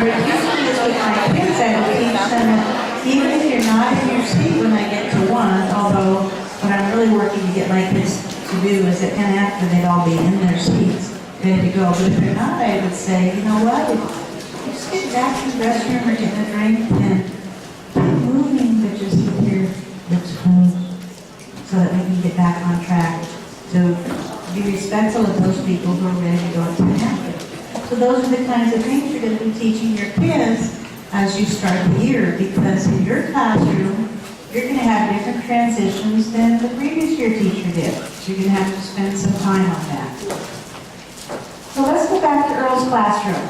we're teaching this with my kids, I will teach them that even if you're not in your seat when I get to one, although what I'm really working to get my kids to do is that after they'd all be in their seats, ready to go. But if they're not, I would say, you know what? If you just get back to the restroom or getting a drink and keep moving, but just keep your lips closed so that we can get back on track to be respectful of those people who are ready to go to the after. So those are the kinds of things you're going to be teaching your kids as you start the year, because in your classroom, you're going to have different transitions than the previous year teacher did. So you're going to have to spend some time on that. So let's go back to Earl's classroom.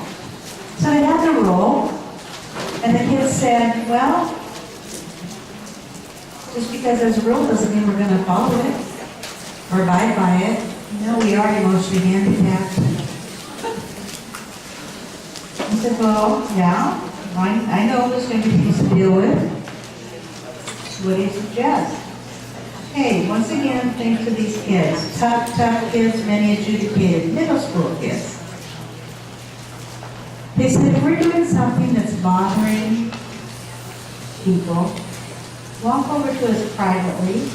So they had the rule, and the kids said, well, just because there's a rule doesn't mean we're going to follow it or abide by it. You know, we are emotionally handicapped. He said, well, yeah, I know there's going to be things to deal with. So what do you suggest? Hey, once again, think to these kids. Tough kids, many adjudicated, middle school kids. They said, if we're doing something that's bothering people, walk over to us privately,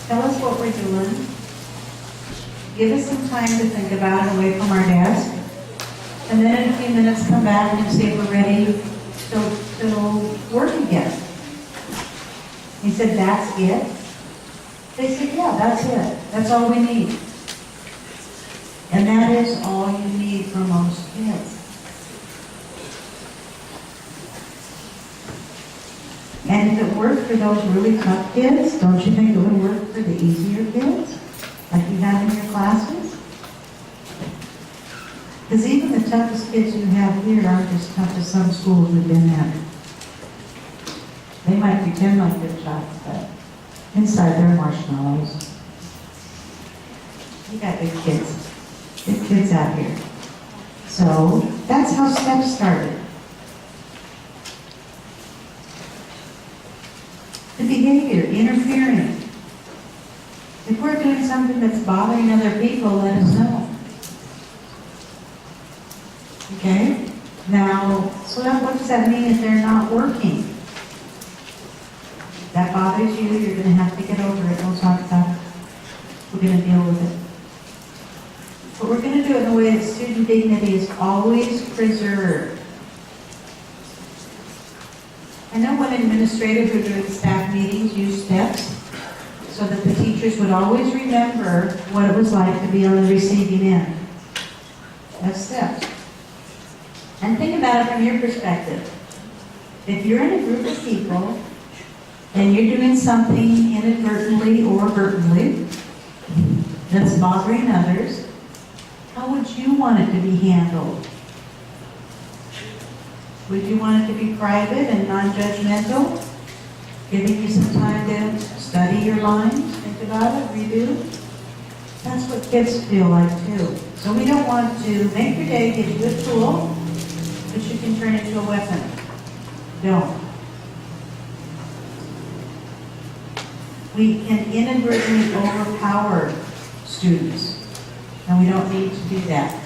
tell us what we're doing, give us some time to think about it away from our desk, and then in a few minutes come back and see if we're ready to work again. He said, that's it? They said, yeah, that's it. That's all we need. And that is all you need for most kids. And if it worked for those really tough kids, don't you think it would work for the easier kids, like you have in your classes? Because even the toughest kids you have here aren't as tough as some schools we've been at. They might pretend like they're tough, but inside they're marshmallows. You got big kids out here. So that's how STEPS started. The behavior, interfering. If we're doing something that's bothering other people, let us know. Okay? Now, so what does that mean if they're not working? That bothers you, you're going to have to get over it. We'll talk about it. We're going to deal with it. But we're going to do it in a way that student dignity is always preserved. I know when administrators are doing staff meetings use STEPS so that the teachers would always remember what it was like to be on the receiving end. That's STEPS. And think about it from your perspective. If you're in a group of people and you're doing something inadvertently or advertently that's bothering others, how would you want it to be handled? Would you want it to be private and non-judgmental? Giving you some time to study your lines, think about it, review? That's what kids feel like too. So we don't want to make your day give you a tool, but you can turn into a weapon. Don't. We can inadvertently overpower students, and we don't need to do that.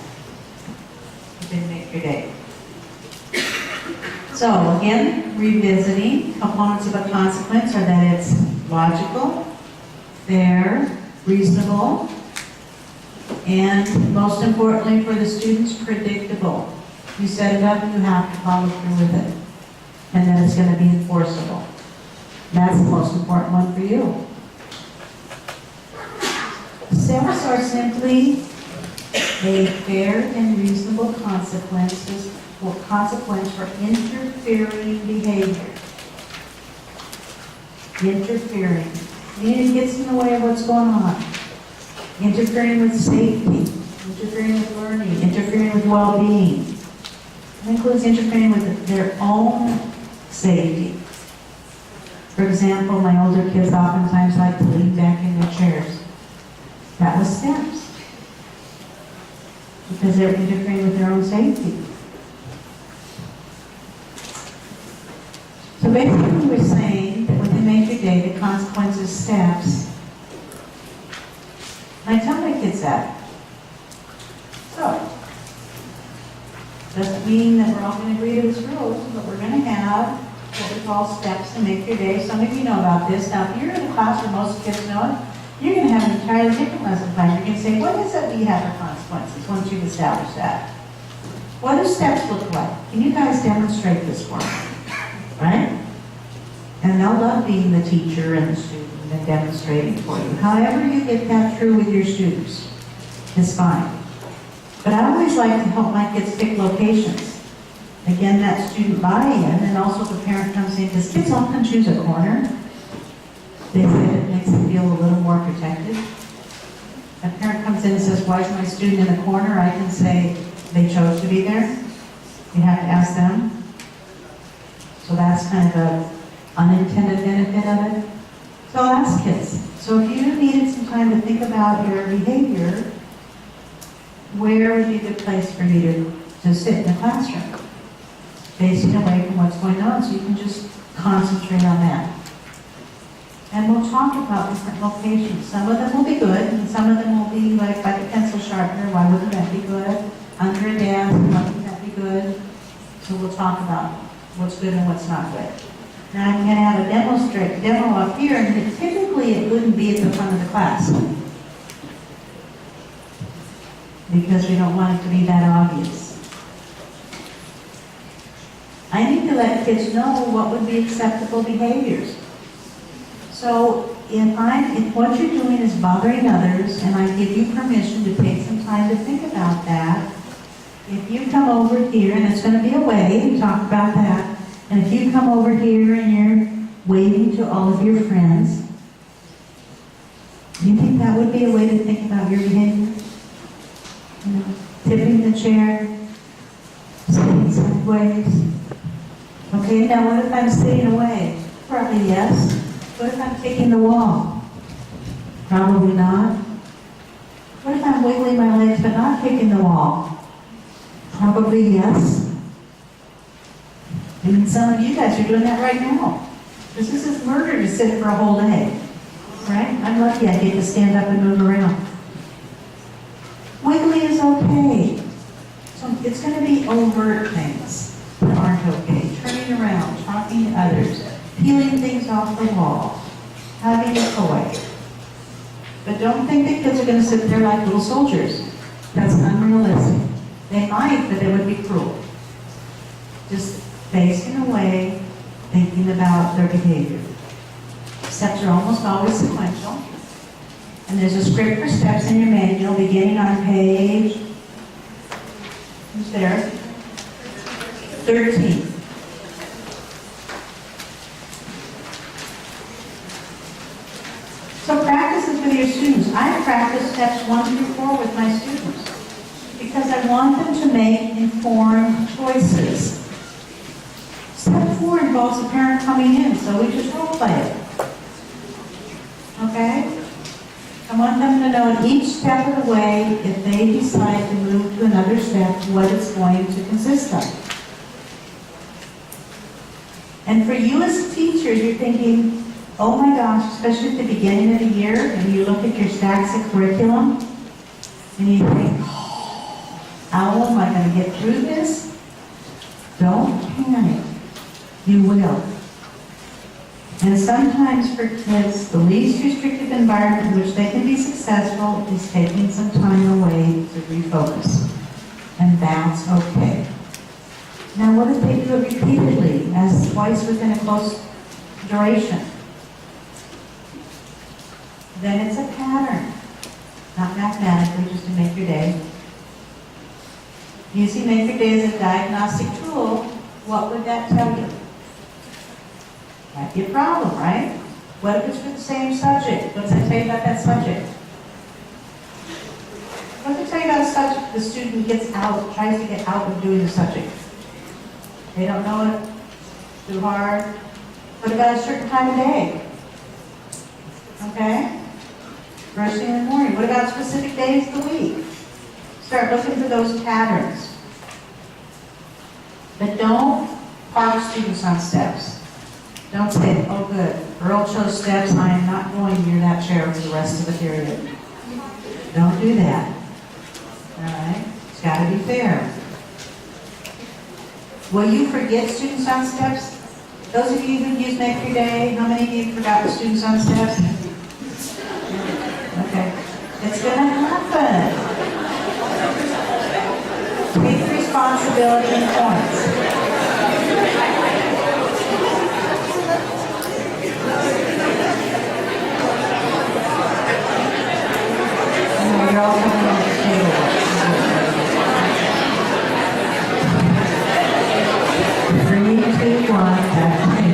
You can make your day. So again, revisiting, components of a consequence are that it's logical, fair, reasonable, and most importantly for the students, predictable. You set it up, you have to follow through with it. And then it's going to be enforceable. That's the most important one for you. STEPS are simply a fair and reasonable consequence for interfering behavior. Interfering. Meaning it gets in the way of what's going on. Interfering with safety. Interfering with learning. Interfering with well-being. It includes interfering with their own safety. For example, my older kids oftentimes like to lean back in their chairs. That was STEPS. Because they're interfering with their own safety. So basically we're saying that within Major Day, the consequences STEPS. And I tell my kids that. So, Doesn't mean that we're all gonna agree to this rules, but we're gonna have what we call steps to make your day. Some of you know about this. Now, if you're in a class where most kids know it, you're gonna have an entirely different lesson plan. You're gonna say, what is it we have for consequences once you've established that? What do steps look like? Can you guys demonstrate this for me? Right? And they'll love being the teacher and the student and demonstrating for you. However you get that through with your students is fine. But I always like to help my kids pick locations. Again, that student buy-in, and also the parent comes in, because kids often choose a corner. They say it makes them feel a little more protected. A parent comes in and says, why is my student in a corner? I can say, they chose to be there. You have to ask them. So that's kind of an unintended benefit of it. So I'll ask kids. So if you needed some time to think about your behavior, where would be the place for you to sit in the classroom? Facing away from what's going on, so you can just concentrate on that. And we'll talk about different locations. Some of them will be good, and some of them will be like a pencil sharpener. Why wouldn't that be good? Under a desk, why wouldn't that be good? So we'll talk about what's good and what's not good. Now I'm going to have a demo up here, and typically it wouldn't be at the front of the class, because we don't want it to be that obvious. I need to let kids know what would be acceptable behaviors. So if what you're doing is bothering others, and I give you permission to take some time to think about that, if you come over here, and it's going to be a way to talk about that, and if you come over here and you're waving to all of your friends, do you think that would be a way to think about your behavior? You know, tipping the chair, sitting sideways. Okay, now what if I'm sitting away? Probably yes. What if I'm taking the wall? Probably not. What if I'm wiggling my legs but not taking the wall? Probably yes. I mean, some of you guys are doing that right now. This is murder to sit for a whole day. Right? I'm lucky I get to stand up and move around. Wiggling is okay. So it's going to be overt things that aren't okay. Turning around, talking to others, peeling things off the wall, having a toy. But don't think that kids are going to sit there like little soldiers. That's unrealistic. They might, but they would be cruel. Just facing away, thinking about their behavior. Steps are almost always sequential. And there's a script for steps in your manual beginning on page, who's there? 13. So practice this with your students. I practice steps 1 through 4 with my students because I want them to make informed choices. Step 4 involves the parent coming in, so we just role play it. Okay? I want them to know at each step of the way, if they decide to move to another step, what it's going to consist of. And for you as teachers, you're thinking, oh my gosh, especially at the beginning of the year, and you look at your stacks of curriculum, and you think, how am I going to get through this? Don't panic. You will. And sometimes for kids, the least restrictive environment in which they can be successful is taking some time away to refocus. And that's okay. Now what if they do it repeatedly, as twice within a close duration? Then it's a pattern. Not mathematically, just to make your day. Using Make Your Day as a diagnostic tool, what would that tell you? Might be a problem, right? What if it's for the same subject? What does that tell you about that subject? What does it tell you about a subject the student gets out, tries to get out of doing the subject? They don't know it, too hard. What about a certain time of day? Okay? First thing in the morning. What about specific days of the week? Start looking for those patterns. But don't park students on steps. Don't say, oh good, Earl chose steps, I am not going near that chair for the rest of the period. Don't do that. All right? It's got to be fair. Will you forget students on steps? Those of you who use Make Your Day, how many of you forgot the students on steps? Okay. It's gonna happen. Take responsibility and points. You're all coming on the table. 3, 2, 1, action.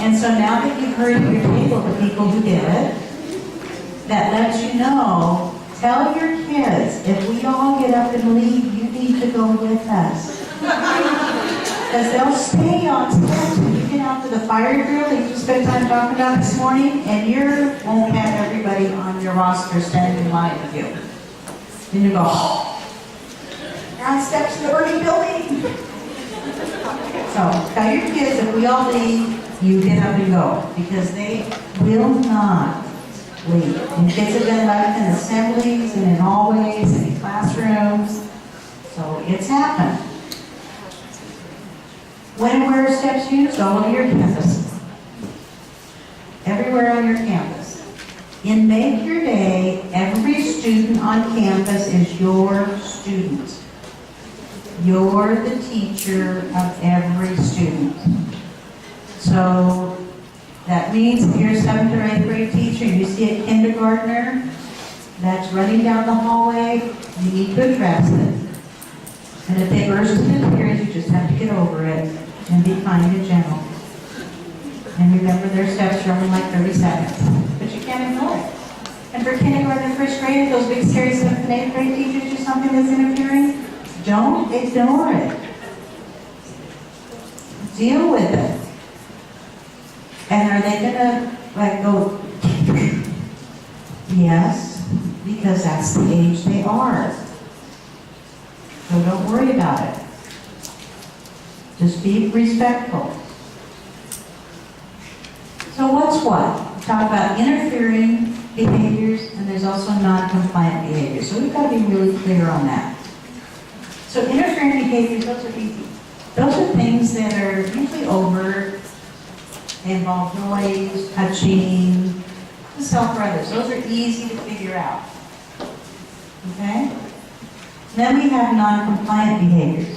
And so now that you've heard at your table the people who did it, that lets you know, tell your kids, if we all get up and leave, you need to go with us. Because they'll stay on steps when you get out to the fire drill that you spent time talking about this morning, and you won't have everybody on your roster standing in line with you. Then you go, oh, you're on steps in the burning building. So tell your kids, if we all leave, you get up and go, because they will not leave. And kids have been left in assemblies and in hallways and in classrooms. So it's happened. When and where are steps used? All over your campus. Everywhere on your campus. In Make Your Day, every student on campus is your student. You're the teacher of every student. So that means if you're a 7th or 8th grade teacher and you see a kindergartner that's running down the hallway, you need to address it. And if they burst into tears, you just have to get over it and be kind and gentle. And remember their steps are only like 30 seconds. But you can't ignore it. And for kindergarten and first grade, those big scary 7th and 8th grade teachers do something that's interfering, don't ignore it. Deal with it. And are they gonna go, yes, because that's the age they are. So don't worry about it. Just be respectful. So what's what? We talk about interfering behaviors, and there's also non-compliant behaviors. So we've got to be really clear on that. So interfering behaviors, those are easy. Those are things that are usually overt. They involve noise, touching, self or others. Those are easy to figure out. Okay? Then we have non-compliant behaviors.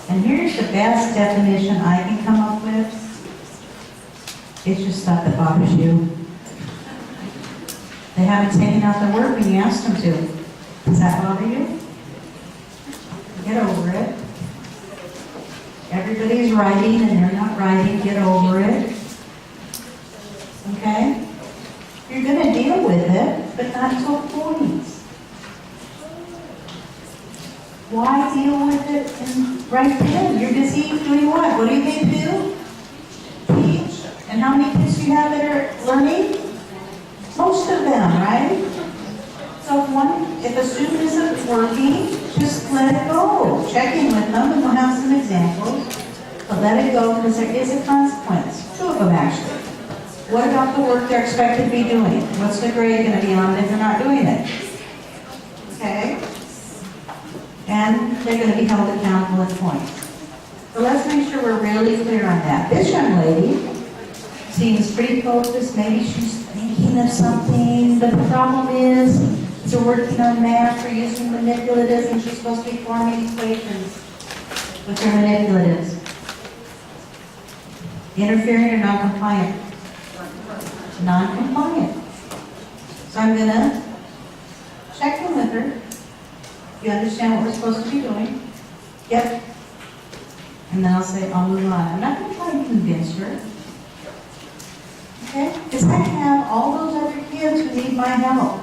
And here's the best definition I can come up with. It's just stuff that bothers you. They haven't taken out the work when you asked them to. Does that bother you? Get over it. Everybody's writing and they're not writing. Get over it. Okay? You're going to deal with it, but not to a point. Why deal with it right then? You're busy doing what? What do you think to do? Teach. And how many kids do you have that are learning? Most of them, right? So if a student isn't working, just let it go. Check in with them, and we'll have some examples. But let it go because there is a consequence. 2 of them, actually. What about the work they're expected to be doing? What's the grade going to be on if they're not doing it? Okay? And they're going to be held accountable at points. So let's make sure we're really clear on that. This young lady seems pretty focused. Maybe she's thinking of something, but the problem is, they're working on math or using manipulatives, and she's supposed to be forming equations with her manipulatives. Interfering or non-compliant? Non-compliant. So I'm going to check in with her. You understand what we're supposed to be doing? Yep. And then I'll say, I'll move on. I'm not going to try and convince her. Okay? Because I have all those other kids who need my help.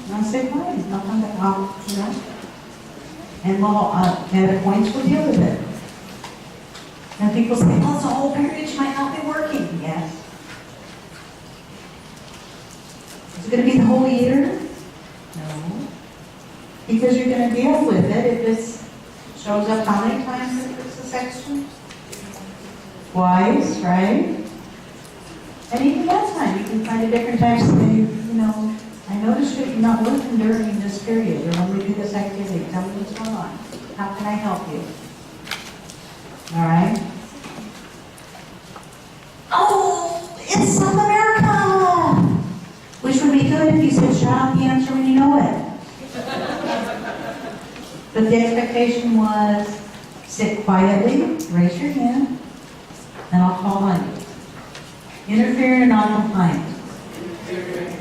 And I'll say, fine, I'll come back, and we'll, at points, we'll deal with it. And people say, well, it's a whole period, she might not be working. Yes. Is it going to be the whole year? No. Because you're gonna deal with it if it shows up how many times if it's a section? Twice, right? And even that time, you can find a different time, say, you know, I noticed that you're not working during this period, or when we do this activity, tell me what's going on. How can I help you? All right? Oh, it's South America! Which would be good if you said, shout out the answer when you know it. But the expectation was, sit quietly, raise your hand, and I'll call on you. Interfering or non-compliant.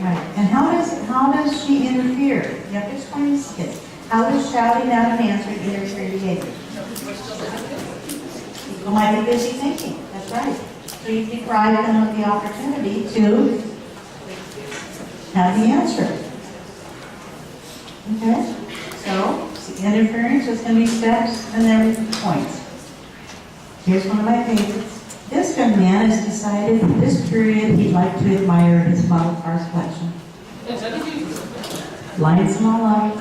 Right. And how does she interfere? You have to explain this to kids. How does shouting out an answer interfere behavior? People might be busy thinking. That's right. So you deprive them of the opportunity to have the answer. Okay? So, interference is going to be steps and then points. Here's one of my favorites. This young man has decided that this period he'd like to admire his model cars collection. Lines them all up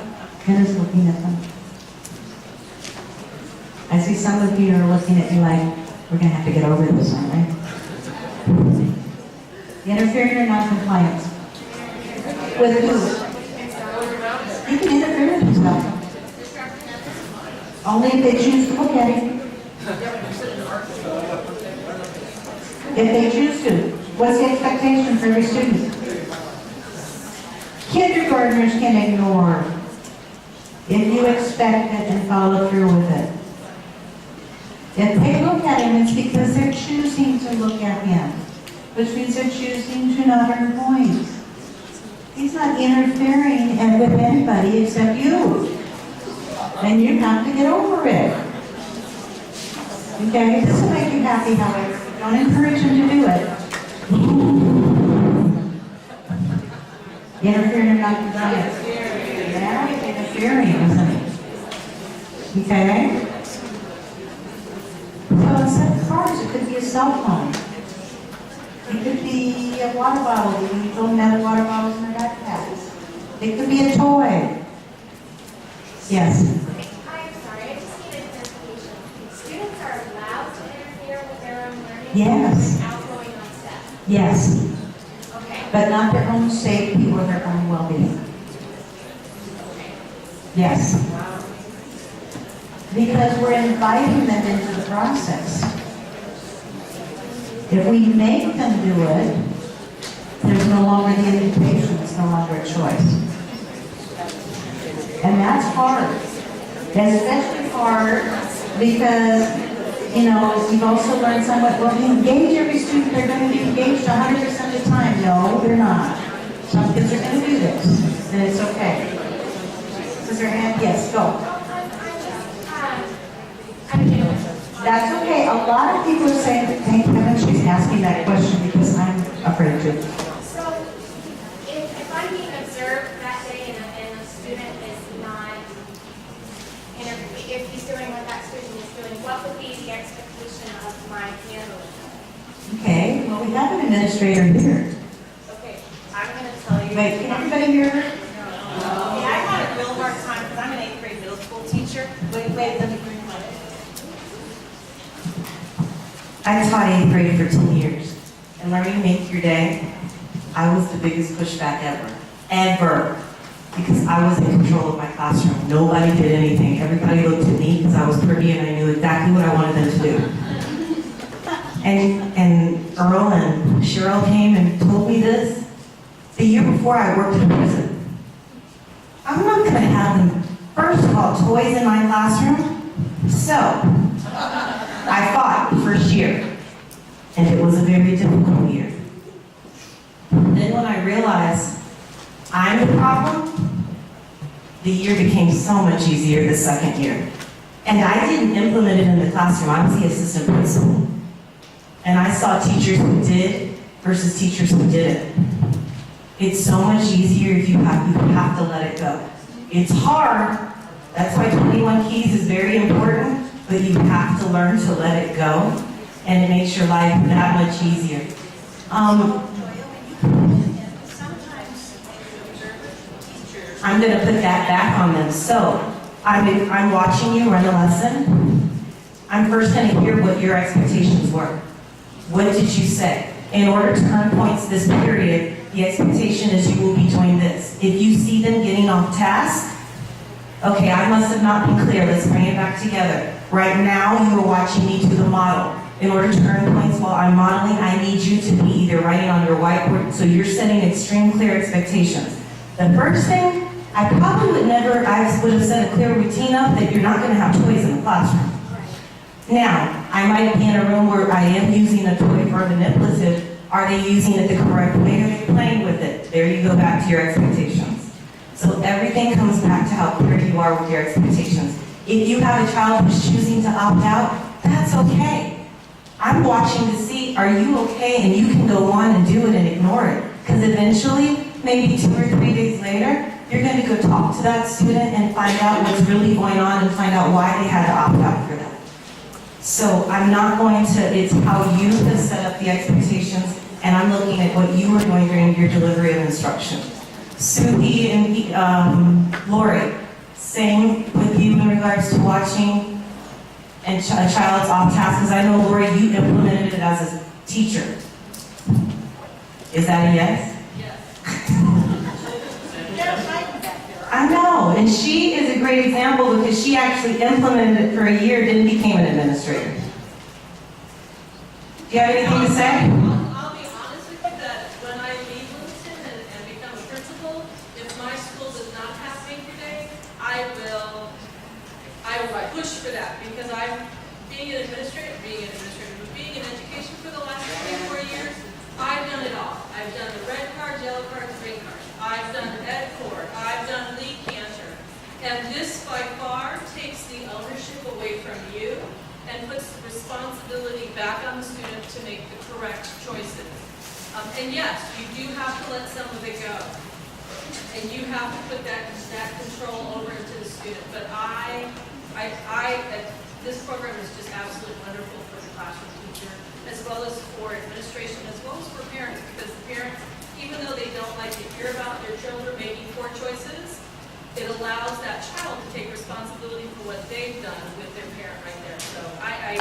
and is looking at them. I see some of you are looking at me like, we're going to have to get over this, aren't we? Interfering or non-compliance? With who? You can interfere with yourself. Only if they choose to look at it. If they choose to. What's the expectation for every student? Kindergartners can ignore if you expect it and follow through with it. If they look at him, it's because they're choosing to look at him, which means they're choosing to not earn points. He's not interfering with anybody except you. And you have to get over it. Okay? This will make you happy, however. Don't encourage him to do it. Interfering or not compliant? Yeah, interfering, isn't it? Okay? So instead of cards, it could be a cell phone. It could be a water bottle. You told them to have water bottles in their backpacks. It could be a toy. Yes? Hi, I'm sorry. I just need a clarification. Students are allowed to interfere with their own learning? Yes. Without going on step? Yes. Okay. But not their own safety or their own well-being. Yes. Because we're inviting them into the process. If we make them do it, there's no longer the invitation, it's no longer a choice. And that's hard. Especially hard because, you know, you've also learned somewhat, well, engage every student, they're going to be engaged 100% of the time. No, they're not. Some kids are going to do this, and it's okay. Is there a hand? Yes, go. I'm new. That's okay. A lot of people are saying, thank heaven she's asking that question because I'm afraid to. So, if I'm being observed that day and a student is not, if he's doing what that student is doing, what would be the expectation of my handling? Okay, well, we have an administrator here. Okay, I'm going to tell you. Wait, can everybody hear her? Yeah, I had a real hard time because I'm an 8th grade middle school teacher. Wait, let me bring my. I taught 8th grade for 10 years. And learning to make your day, I was the biggest pushback ever. Ever. Because I was in control of my classroom. Nobody did anything. Everybody looked at me because I was pretty and I knew exactly what I wanted them to do. And Earl and Cheryl came and told me this the year before I worked in prison. I'm not going to have them, first of all, toys in my classroom. So, I fought the first year, and it was a very difficult year. Then when I realized I'm the problem, the year became so much easier the second year. And I didn't implement it in the classroom. I was the assistant principal. And I saw teachers who did versus teachers who didn't. It's so much easier if you have to let it go. It's hard. That's why 21 Keys is very important, but you have to learn to let it go, and it makes your life that much easier. I'm gonna put that back on them. So, I'm watching you run a lesson. I'm first gonna hear what your expectations were. What did you say? In order to earn points this period, the expectation is you will be doing this. If you see them getting off task, okay, I must have not been clear. Let's bring it back together. Right now, you are watching me do the model. In order to earn points while I'm modeling, I need you to be either writing on your whiteboard, so you're setting extreme clear expectations. The first thing, I probably would have set a clear routine up that you're not going to have toys in the classroom. Now, I might be in a room where I am using a toy for manipulative. Are they using it the correct way? Are they playing with it? There you go back to your expectations. So everything comes back to how clear you are with your expectations. If you have a child who's choosing to opt out, that's okay. I'm watching to see, are you okay? And you can go on and do it and ignore it. Because eventually, maybe 2 or 3 days later, you're going to go talk to that student and find out what's really going on and find out why they had to opt out for that. So I'm not going to, it's how you have set up the expectations, and I'm looking at what you are doing during your delivery of instruction. Suki and Lori, same with you in regards to watching and a child's off task, because I know, Lori, you implemented it as a teacher. Is that a yes? I know, and she is a great example because she actually implemented it for a year, didn't become an administrator. Do you have anything to say? I'll be honest with you that when I leave Livingston and become a principal, if my school does not have Sacred Day, I will push for that because being in education for the last 24 years, I've done it all. I've done the red cards, yellow cards, green cards. I've done Ed Court. I've done Lee Cantor. And this by far takes the ownership away from you and puts the responsibility back on the student to make the correct choices. And yes, you do have to let some of it go. And you have to put that control over into the student. But this program is just absolutely wonderful for the classroom teacher, as well as for administration, as well as for parents, because the parents, even though they don't like to hear about their children making poor choices, it allows that child to take responsibility for what they've done with their parent right there. So I'm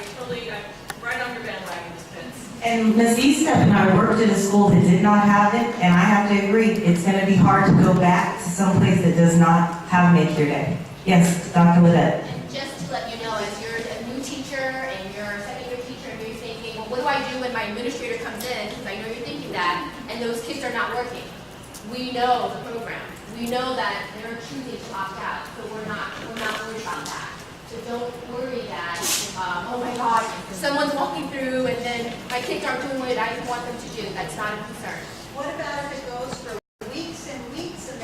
right on your bandwagon, Ms. Pitts. And Ms. Eastep and I worked in a school that did not have it, and I have to agree, it's going to be hard to go back to some place that does not have Make Your Day. Yes, Dr. Lidette. And just to let you know, as you're a new teacher and you're a second-year teacher and you're thinking, well, what do I do when my administrator comes in? Because I know you're thinking that, and those kids are not working. We know the program. We know that they're choosing to opt out, so we're not worried about that. So don't worry that, oh my God, someone's walking through and then my kids aren't doing what I want them to do. That's not a concern. What about if it goes for weeks and weeks and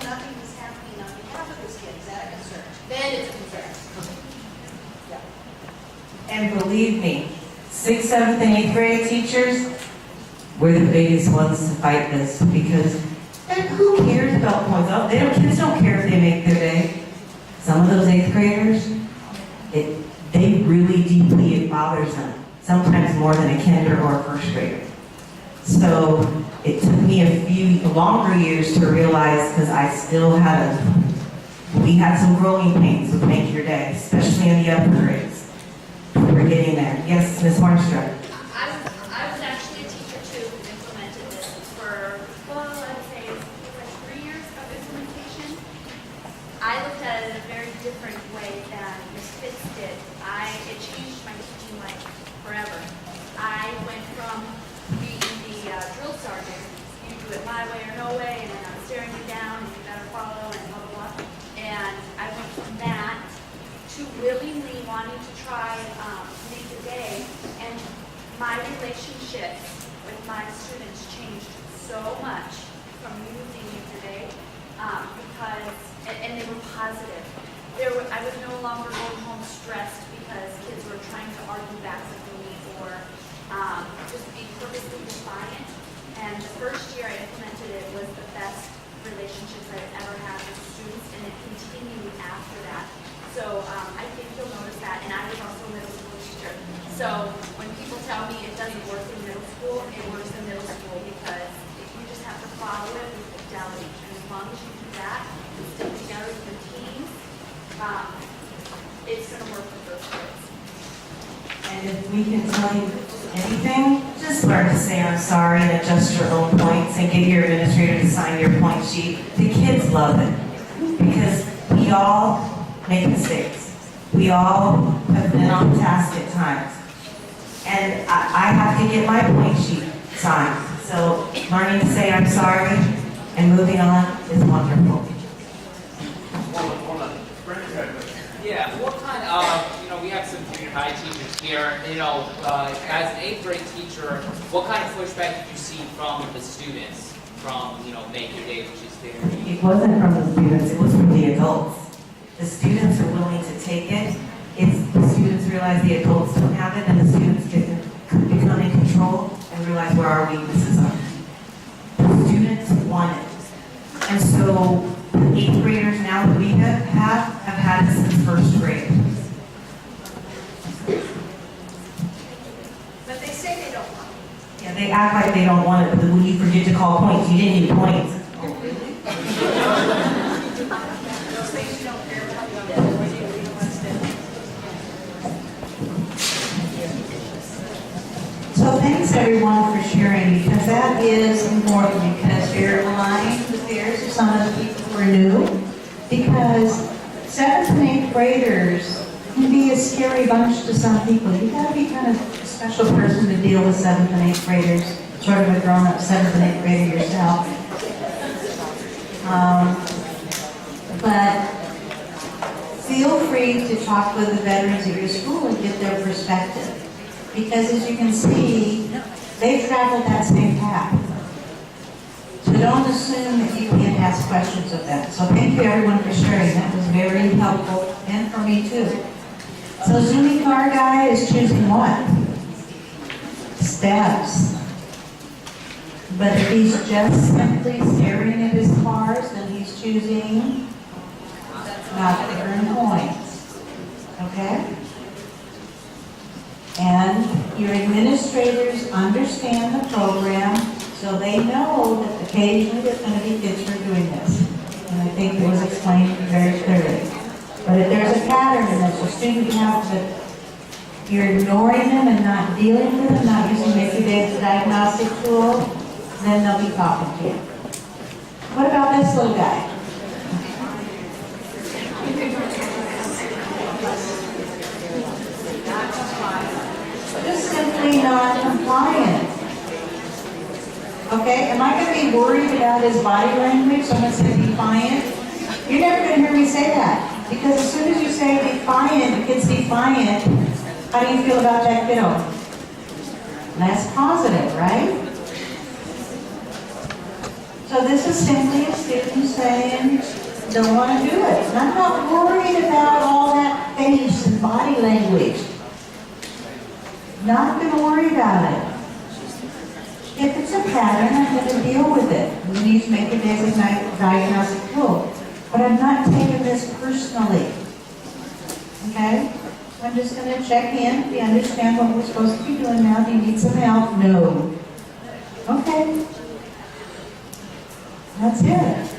nothing is happening on behalf of this kid? Is that a concern? Then it's a concern. And believe me, 6th, 7th, and 8th grade teachers, we're the biggest ones to fight this because who cares about points? Kids don't care if they make their day. Some of those 8th graders, they really deeply, it bothers them. Sometimes more than a kinder or a first grader. So it took me a few longer years to realize because we had some growing pains with Make Your Day, especially in the upper grades. We're getting there. Yes, Ms. Hornstra. I was actually a teacher too who implemented this for, I'd say like 3 years of implementation. I looked at it in a very different way than Ms. Fitz did. It changed my teaching life forever. I went from being the drill sergeant, you do it my way or no way, and then I'm staring you down and you better follow and blah, blah, blah. And I went from that to willingly wanting to try Make a Day, and my relationships with my students changed so much from using Make a Day because, and they were positive. I was no longer going home stressed because kids were trying to argue back with me or just be purposely defiant. And the first year I implemented it was the best relationships I've ever had with students, and it continued after that. So I think you'll notice that, and I was also a middle school teacher. So when people tell me it doesn't work in middle school, it works in middle school because you just have to follow it with fidelity. And as long as you do that, if we can tell you anything, just learn to say I'm sorry and adjust your own points and get your administrator to sign your point sheet. The kids love it because we all make mistakes. We all have been on task at times. And I have to get my point sheet signed. So learning to say I'm sorry and moving on is wonderful. Yeah, what kind of, we have some junior high teachers here, as an 8th grade teacher, what kind of pushback did you see from the students from, Make Your Day, which is their... It wasn't from the students, it was from the adults. The students are willing to take it. If the students realize the adults don't have it, then the students become in control and realize where our weaknesses are. The students want it. And so the 8th graders now that we have had it since 1st grade. But they say they don't want it. Yeah, they act like they don't want it, but when you forget to call points, you didn't need points. Those things you don't care about, you don't want to stand. So thanks everyone for sharing, because that is important, because you're aligning the fears of some of the people who are new. Because 7th and 8th graders can be a scary bunch to some people. You gotta be kind of a special person to deal with 7th and 8th graders, sort of a grown-up 7th and 8th grader yourself. But feel free to talk with the veterans at your school and get their perspective. Because as you can see, they've traveled that same path. So don't assume that you can't ask questions of them. So thank you everyone for sharing. That was very helpful, and for me too. So Zuni car guy is choosing what? Steps. But if he's just simply staring at his cars, then he's choosing not to earn points. Okay? And your administrators understand the program, so they know that occasionally there's going to be kids who are doing this. And I think it was explained very clearly. But if there's a pattern in this, a student has to, you're ignoring them and not dealing with them, not using Make Your Day as a diagnostic tool, then they'll be talking to you. What about this little guy? Just simply non-compliant. Okay, am I going to be worried about his body language? Someone said defiant. You're never going to hear me say that. Because as soon as you say defiant, the kid's defiant, how do you feel about that kiddo? Less positive, right? So this is simply a student saying, don't want to do it. And I'm not worried about all that face and body language. Not going to worry about it. If it's a pattern, I'm going to deal with it. We need to make it as a diagnostic tool. But I'm not taking this personally. Okay? I'm just going to check in. Do you understand what we're supposed to be doing now? Do you need some help? No. Okay. That's it.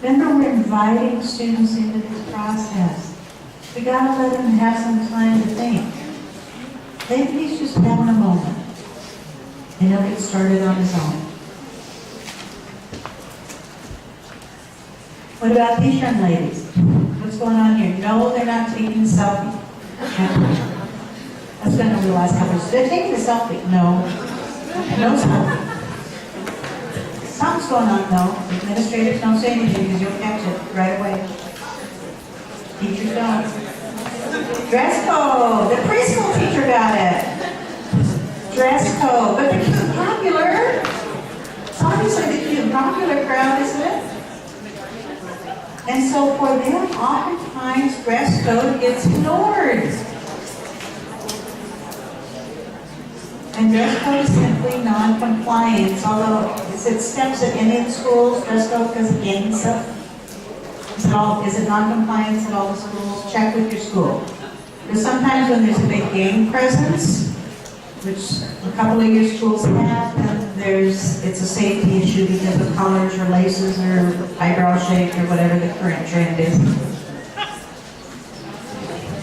Remember, we're inviting students into this process. We got to let them have some time to think. He's just having a moment. And he'll get started on his own. What about these young ladies? What's going on here? No, they're not taking a selfie. That's been over the last couple of years. They're taking a selfie. No. No selfie. Something's going on, though. Administrators don't say anything because you'll catch it right away. Teachers don't. Dress code. The preschool teacher got it. Dress code. But the cute and popular. It's obviously the cute and popular crowd, isn't it? And so for them, oftentimes dress code gets ignored. And dress code is simply non-compliance, although it steps at any of the schools, dress code goes against it. Is it non-compliance at all the schools? Check with your school. Because sometimes when there's a big gang presence, which a couple of your schools have, then it's a safety issue because of colors or laces or eyebrow shape or whatever the current trend is.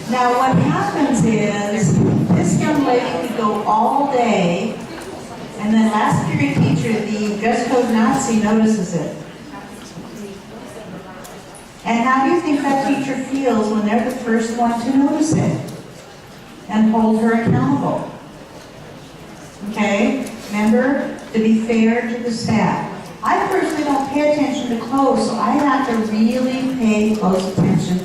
Now what happens is, this young lady could go all day, and then last period teacher, the dress code Nazi, notices it. And how do you think that teacher feels when they're the first one to notice it and hold her accountable? Okay, remember, to be fair to the staff. I personally don't pay attention to clothes, so I have to really pay close attention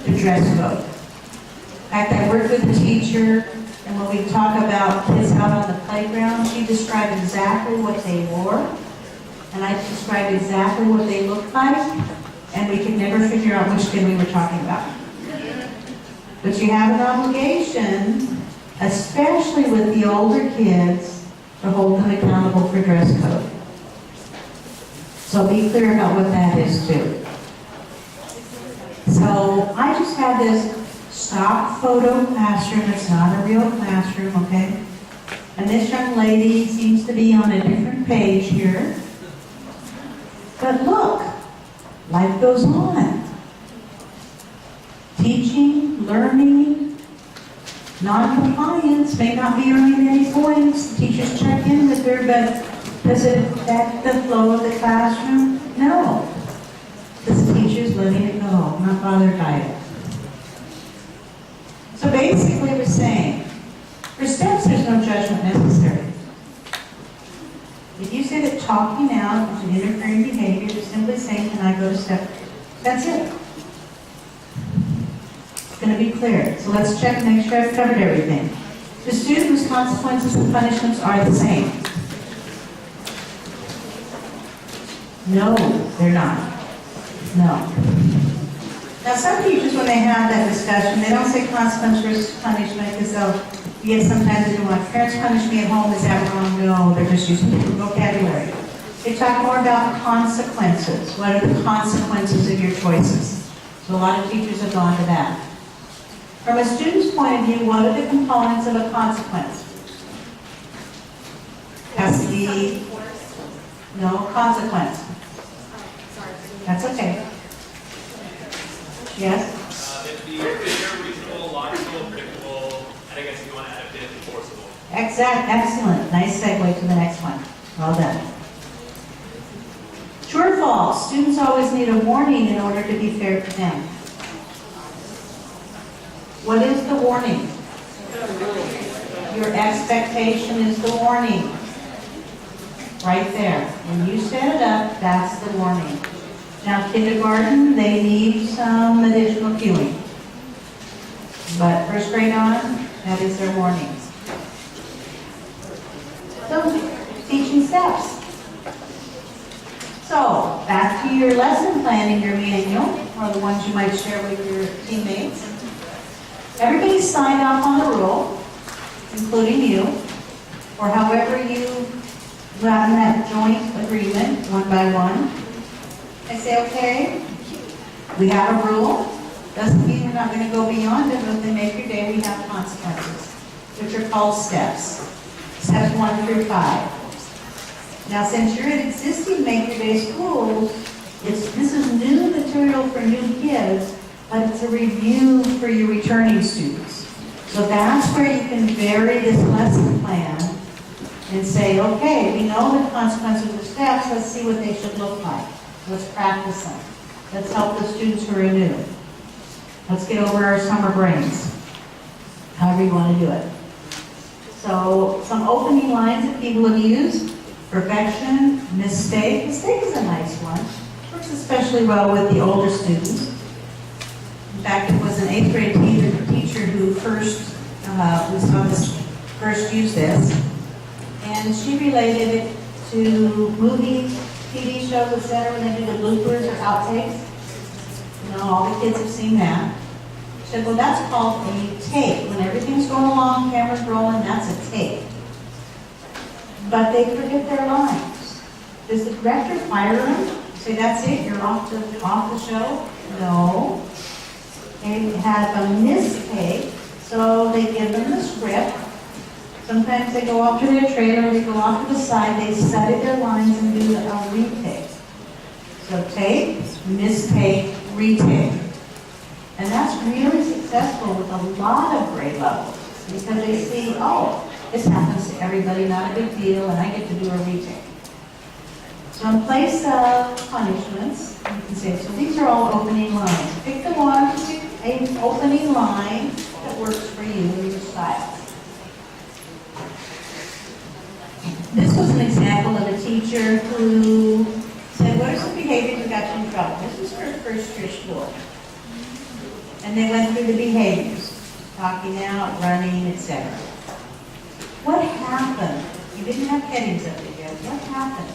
to dress code. In fact, I worked with a teacher, and when we talk about kids out on the playground, she described exactly what they wore, and I described exactly what they looked like, and we could never figure out which kid we were talking about. But you have an obligation, especially with the older kids, to hold them accountable for dress code. So be clear about what that is too. So I just have this stock photo classroom. It's not a real classroom, okay? And this young lady seems to be on a different page here. But look, life goes on. Teaching, learning, non-compliance may not be earning any points. Teachers check in with her, but does it affect the flow of the classroom? No. This teacher's letting it go, not bothered by it. So basically we're saying, for steps there's no judgment necessary. If you say that talking out is an interfering behavior, you're simply saying, can I go to step? That's it. It's going to be clear. So let's check and make sure I've covered everything. The student whose consequences and punishments are the same. No, they're not. No. Now some teachers, when they have that discussion, they don't say consequence versus punishment, because yes, sometimes they do want parents punish me at home, is that wrong? No, they're just using different vocabulary. They talk more about consequences. What are the consequences of your choices? So a lot of teachers have gone to that. From a student's point of view, what are the components of a consequence? Has to be, no, consequence. That's okay. Yes? It'd be fair, reasonable, logical, predictable, and I guess if you want to add a bit, enforceable. Excellent. Nice segue to the next one. Well done. True or false? Students always need a warning in order to be fair to them. What is the warning? Your expectation is the warning. Right there. When you set it up, that's the warning. Now, kindergarten, they need some additional cueing. But first grade on, that is their warnings. So, teaching steps. So, back to your lesson plan in your manual, or the ones you might share with your teammates. Everybody signed off on the rule, including you, or however you got in that joint agreement, one by one. I say, okay, we have a rule. Doesn't mean we're not going to go beyond it, but if they make your day, we have consequences, which are called steps. Steps 1 through 5. Now, since you're at existing Make Your Day schools, this is new material for new kids, but it's a review for your returning students. So that's where you can vary this lesson plan and say, okay, we know the consequences of the steps, let's see what they should look like. Let's practice them. Let's help the students who are new. Let's get over our summer brains. However you want to do it. So, some opening lines that people have used. Perfection, mistake. Mistake is a nice one. Works especially well with the older students. In fact, it was an 8th grade teacher who first, we saw this, first use this. And she related it to movies, TV shows, etc., when they do the bloopers or outtakes. You know, all the kids have seen that. She said, well, that's called a take. When everything's going along, camera's rolling, that's a take. But they forget their lines. Does the director fire them? Say, that's it, you're off the show? No. They have a mistake, so they give them the script. Sometimes they go off to their trailer, they go off to the side, they study their lines and do a retake. So take, mistake, retake. And that's really successful with a lot of grade levels. Because they see, oh, this happens to everybody, not a big deal, and I get to do a retake. So in place of punishments, you can say, so these are all opening lines. Pick the one, pick an opening line that works for you and your style. This was an example of a teacher who said, what are some behaviors that got you in trouble? This was her first year school. And they went through the behaviors, talking out, running, etc. What happened? You didn't have headings up there yet. What happened?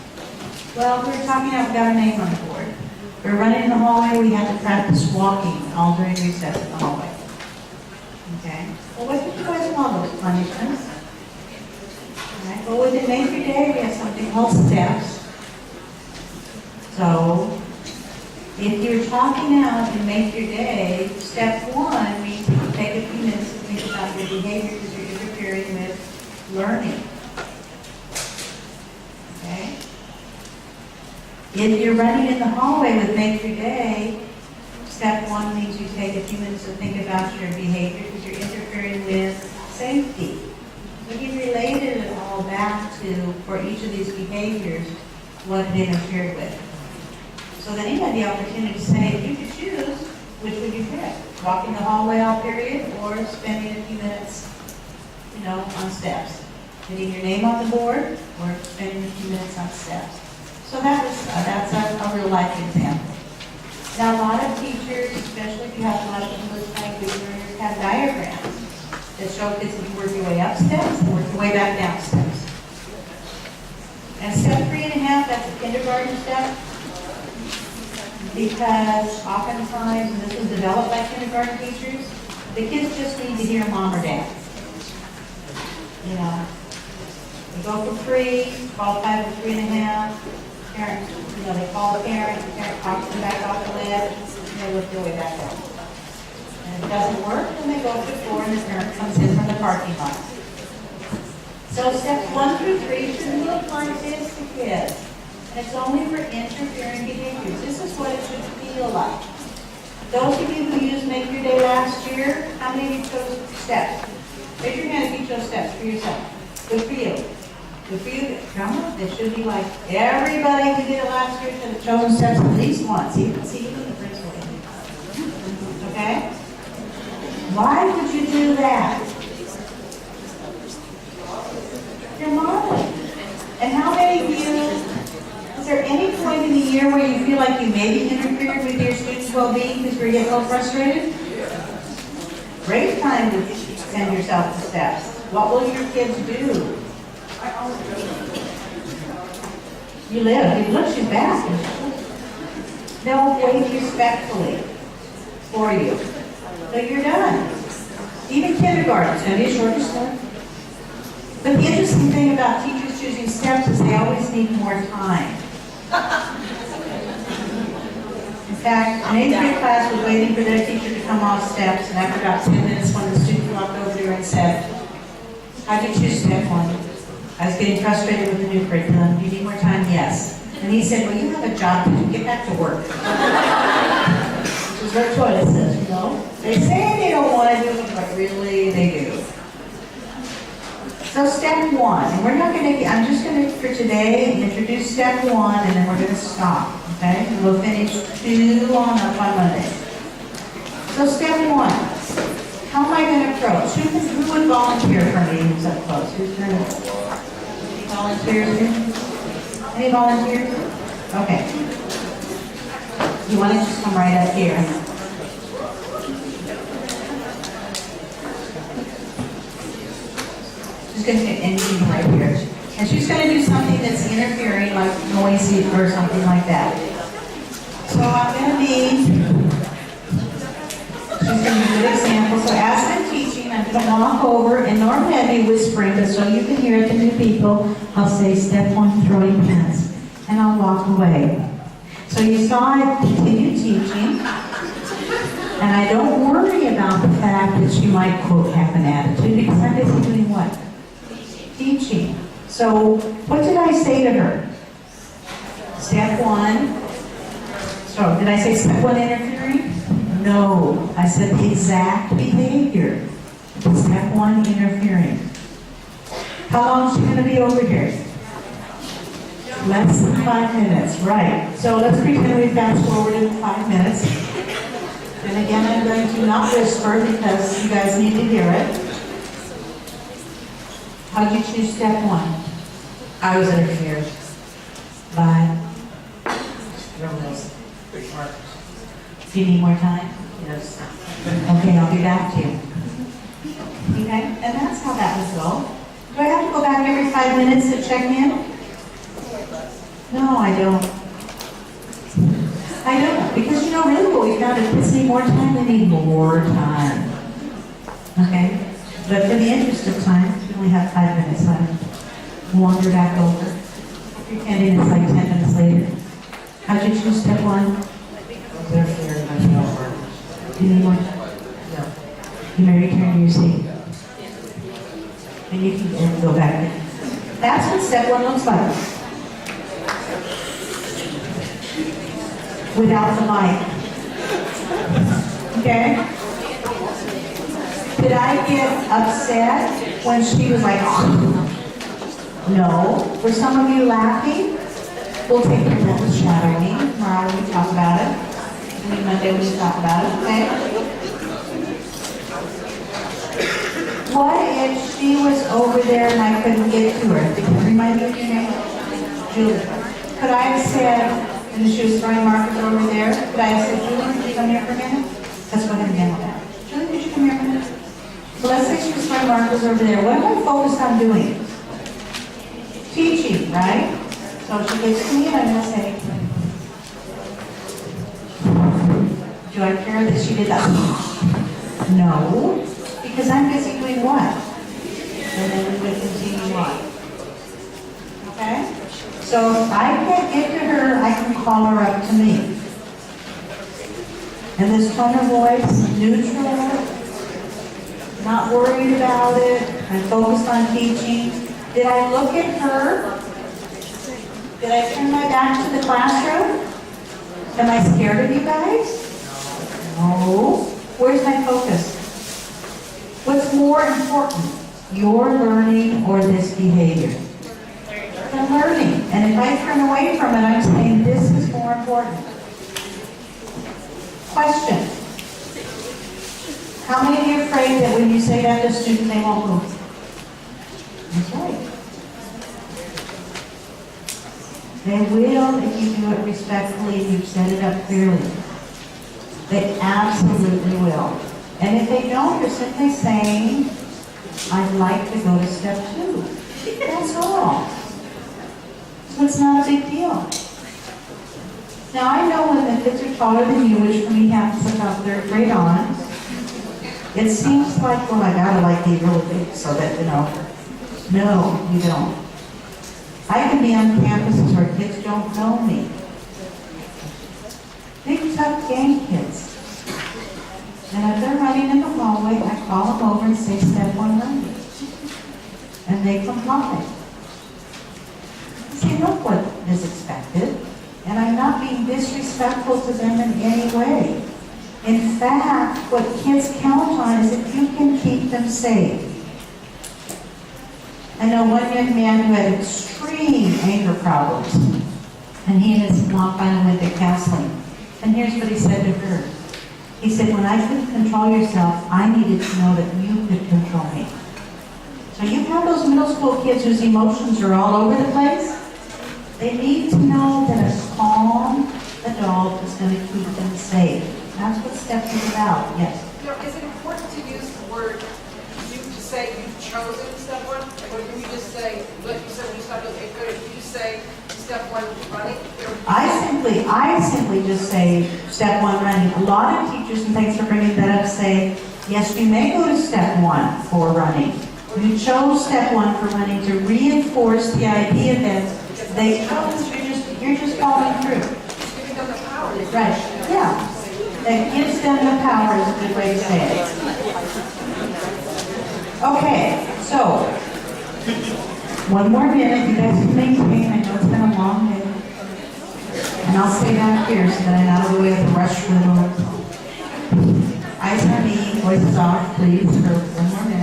Well, we were talking out without a name on the board. We were running in the hallway. We had to practice walking all during recess in the hallway. Okay? Well, what did you guys call those punishments? All right. Well, within Nature Day, we have something called steps. So, if you're talking out in Make Your Day, step one means that you take a few minutes to think about your behavior because you're interfering with learning. Okay? If you're running in the hallway with Make Your Day, step one means you take a few minutes to think about your behavior because you're interfering with safety. So he related it all back to, for each of these behaviors, what it interfered with. So then he had the opportunity to say, if you could choose, which would you pick? Walking the hallway all period or spending a few minutes, on steps? Getting your name on the board or spending a few minutes on steps? So that's a real life example. Now a lot of teachers, especially if you have a lot of English language learners, have diagrams that show kids that you work your way up steps and work your way back down steps. And step 3.5, that's a kindergarten step. Because oftentimes, and this was developed by kindergarten teachers, the kids just need to hear mom or dad. They go for 3, qualify for 3.5. Parents, they call the parent talks them back off the ledge, and they work their way back down. And if it doesn't work, then they go for 4, and the parent comes in from the parking lot. So steps 1 through 3 should look like this to kids. And it's only for interfering behaviors. This is what it should feel like. Those of you who used Make Your Day last year, how many of you chose steps? Raise your hand if you chose steps for yourself. Good for you. Good for you. Come on, it should be like everybody who did it last year should have chosen steps at least once. Even the principal. Okay? Why would you do that? You're modeling. And how many of you, is there any point in the year where you feel like you maybe interfered with your students' well-being because you're getting a little frustrated? Great time to send yourself to steps. What will your kids do? You look, she's back. They'll wait respectfully for you. So you're done. Even kindergarten's going to be a shorter step. But the interesting thing about teachers choosing steps is they always need more time. In fact, an 8th grade class was waiting for their teacher to come off steps, and after about 10 minutes, when the student walked over to her and said, "How did you choose step 1? I was getting frustrated with the new curriculum. Do you need more time?" "Yes." And he said, "Well, you have a job to do. Get back to work." Which is their choices, They say they don't want to do it, but really they do. So step 1, and I'm just going to, for today, introduce step 1, and then we're going to stop, okay? And we'll finish 2 on Monday. So step 1, how am I going to approach? Who would volunteer for me who's up close? Who's going to? Any volunteers here? Any volunteers? Okay. You want to just come right up here. She's going to get anything right here. And she's going to do something that's interfering, like noisy or something like that. So I'm going to need, she's going to be a good example. So as I'm teaching, I'm going to walk over, and normally I'd be whispering, but so you can hear it to new people, I'll say step 1, throwing pens, and I'll walk away. So you saw I continue teaching, and I don't worry about the fact that she might, quote, have an attitude, because I'm busy doing what? Teaching. So what did I say to her? Step 1. So did I say step 1 interfering? No. I said the exact behavior. Step one, interfering. How long is she gonna be over here? Less than 5 minutes, right. So let's pretend we fast forwarded 5 minutes. And again, I'm going to not whisper because you guys need to hear it. How'd you choose step one? I was interfered. By, Criminals. do you need more time? Yes. Okay, I'll be back to you. Okay, and that's how that would go. Do I have to go back every 5 minutes to check in? No, I don't. I don't, because you know, really what we found is kids need more time, they need more time. Okay? But for the interest of time, we only have 5 minutes left. Wander back over. If you're ending, it's like 10 minutes later. How'd you choose step one? Interfered, I felt hurt. Do you need more time? No. You may return to your seat. And you can go back in. That's what step one looks like. Without the mic. Okay? Did I get upset when she was like, oh? No. Were some of you laughing? We'll take care of that with shadowing. Tomorrow we talk about it. Maybe Monday we talk about it, okay? What if she was over there and I couldn't get to her? Remind me of your name? Julie. Could I have said, and she was throwing markers over there, could I have said, Julie, would you come here for a minute? Let's go ahead and handle that. Julie, would you come here for a minute? So let's say she was throwing markers over there. What am I focused on doing? Teaching, right? So she gets to me and I'm going to say, do I care that she did that? No, because I'm busy doing what? And then we would continue on. Okay? So if I can't get to her, I can call her up to me. And this tone of voice, neutral, not worried about it, I'm focused on teaching. Did I look at her? Did I turn my back to the classroom? Am I scared of you guys? No. Where's my focus? What's more important? Your learning or this behavior? The learning. And if I turn away from it, I'm saying this is more important. Question. How many of you are afraid that when you say that to a student, they won't move? That's right. They will if you do it respectfully and you've set it up clearly. They absolutely will. And if they don't, you're simply saying, I'd like to go to step 2. That's all. So it's not a big deal. Now I know when the kids are taller than you, which for me happens about 3rd grade on, it seems like, well, I gotta like be really big so that, you know, no, you don't. I can be on campuses where kids don't know me. Big, tough gang kids. And if they're running in the hallway, I call them over and say, step 1 running. And they comply. I say, look what is expected. And I'm not being disrespectful to them in any way. In fact, what kids count on is if you can keep them safe. I know one young man who had extreme anger problems. And he and his mom finally went to counseling. And here's what he said to her. He said, when I couldn't control yourself, I needed to know that you could control me. So you have those middle school kids whose emotions are all over the place. They need to know that a calm adult is going to keep them safe. That's what STEP is about. Yes. You know, is it important to use the word, you to say you've chosen step 1? Or can you just say, like you said when you started with 8th grade, can you say step 1 running? I simply just say step 1 running. A lot of teachers, and thanks for bringing that up, say, yes, you may go to step 1 for running. You chose step 1 for running to reinforce the idea that they chose, you're just following through. Giving them the power. Right, yeah. That gives them the power is a good way to say it. Okay, so, 1 more minute, you guys can maintain, I know it's been a long day. And I'll stay back here so that I'm out of the way of the rush for the moment. Eyes on me, voices off, please, for 1 more minute.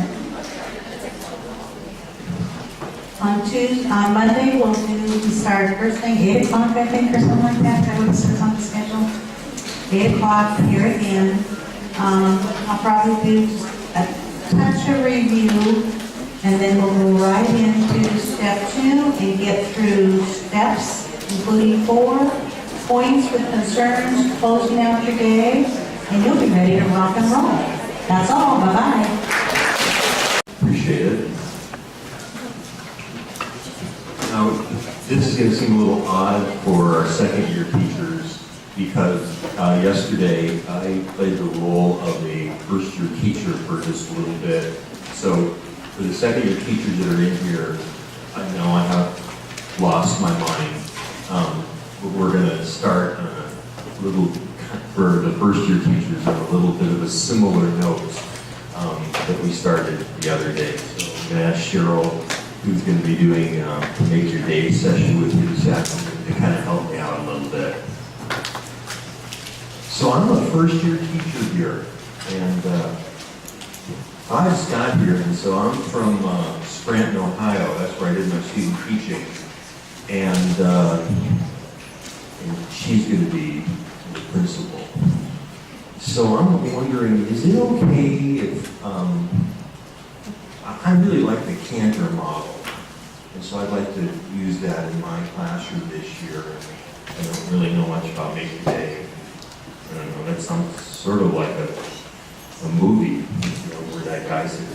On Monday, we start first thing, 8 o'clock, I think, or something like that. Is that what it says on the schedule? 8 o'clock, here again. I'll probably do just a touch of review, and then we'll go right into step 2 and get through steps, including 4 points with concerns, closing out your day, and you'll be ready to rock and roll. That's all. Bye-bye. Appreciate it. Now, this is going to seem a little odd for our second-year teachers because yesterday I played the role of a first-year teacher for just a little bit. So for the second-year teachers that are in here, I know I have lost my mind. But we're going to start a little, for the first-year teachers, on a little bit of a similar note that we started the other day. So I'm going to ask Cheryl, who's going to be doing Make Your Day session with you this afternoon, to kind of help me out a little bit. So I'm a first-year teacher here, and I've Scott here, and so I'm from Scranton, Ohio. That's where I did my student teaching. And she's going to be the principal. So I'm wondering, is it okay if, I really like the Cantor model, and so I'd like to use that in my classroom this year. I don't really know much about Make Your Day. I don't know, that sounds sort of like a movie, where that guy says,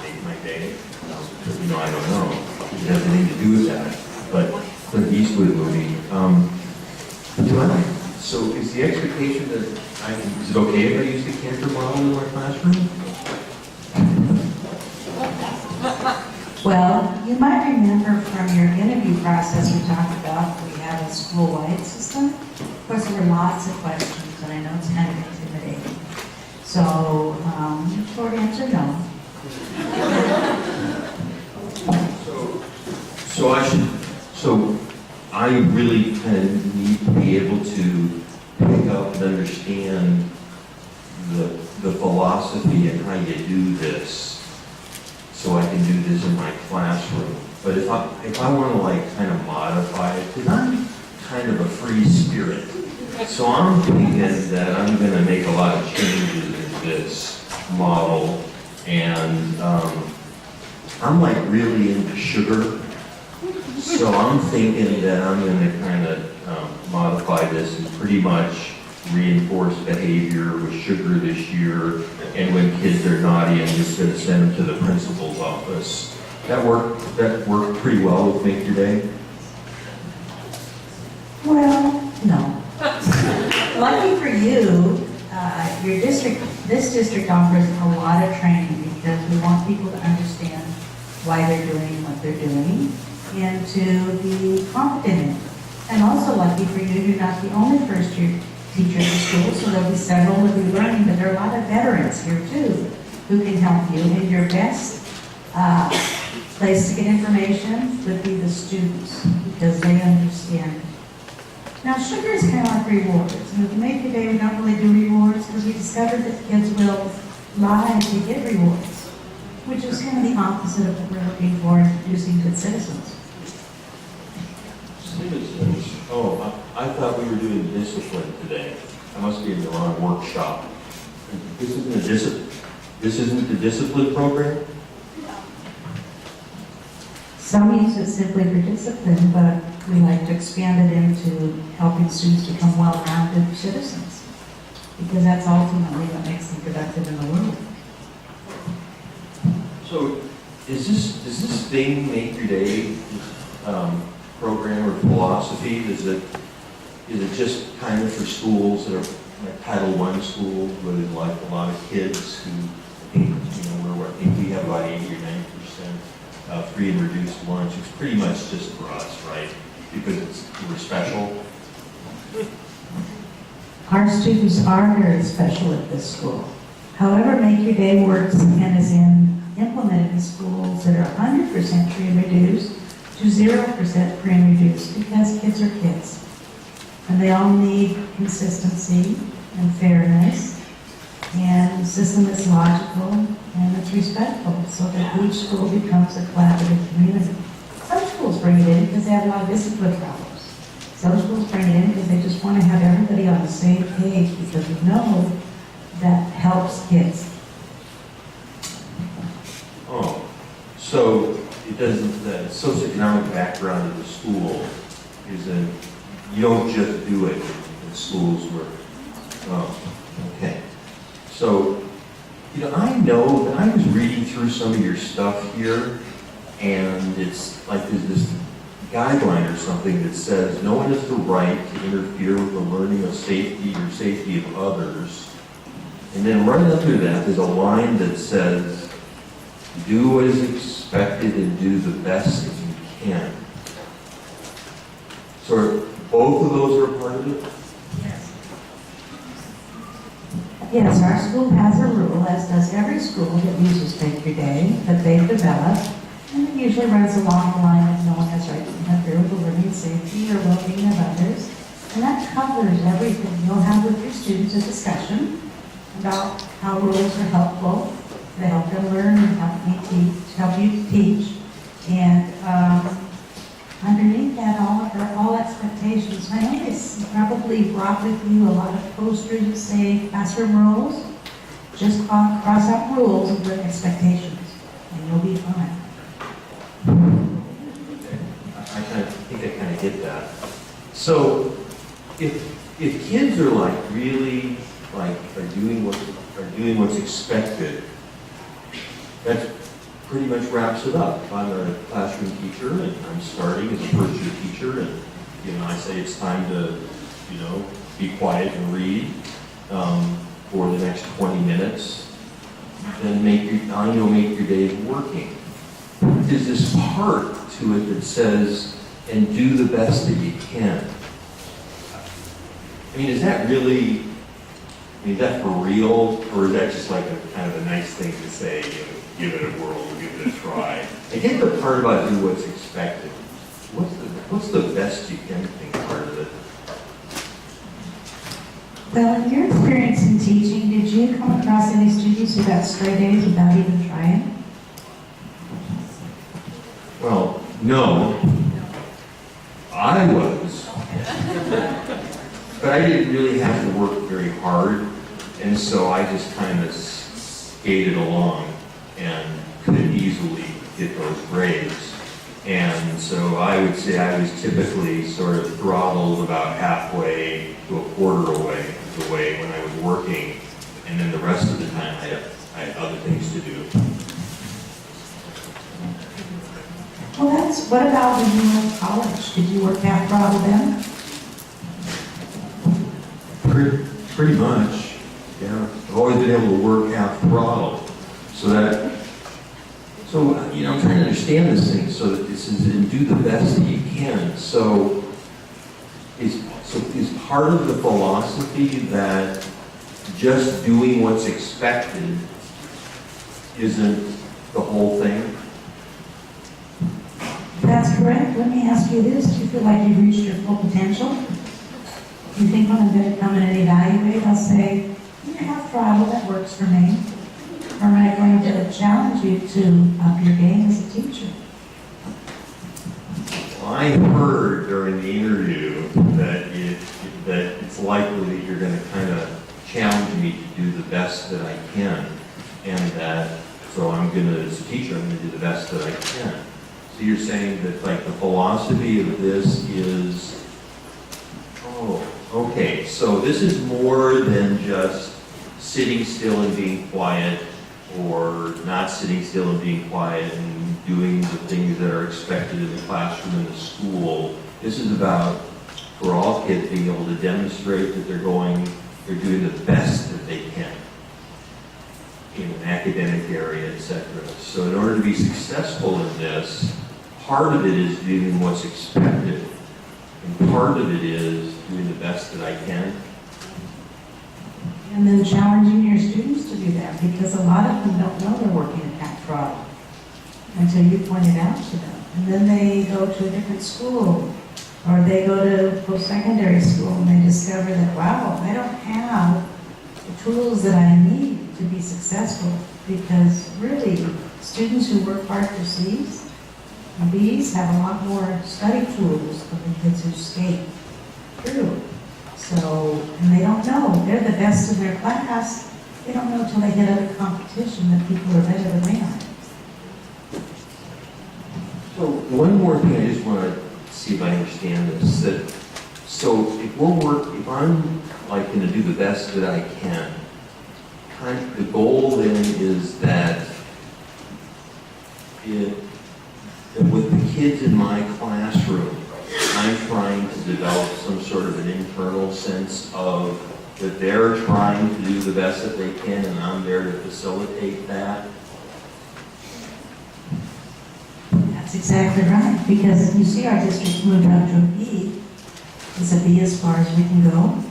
make my day. I don't know. It has anything to do with that. But Clint Eastwood movie. So is the expectation that is it okay if I use the Cantor model in my classroom? Well, you might remember from your interview process we talked about, we have a school-wide system. Of course, there were lots of questions, and I know it's kind of intimidating. So, short answer, no. So I really kind of need to be able to pick up and understand the philosophy and how you do this, so I can do this in my classroom. But if I want to kind of modify it, because I'm kind of a free spirit, so I'm thinking that I'm going to make a lot of changes in this model, and I'm really into sugar. So I'm thinking that I'm going to kind of modify this and pretty much reinforce behavior with sugar this year. And when kids are naughty, I'm just going to send them to the principal's office. That worked pretty well with Make Your Day? Well, no. Lucky for you, this district offers a lot of training because we want people to understand why they're doing what they're doing and to be confident in it. And also lucky for you, you're not the only first-year teacher at the school, so there'll be several of you learning, but there are a lot of veterans here too who can help you. And your best place to get information would be the students because they understand. Now, sugar is kind of like rewards. And with Make Your Day, we don't really do rewards because we discovered that kids will lie to get rewards, which is kind of the opposite of what we're looking for in producing good citizens. Citizens? Oh, I thought we were doing discipline today. I must be in the wrong workshop. This isn't the discipline program? Some use it simply for discipline, but we like to expand it into helping students become well-rounded citizens, because that's ultimately what makes them productive in the world. So, does this thing Make Your Day program or philosophy? Is it just kind of for schools that are like Title I schools where there's like a lot of kids who I think we have about 80 or 90% free and reduced lunch? It's pretty much just for us, right? Because we're special. Our students are very special at this school. However, Make Your Day works and is implemented in schools that are 100% free and reduced to 0% free and reduced, because kids are kids. And they all need consistency and fairness, and the system is logical and it's respectful, so that each school becomes a collaborative community. Some schools bring it in because they have a lot of discipline problems. Some schools bring it in because they just want to have everybody on the same page because we know that helps kids. Oh, so it doesn't, the socioeconomic background of the school isn't, you don't just do it in schools where, oh, okay. So, I know that I was reading through some of your stuff here, and it's like there's this guideline or something that says no one has the right to interfere with the learning of safety or safety of others. And then right under that, there's a line that says, do what is expected and do the best that you can. So both of those are a part of it? Yes, our school has a rule, as does every school that uses Take Your Day, that they've developed. And it usually runs along the line of no one has right to interfere with the learning, safety, or well-being of others. And that covers everything. You'll have with your students a discussion about how rules are helpful to help them learn and help you teach. And underneath that all are all expectations. I know it's probably brought with you a lot of posters that say classroom rules. Just cross out rules and put expectations, and you'll be fine. I think I kind of get that. So, if kids are like really are doing what's expected, that pretty much wraps it up. If I'm a classroom teacher and I'm starting as a first-year teacher, and I say it's time to be quiet and read for the next 20 minutes, then make your day of working. There's this part to it that says, and do the best that you can. I mean, is that really, is that for real? Or is that just like a kind of a nice thing to say, give it a whirl, give it a try? I get the part about do what's expected. What's the best you can think part of it? Well, in your experience in teaching, did you come across any students who got straight A's without even trying? Well, no. I was. But I didn't really have to work very hard, and so I just kind of skated along and could easily get those grades. And so I would say I was typically sort of throttled about halfway to a quarter away the way when I was working, and then the rest of the time I had other things to do. Well, what about when you were in college? Did you work half throttle then? Pretty much, yeah. I've always been able to work half throttle. I'm trying to understand this thing so that this is, and do the best that you can. So is part of the philosophy that just doing what's expected isn't the whole thing? That's correct. Let me ask you this. Do you feel like you've reached your full potential? Do you think when I'm going to come in and evaluate, I'll say, you're half throttle, that works for me? Or am I going to challenge you to up your game as a teacher? Well, I heard during the interview that it's likely that you're going to kind of challenge me to do the best that I can, and so I'm going to, as a teacher, I'm going to do the best that I can. So you're saying that like the philosophy of this is, okay, so this is more than just sitting still and being quiet, or not sitting still and being quiet and doing the things that are expected in the classroom and the school. This is about, for all kids, being able to demonstrate that they're doing the best that they can in an academic area, etc. So in order to be successful in this, part of it is doing what's expected, and part of it is doing the best that I can. And then challenging your students to do that, because a lot of them don't know they're working at half throttle until you point it out to them. And then they go to a different school, or they go to post-secondary school and they discover that, wow, I don't have the tools that I need to be successful, because really, students who work hard for C's And Bs have a lot more study tools than the kids who skate through. So, and they don't know, they're the best in their class. They don't know until they hit other competition that people are better than they are. So one more thing, I just want to see if I understand this, that, so if I'm like going to do the best that I can, the goal then is that with the kids in my classroom, I'm trying to develop some sort of an internal sense of that they're trying to do the best that they can, and I'm there to facilitate that. That's exactly right, because you see our district's moved up to a B. Is a B as far as we can go?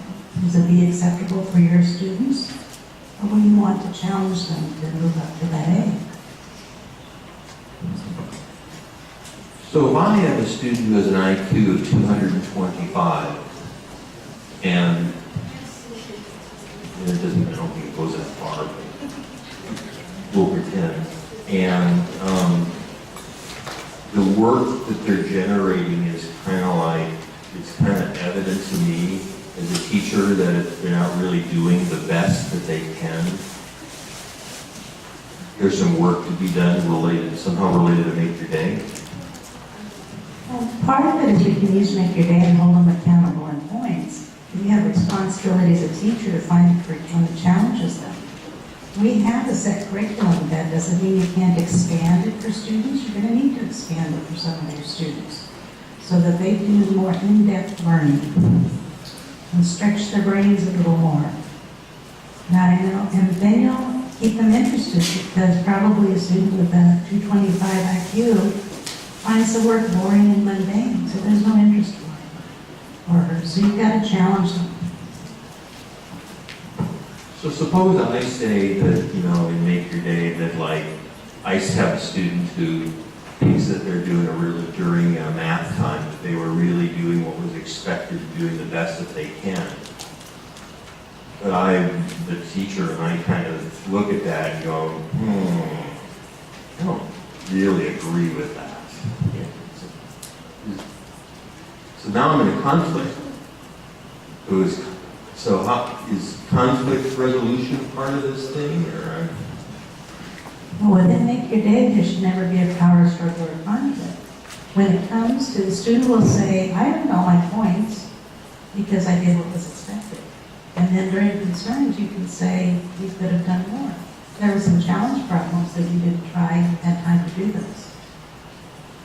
Is a B acceptable for your students? Or will you want to challenge them to move up to that A? So if I have a student who has an IQ of 225, and it doesn't, I don't think it goes that far, but we'll pretend, and the work that they're generating is kind of like, it's kind of evident to me as a teacher that they're not really doing the best that they can. There's some work to be done somehow related to Make Your Day. Well, part of it is you can use Make Your Day and hold them accountable in points. You have responsibility as a teacher to find a curriculum that challenges them. We have a set curriculum. That doesn't mean you can't expand it for students. You're going to need to expand it for some of your students so that they do more in-depth learning and stretch their brains a little more. Now, and then you'll keep them interested, because probably a student with a 225 IQ finds the work boring and mundane, so there's no interest for him or her. So you've got to challenge them. So suppose I say that, in Make Your Day, that like, I have a student who thinks that they're during math time, that they were really doing what was expected, doing the best that they can. But I'm the teacher, and I kind of look at that and go, I don't really agree with that. So now I'm in a conflict. So how, is conflict resolution part of this thing, or? Well, within Make Your Day, there should never be a power struggle or conflict. When it comes to, the student will say, I earned all my points because I did what was expected. And then during concerns, you can say, you could have done more. There were some challenge problems that you didn't try and had time to do those.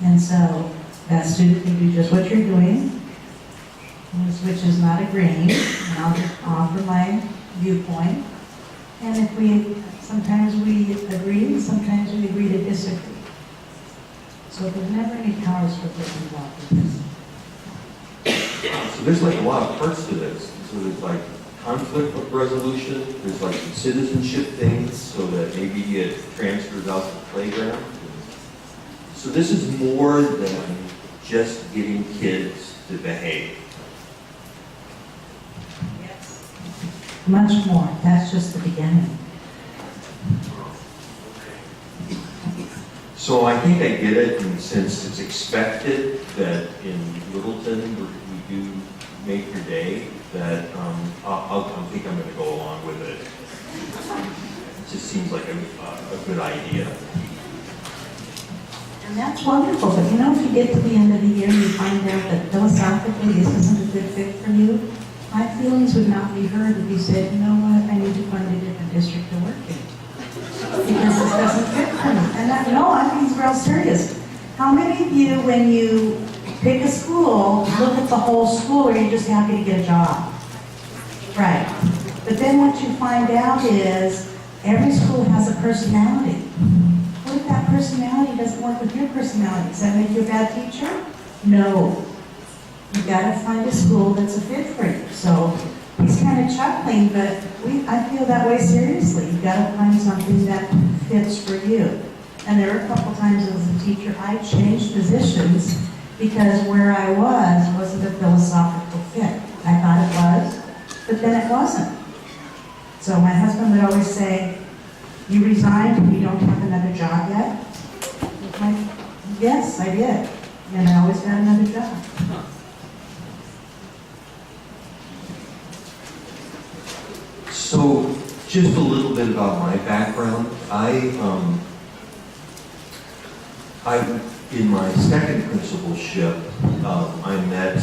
And so that student can do just what you're doing, which is not agreeing, and I'll just offer my viewpoint. And if sometimes we agree, sometimes we agree to disagree. So there's never any power struggle involved with this. So there's like a lot of parts to this. So there's like conflict resolution, there's like some citizenship things, so that maybe it transfers out to the playground. So this is more than just getting kids to behave. Yes. Much more. That's just the beginning. So I think I get it, and since it's expected that in Littleton we do Make Your Day, that I think I'm going to go along with it. It just seems like a good idea. And that's wonderful, but if you get to the end of the year and you find out that philosophically this isn't a good fit for you, my feelings would not be heard if you said, you know what, I need to find a different district to work in. Because this doesn't fit for me. And I'm being real serious. How many of you, when you pick a school, look at the whole school, or you're just happy to get a job? Right. But then what you find out is every school has a personality. What if that personality doesn't work with your personality? Does that make you a bad teacher? No. You've got to find a school that's a fit for you. So he's kind of chuckling, but I feel that way seriously. You've got to find something that fits for you. And there were a couple times as a teacher, I changed positions because where I wasn't a philosophical fit. I thought it was, but then it wasn't. So my husband would always say, you resigned and you don't have another job yet? Yes, I did. And I always got another job. So, just a little bit about my background. In my second principalship, I met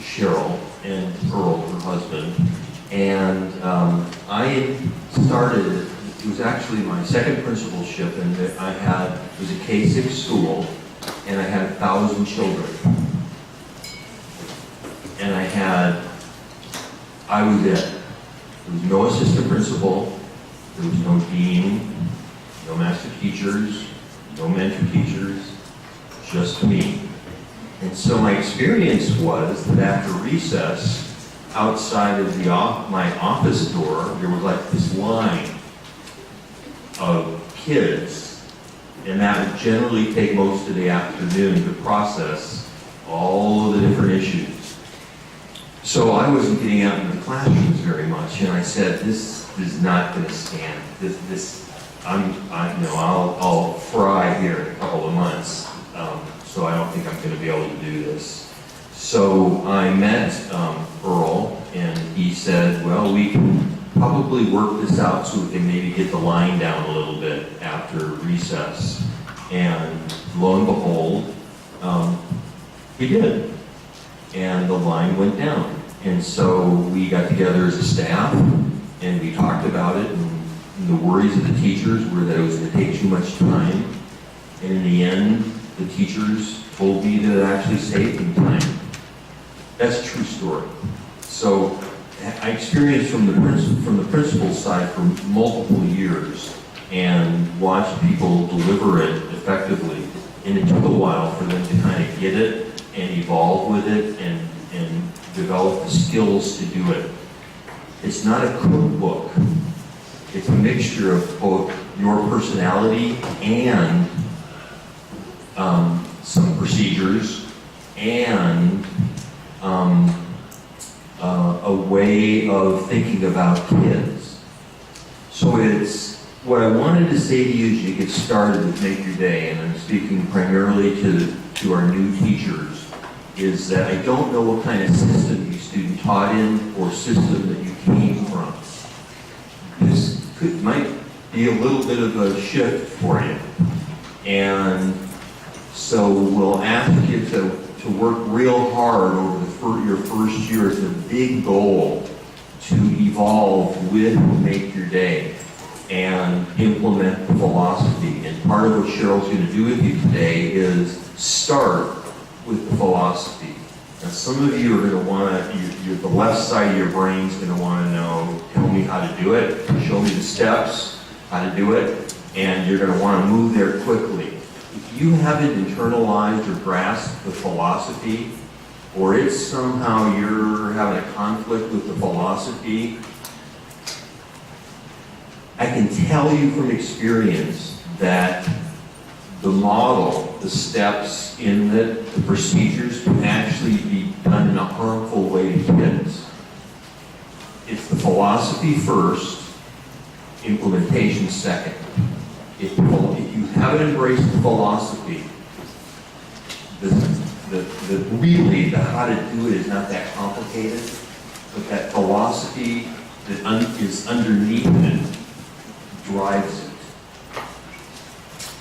Cheryl and Earl, her husband, and I started, it was actually my second principalship, and it was a K-6 school, and I had 1,000 children. And I was it. There was no assistant principal, there was no dean, no master teachers, no mentor teachers, just me. And so my experience was that after recess, outside of my office door, there was like this line of kids, and that would generally take most of the afternoon to process all of the different issues. So I wasn't getting out into the classrooms very much, and I said, this is not going to stand. I'll fry here in a couple of months, so I don't think I'm going to be able to do this. So I met Earl, and he said, well, we can probably work this out so we can maybe get the line down a little bit after recess. And lo and behold, he did. And the line went down. And so we got together as a staff, and we talked about it, and the worries of the teachers were that it was going to take too much time. And in the end, the teachers told me that it actually saved them time. That's a true story. So I experienced from the principal side for multiple years and watched people deliver it effectively. And it took a while for them to kind of get it and evolve with it and develop the skills to do it. It's not a cookbook. It's a mixture of both your personality and some procedures and a way of thinking about kids. So it's, what I wanted to say to you as you get started with Make Your Day, and I'm speaking primarily to our new teachers, is that I don't know what kind of system you student taught in or system that you came from. This might be a little bit of a shift for you. And so we'll ask you to work real hard over your first year. It's a big goal to evolve with Make Your Day and implement the philosophy. And part of what Cheryl's going to do with you today is start with the philosophy. Now, some of you are going to want to, the left side of your brain's going to want to know, tell me how to do it, show me the steps, how to do it, and you're going to want to move there quickly. If you haven't internalized or grasped the philosophy, or it's somehow you're having a conflict with the philosophy, I can tell you from experience that the model, the steps in the procedures can actually be done in a harmful way to kids. It's the philosophy first, implementation second. If you haven't embraced the philosophy, really the how to do it is not that complicated, but that philosophy that is underneath it drives it.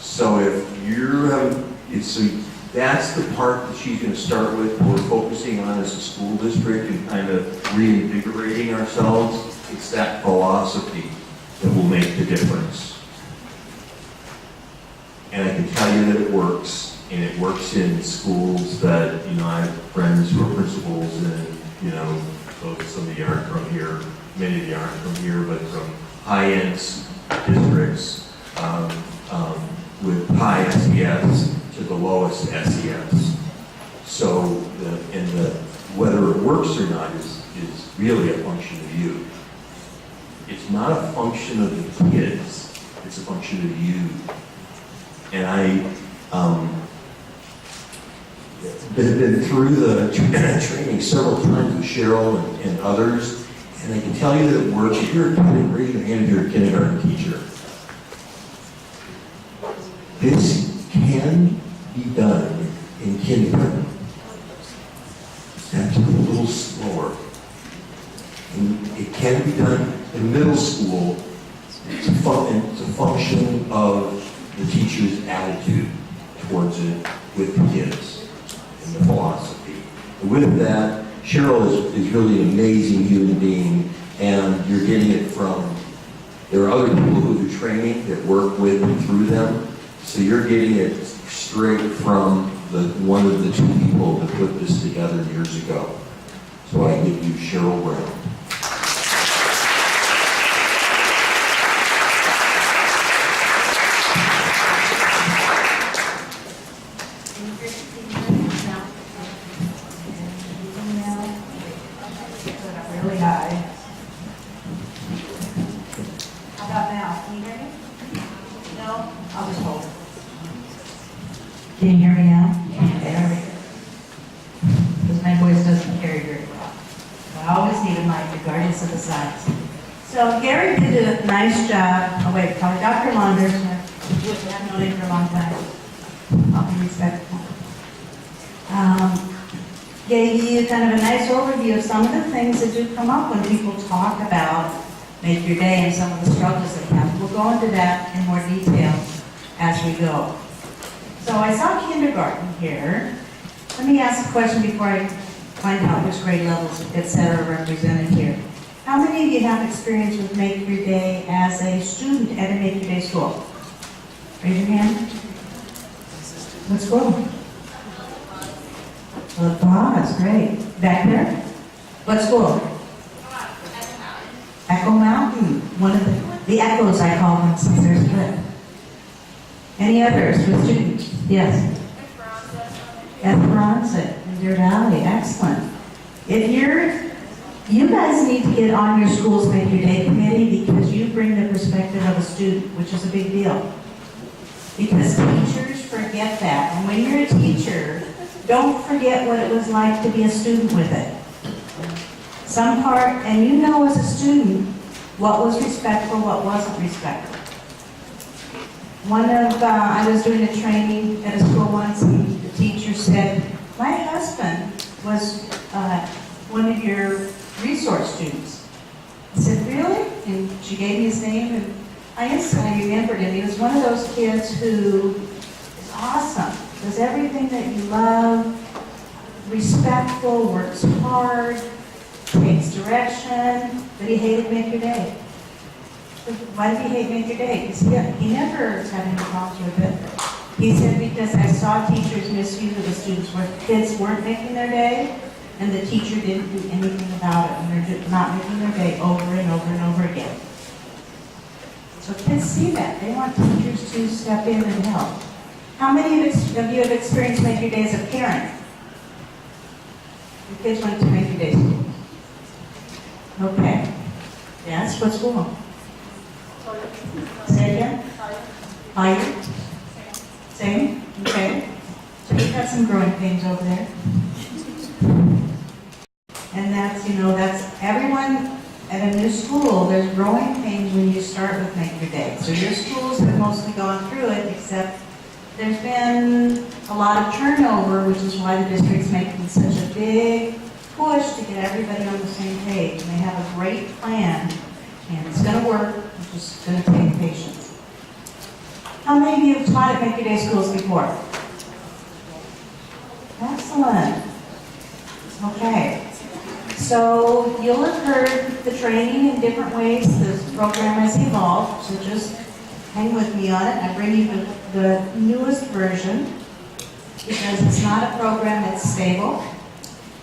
So that's the part that she's going to start with. We're focusing on as a school district and kind of reinvigorating ourselves. It's that philosophy that will make the difference. And I can tell you that it works. And it works in schools that, I have friends who are principals and, some of you aren't from here, many of you aren't from here, but from high-end districts with high SES to the lowest SES. So, whether it works or not is really a function of you. It's not a function of the kids, it's a function of you. And I've been through the training several times with Cheryl and others, and I can tell you that it works. If you're a kid, raise your hand if you're a kindergarten teacher. This can be done in kindergarten. That's a little slower. And it can be done in middle school. It's a function of the teacher's attitude towards it with the kids and the philosophy. And with that, Cheryl is really an amazing human being, and you're getting it from, there are other people who do training that work with and through them, so you're getting it straight from one of the two people that put this together years ago. So I give you Cheryl Brown. Really high. How about now? Can you hear me? No? I'll just hold it. Can you hear me now? Okay, there we go. Because my voice doesn't carry very well. I always need a mic regardless of the size. So Gary did a nice job. Oh wait, probably Dr. Launders. I've known him for a long time. I'll be respectful. Gave you kind of a nice overview of some of the things that do come up when people talk about Make Your Day and some of the struggles that happen. We'll go into that in more detail as we go. So I saw kindergarten here. Let me ask a question before I find out which grade levels, et cetera, are represented here. How many of you have experience with Make Your Day as a student at a Make Your Day school? Raise your hand. What school? Well, that's great. Back there? What school? Echo Mountain. One of the Echoes, I call them, since they're split. Any others with students? Yes. Esperanza in Deer Valley. Excellent. You guys need to get on your school's Make Your Day committee because you bring the perspective of a student, which is a big deal. Because teachers forget that. And when you're a teacher, don't forget what it was like to be a student with it. And you know as a student, what was respectful, what wasn't respectful. I was doing a training at a school once, and the teacher said, my husband was one of your resource students. I said, really? And she gave me his name, and I instantly remembered him. He was one of those kids who is awesome, does everything that you love, respectful, works hard, takes direction, but he hated Make Your Day. Why did he hate Make Your Day? Because he never had any problems with it. He said, because I saw teachers misuse the students where kids weren't making their day, and the teacher didn't do anything about it, and they're just not making their day over and over and over again. So kids see that. They want teachers to step in and help. How many of you have experienced Make Your Day as a parent? Your kids went to Make Your Day school. Okay. Yes, what school? Say again? Higher? Same? Okay. So you've got some growing pains over there. And that's everyone at a new school, there's growing pains when you start with Make Your Day. So your schools have mostly gone through it, except there's been a lot of turnover, which is why the district's making such a big push to get everybody on the same page. And they have a great plan, and it's going to work. It's just going to take patience. How many of you have taught at Make Your Day schools before? Excellent. Okay. So you'll have heard the training in different ways. This program has evolved, so just hang with me on it. I bring you the newest version because it's not a program that's stable.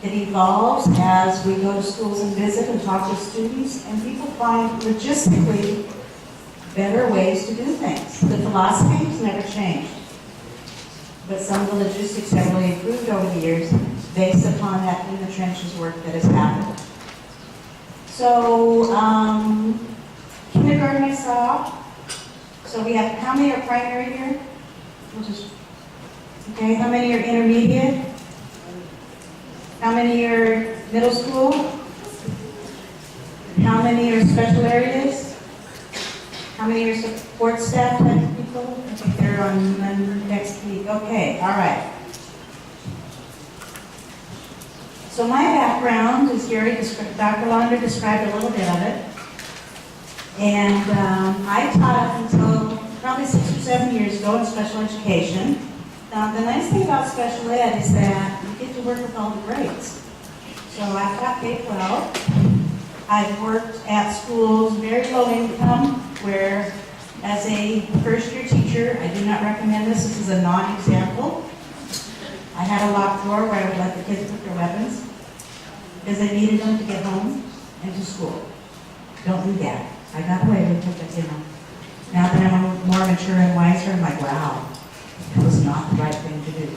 It evolves as we go to schools and visit and talk to students, and people find logistically better ways to do things. The philosophy has never changed, but some of the logistics have really improved over the years based upon that in the trenches work that has happened. So, kindergarten I saw. So we have, how many are primary here? Okay, how many are intermediate? How many are middle school? How many are special areas? How many are support staff type people? I think they're on next week. Okay, all right. So my background is Dr. Launder described a little bit of it. And I taught up until probably 6 or 7 years ago in special education. Now, the nice thing about special ed is that you get to work with all the grades. So I've got K-12. I've worked at schools very low income where, as a first-year teacher, I do not recommend this. This is a non-example. I had a locked drawer where I would let the kids put their weapons because I needed them to get home and to school. Don't do that. I got away with it, Now that I'm more mature and wiser, I'm like, wow, that was not the right thing to do.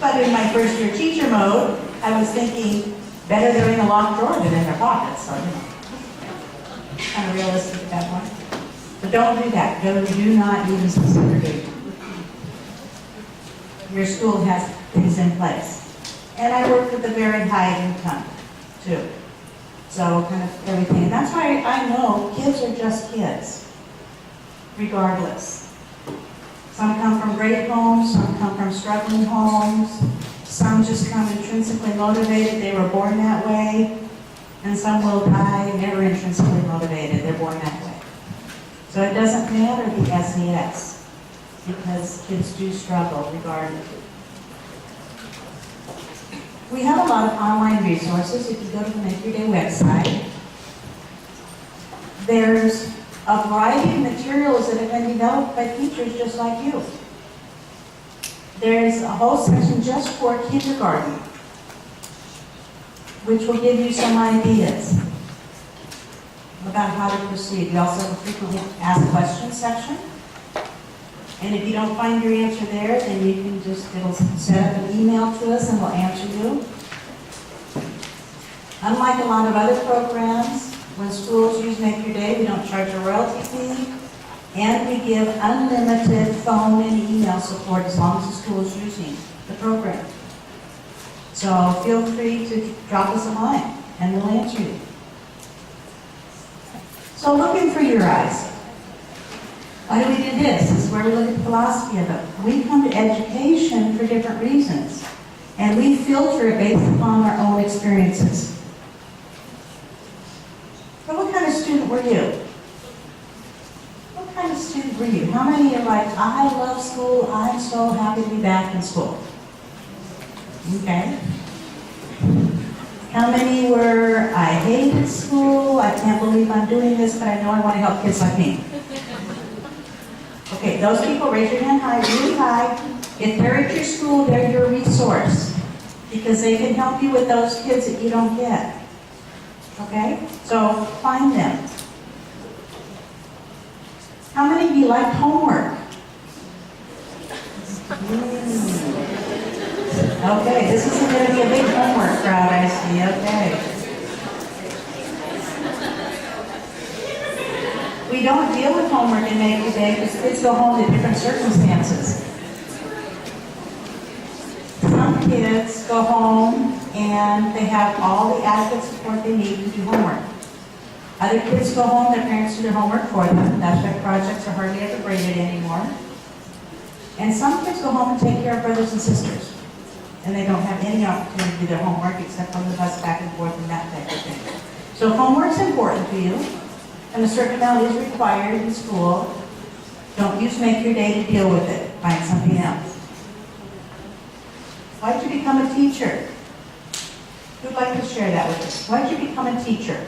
But in my first-year teacher mode, I was thinking, better they're in a locked drawer than in their pockets, so, kind of realistic at that point. But don't do that. Do not use the segregation. Your school has things in place. And I work with a very high income, too. So kind of everything. And that's why I know kids are just kids, regardless. Some come from great homes, some come from struggling homes, some just come intrinsically motivated, they were born that way, and some will die never intrinsically motivated, they're born that way. So it doesn't matter the SES, because kids do struggle regardless. We have a lot of online resources. If you go to the Make Your Day website, there's a variety of materials that have been developed by teachers just like you. There's a whole section just for kindergarten, which will give you some ideas about how to proceed. We also have a frequently asked questions section. And if you don't find your answer there, then you can it'll set up an email to us and we'll answer you. Unlike a lot of other programs, when schools use Make Your Day, we don't charge a royalty fee. And we give unlimited phone and email support as long as the school is using the program. So feel free to drop us a line and we'll answer you. So looking for your eyes. Why do we do this? This is where we look at the philosophy of it. We come to education for different reasons. And we filter it based upon our own experiences. So what kind of student were you? What kind of student were you? How many are like, I love school, I'm so happy to be back in school? Okay. How many were, I hated school, I can't believe I'm doing this, but I know I want to help kids like me? Okay, those people, raise your hand high, really high. If they're at your school, they're your resource because they can help you with those kids that you don't get. Okay? So find them. How many of you liked homework? Okay, this isn't going to be a big homework crowd, I see. Okay. We don't deal with homework in Make Your Day because kids go home to different circumstances. Some kids go home and they have all the adequate support they need to do homework. Other kids go home, their parents do their homework for them. That's why projects are hardly ever graded anymore. And some kids go home and take care of brothers and sisters. And they don't have any opportunity to do their homework except on the bus back and forth and that type of thing. So homework's important to you. And a certain amount is required in school. Don't use Make Your Day to deal with it. Find something else. Why'd you become a teacher? Who'd like to share that with us? Why'd you become a teacher?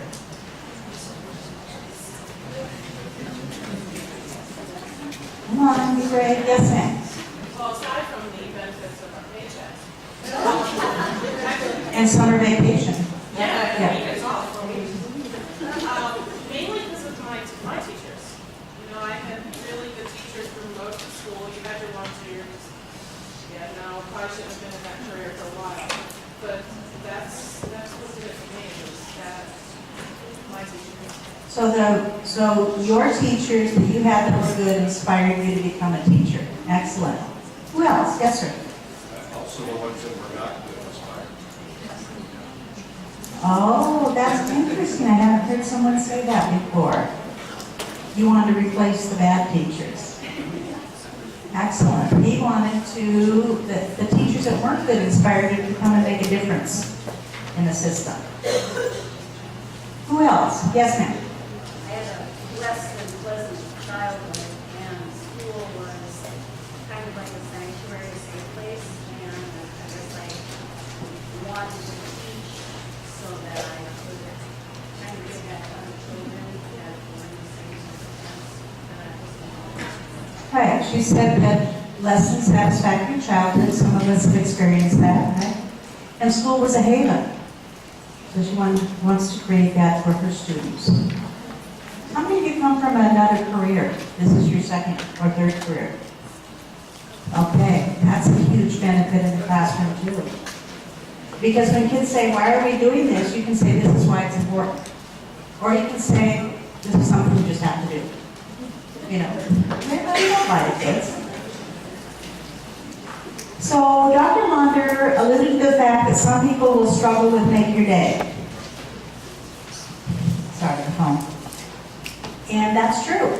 Come on, be brave. Yes, ma'am. Well, aside from the benefits of our paychecks. And summer vacation. Yeah, Yeah. I mean, it's all for me. Mainly because of my teachers. You know, I had really good teachers through most of school. You had your 1-2s. Yeah, no, probably shouldn't have been in that career for a while. But that's what did it for me, was that my teachers. So your teachers that you had that were good inspired you to become a teacher. Excellent. Who else? Yes, sir. Also the ones that were not good inspired. Oh, that's interesting. I haven't heard someone say that before. You want to replace the bad teachers. Excellent. He wanted to, the teachers that weren't good inspired him to come and make a difference in the system. Who else? Yes, ma'am. I had a less than pleasant childhood, and school was kind of like a sanctuary, safe place, and I guess I wanted to teach so that I could kind of give back to other children that were in the same circumstance that I was in. Right, she said that less than satisfactory childhood, some of us have experienced that, right? And school was a haven. So she wants to create that for her students. How many of you come from another career? This is your second or third career. Okay, that's a huge benefit in the classroom too. Because when kids say, why are we doing this? You can say, this is why it's important. Or you can say, this is something we just have to do. You know, everybody don't like kids. So Dr. Monder alluded to the fact that some people will struggle with make your day. Sorry, the phone. And that's true.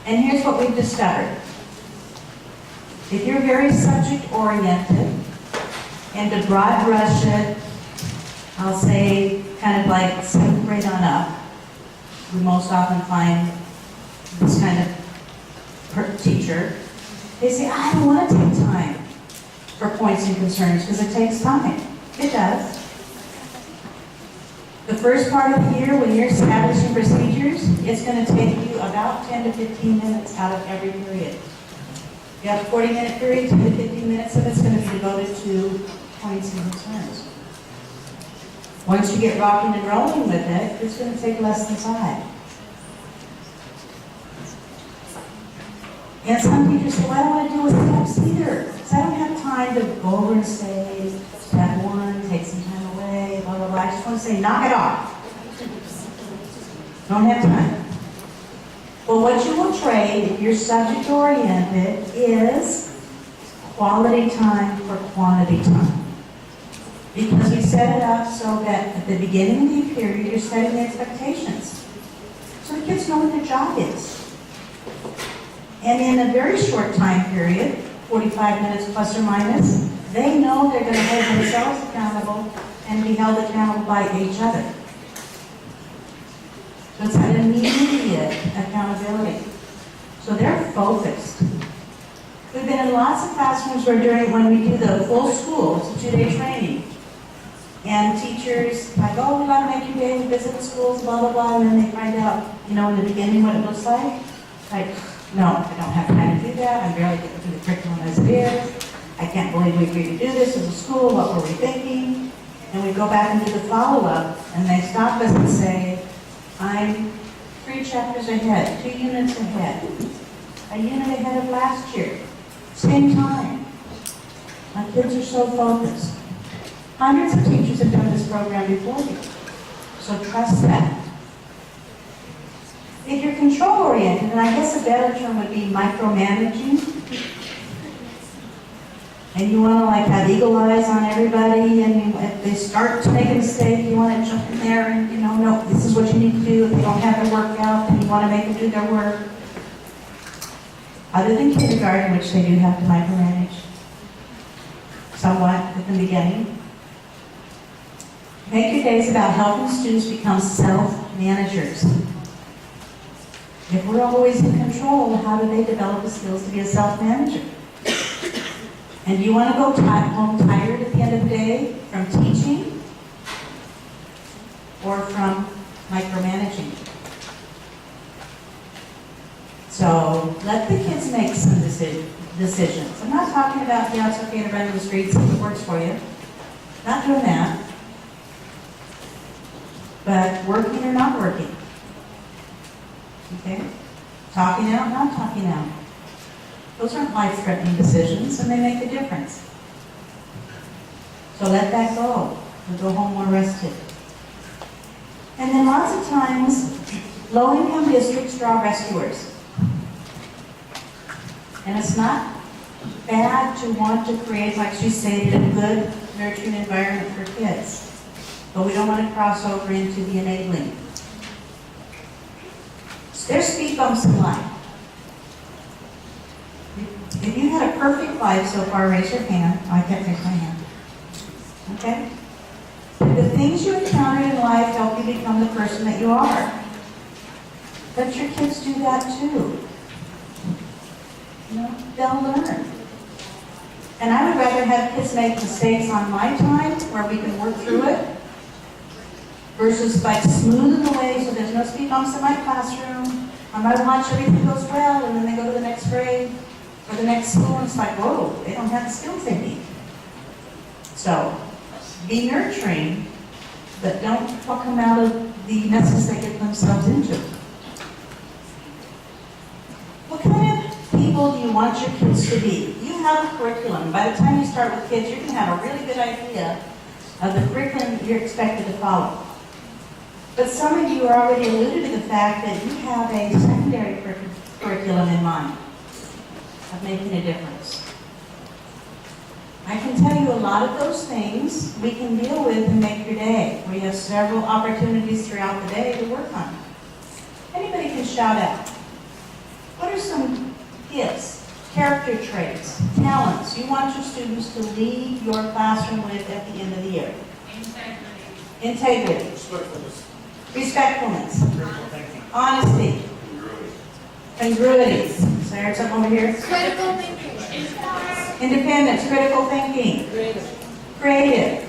And here's what we've discovered. If you're very subject-oriented and to broad brush it, I'll say kind of like 7th grade on up, we most often find this kind of teacher, they say, I don't want to take time for points and concerns because it takes time. It does. The first part of the year when you're establishing procedures, it's going to take you about 10 to 15 minutes out of every period. You have a 40-minute period, 10 to 15 minutes of it's going to be devoted to points and concerns. Once you get rocking and rolling with it, it's going to take less than 5. And some teachers say, well, I don't want to deal with steps either. Because I don't have time to go over and say, step 1, take some time away, blah, blah, blah. I just want to say, knock it off. Don't have time. Well, what you will trade, if you're subject-oriented, is quality time for quantity time. Because we set it up so that at the beginning of the period, you're setting the expectations. So the kids know what their job is. And in a very short time period, 45 minutes plus or minus, they know they're going to hold themselves accountable and be held accountable by each other. So it's an immediate accountability. So they're focused. We've been in lots of classrooms where when we do the full school, it's a 2-day training, and teachers like, oh, we got to make you day, we visit the schools, blah, blah, blah, and then they find out, in the beginning what it looks like. Like, no, I don't have time to do that. I'm barely getting through the curriculum as it is. I can't believe we agreed to do this as a school. What were we thinking? And we go back and do the follow-up, and they stop us and say, I'm 3 chapters ahead, 2 units ahead, a unit ahead of last year, same time. My kids are so focused. Hundreds of teachers have done this program before you, so trust that. If you're control-oriented, and I guess a better term would be micromanaging, and you want to have eagle eyes on everybody, and if they start to make a mistake, you want to jump in there and, no, this is what you need to do. If they don't have their work out, then you want to make them do their work. Other than kindergarten, which they do have to micromanage somewhat at the beginning. Make your days about helping students become self-managers. If we're always in control, how do they develop the skills to be a self-manager? And do you want to go home tired at the end of the day from teaching or from micromanaging? So let the kids make some decisions. I'm not talking about, it's okay to run in the streets if it works for you. Not doing that. But working or not working. Okay? Talking out, not talking out. Those aren't life-threatening decisions, and they make a difference. So let that go. We'll go home more rested. And then lots of times, low-income districts draw rescuers. And it's not bad to want to create, like she stated, a good, nurturing environment for kids. But we don't want to cross over into the enabling. There's speed bumps in life. If you had a perfect life so far, raise your hand. Oh, I can't raise my hand. Okay? If the things you encountered in life help you become the person that you are, let your kids do that too. You know, they'll learn. And I would rather have kids make mistakes on my time where we can work through it versus like smoothing the way so there's no speed bumps in my classroom. I might watch everything goes well and then they go to the next grade or the next school and it's like, whoa, they don't have the skills they need. So, be nurturing, but don't come out of the messes they get themselves into. What kind of people do you want your kids to be? You have a curriculum. By the time you start with kids, you're going to have a really good idea of the curriculum you're expected to follow. But some of you are already alluded to the fact that you have a secondary curriculum in mind of making a difference. I can tell you a lot of those things we can deal with and make your day. We have several opportunities throughout the day to work on. Anybody can shout out. What are some gifts, character traits, talents you want your students to leave your classroom with at the end of the year? Integrity. Respectfulness. Honesty. Congruity. So there's something over here. Critical thinking. Independence, critical thinking. Creative.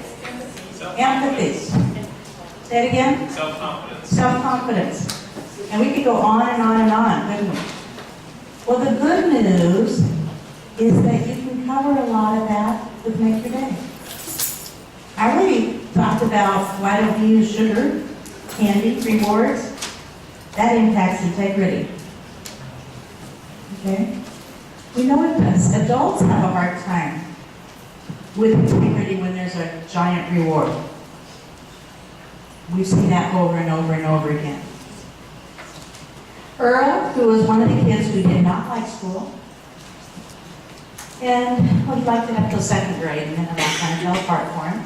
Empathy. Say it again. Self-confidence. Self-confidence. And we could go on and on and on, couldn't we? Well, the good news is that you can cover a lot of that with Make Your Day. I already talked about why don't we use sugar, candy, rewards. That impacts integrity. Okay? We know it does. Adults have a hard time with integrity when there's a giant reward. We've seen that over and over and over again. Earl, who was one of the kids who did not like school, and well, he liked it up till second grade, and then that kind of fell apart for him.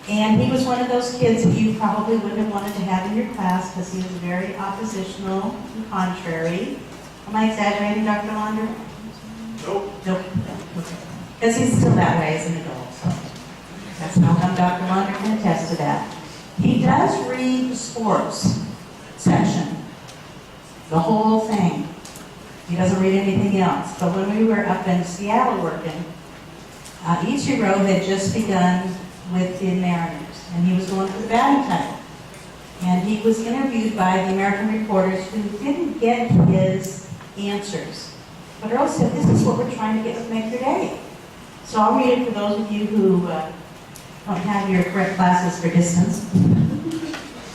And he was one of those kids that you probably wouldn't have wanted to have in your class because he was very oppositional and contrary. Am I exaggerating, Dr. Launder? Nope. Nope. Because he's still that way as an adult, so that's how come Dr. Launder can attest to that. He does read the sports section, the whole thing. He doesn't read anything else. But when we were up in Seattle working, Ichiro had just begun with the Mariners, and he was going for the batting title. And he was interviewed by the American reporters who didn't get his answers. But Earl said, this is what we're trying to get with Make Your Day. So I'll read it for those of you who don't have your correct glasses for distance.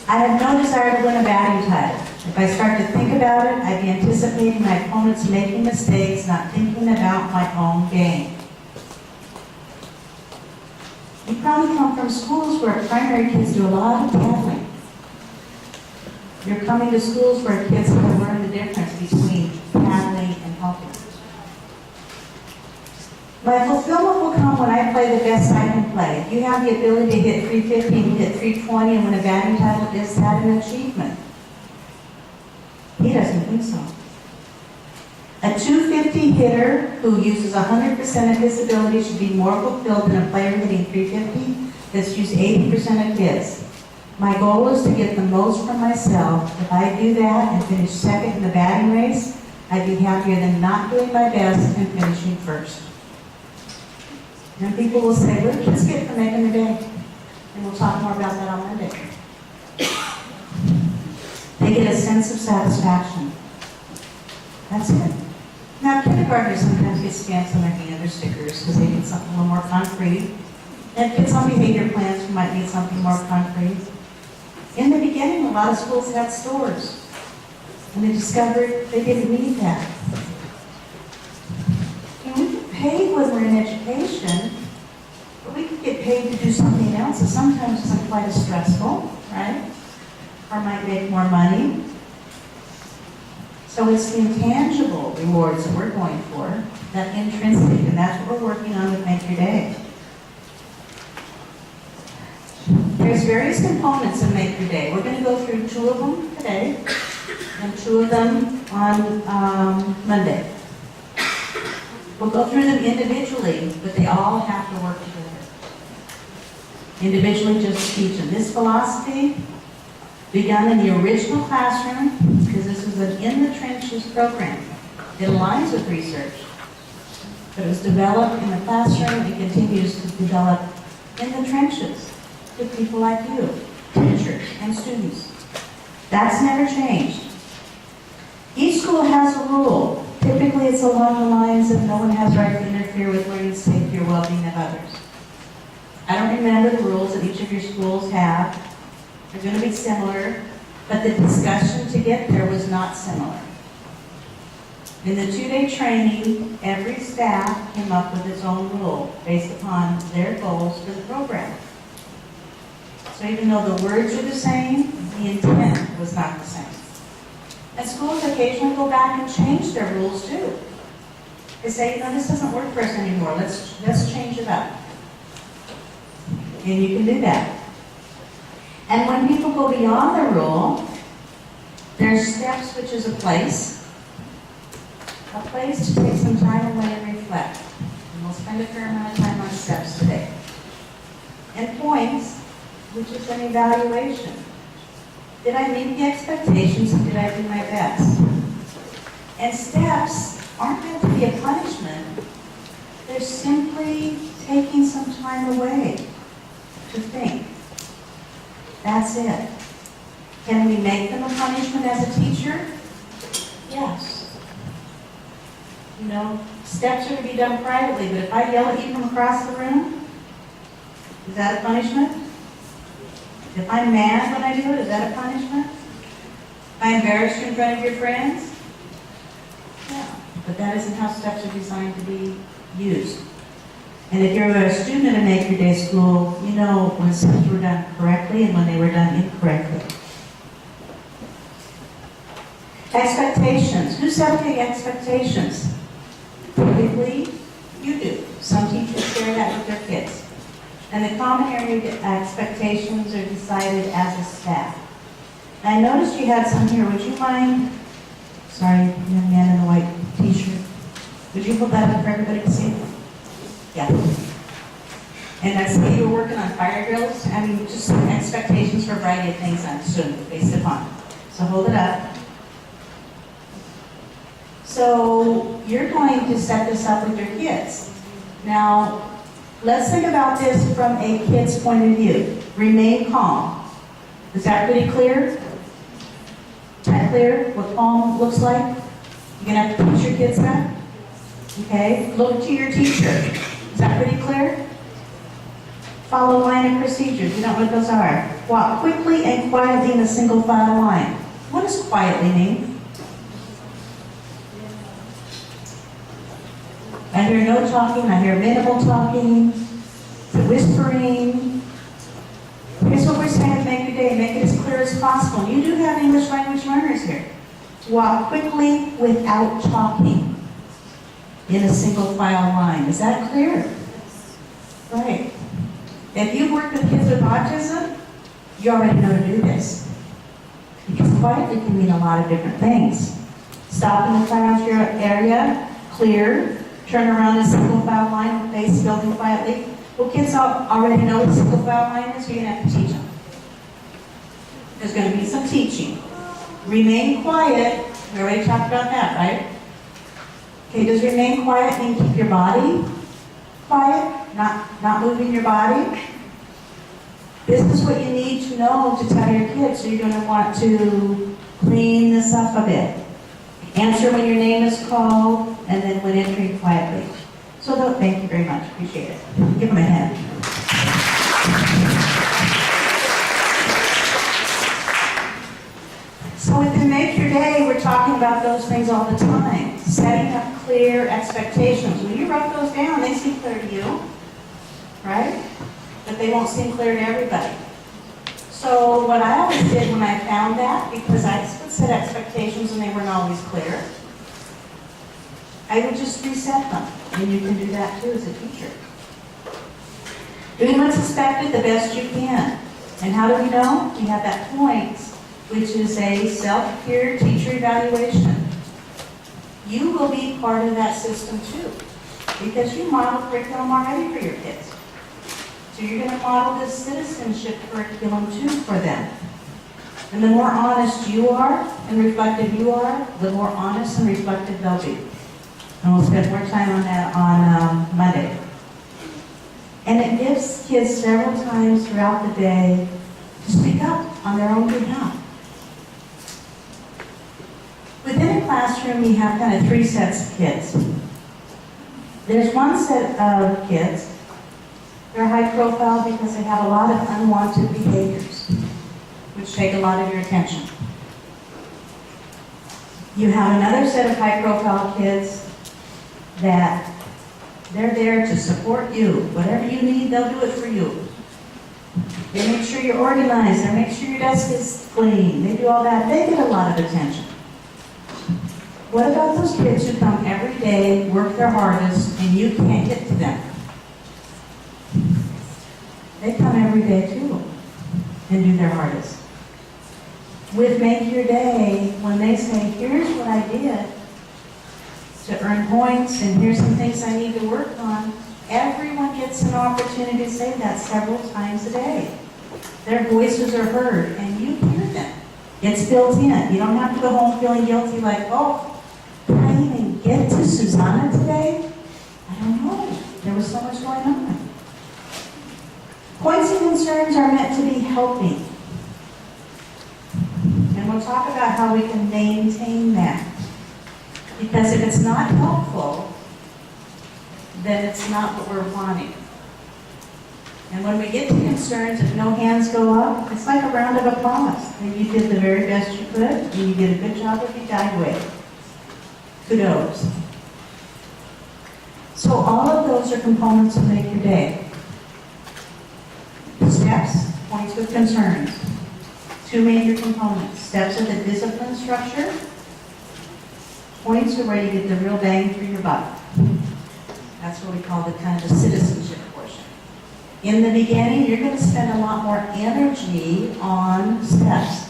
I have no desire to win a batting title. If I start to think about it, I'd be anticipating my opponents making mistakes, not thinking about my own game. You probably come from schools where primary kids do a lot of tackling. You're coming to schools where kids have to learn the difference between tackling and helping. My fulfillment will come when I play the best I can play. If you have the ability to hit 350 and hit 320 and win a batting title, is that an achievement? He doesn't think so. A 250 hitter who uses 100% of his ability should be more fulfilled than a player hitting 350 that's used 80% of his. My goal is to get the most from myself. If I do that and finish second in the batting race, I'd be happier than not doing my best and finishing first. And people will say, what do kids get for making their day? And we'll talk more about that on Monday. They get a sense of satisfaction. That's it. Now, kindergartners sometimes get stamps on their hand or stickers because they need something a little more concrete. And kids on behavior plans who might need something more concrete. In the beginning, a lot of schools had stores. And they discovered they didn't need that. And we get paid when we're in education, but we could get paid to do something else that sometimes isn't quite as stressful, right? Or might make more money. So it's the intangible rewards that we're going for, that intrinsic, and that's what we're working on with Make Your Day. There's various components in Make Your Day. We're going to go through 2 of them today, and 2 of them on Monday. We'll go through them individually, but they all have to work together. Individually, just teach them. This philosophy begun in the original classroom, because this is an in the trenches program. It aligns with research, but it was developed in the classroom and continues to develop in the trenches with people like you, teachers and students. That's never changed. Each school has a rule. Typically, it's along the lines of no one has right to interfere with learning, safety, or well-being of others. I don't remember the rules that each of your schools have. They're going to be similar, but the discussion to get there was not similar. In the 2-day training, every staff came up with its own rule based upon their goals for the program. So even though the words are the same, the intent was not the same. And schools occasionally go back and change their rules too. They say, this doesn't work for us anymore. Let's change it up. And you can do that. And when people go beyond the rule, there's steps, which is a place to take some time away and reflect. And we'll spend a fair amount of time on steps today. And points, which is an evaluation. Did I meet the expectations and did I do my best? And steps aren't meant to be a punishment. They're simply taking some time away to think. That's it. Can we make them a punishment as a teacher? Yes. Steps are to be done privately, but if I yell at you from across the room, is that a punishment? If I'm mad when I do it, is that a punishment? If I embarrass you in front of your friends? Yeah, but that isn't how steps are designed to be used. And if you're a student at a Make Your Day school, you know when steps were done correctly and when they were done incorrectly. Expectations. Who set the expectations? Typically, you do. Some teachers share that with their kids. And the common area expectations are decided as a staff. And I noticed you had some here. Would you mind? Sorry, young man in the white t-shirt. Would you hold that up for everybody to see? Yeah. And I see you were working on fire drills. Just expectations for a variety of things I'm assuming, based upon. So hold it up. So you're going to set this up with your kids. Now, let's think about this from a kid's point of view. Remain calm. Is that pretty clear? Is that clear what calm looks like? You're going to have to teach your kids that? Okay. Look to your teacher. Is that pretty clear? Follow line of procedures. You know what those are. Walk quickly and quietly in a single file line. What does quietly mean? I hear no talking, I hear minimal talking, whispering. Here's what we're saying to Make Your Day, make it as clear as possible. You do have English language learners here. Walk quickly without talking in a single file line. Is that clear? Right. If you've worked with kids with autism, you already know to do this. Because quietly can mean a lot of different things. Stop in the class area, clear. Turn around in a single file line, face building quietly. Well, kids already know what single file line is, so you're going to have to teach them. There's going to be some teaching. Remain quiet. We already talked about that, right? Okay, does remain quiet mean keep your body quiet? Not moving your body? This is what you need to know to tell your kids, so you're going to want to clean this up a bit. Answer when your name is called, and then when entering quietly. So thank you very much. Appreciate it. Give them a hand. So within Make Your Day, we're talking about those things all the time. Setting up clear expectations. When you write those down, they seem clear to you, right? But they won't seem clear to everybody. So what I always did when I found that, because I would set expectations and they weren't always clear, I would just reset them. And you can do that too as a teacher. Doing what's expected the best you can. And how do we know? We have that points, which is a self-peer teacher evaluation. You will be part of that system too. because you model curriculum already for your kids. So you're going to model this citizenship curriculum too for them. And the more honest you are and reflective you are, the more honest and reflective they'll be. And we'll spend more time on that on Monday. And it gives kids several times throughout the day to speak up on their own behalf. Within a classroom, you have kind of three sets of kids. There's one set of kids, they're high profile because they have a lot of unwanted behaviors, which take a lot of your attention. You have another set of high profile kids that they're there to support you. Whatever you need, they'll do it for you. They make sure you're organized, they make sure your desk is clean, they do all that. They get a lot of attention. What about those kids who come every day, work their hardest, and you can't get to them? They come every day too and do their hardest. With Make Your Day, when they say, here's what I did to earn points and here's some things I need to work on, everyone gets an opportunity to say that several times a day. Their voices are heard and you hear them. It's built in. You don't have to go home feeling guilty like, oh, did I even get to Susanna today? I don't know. There was so much going on. Points and concerns are meant to be helping. And we'll talk about how we can maintain that. Because if it's not helpful, then it's not what we're wanting. And when we get to concerns, if no hands go up, it's like a round of applause. And you did the very best you could, and you did a good job if you died with. Kudos. So all of those are components of Make Your Day. Steps, points with concerns. Two major components. Steps of the discipline structure. Points are where you get the real bang for your buck. That's what we call the kind of the citizenship portion. In the beginning, you're going to spend a lot more energy on steps.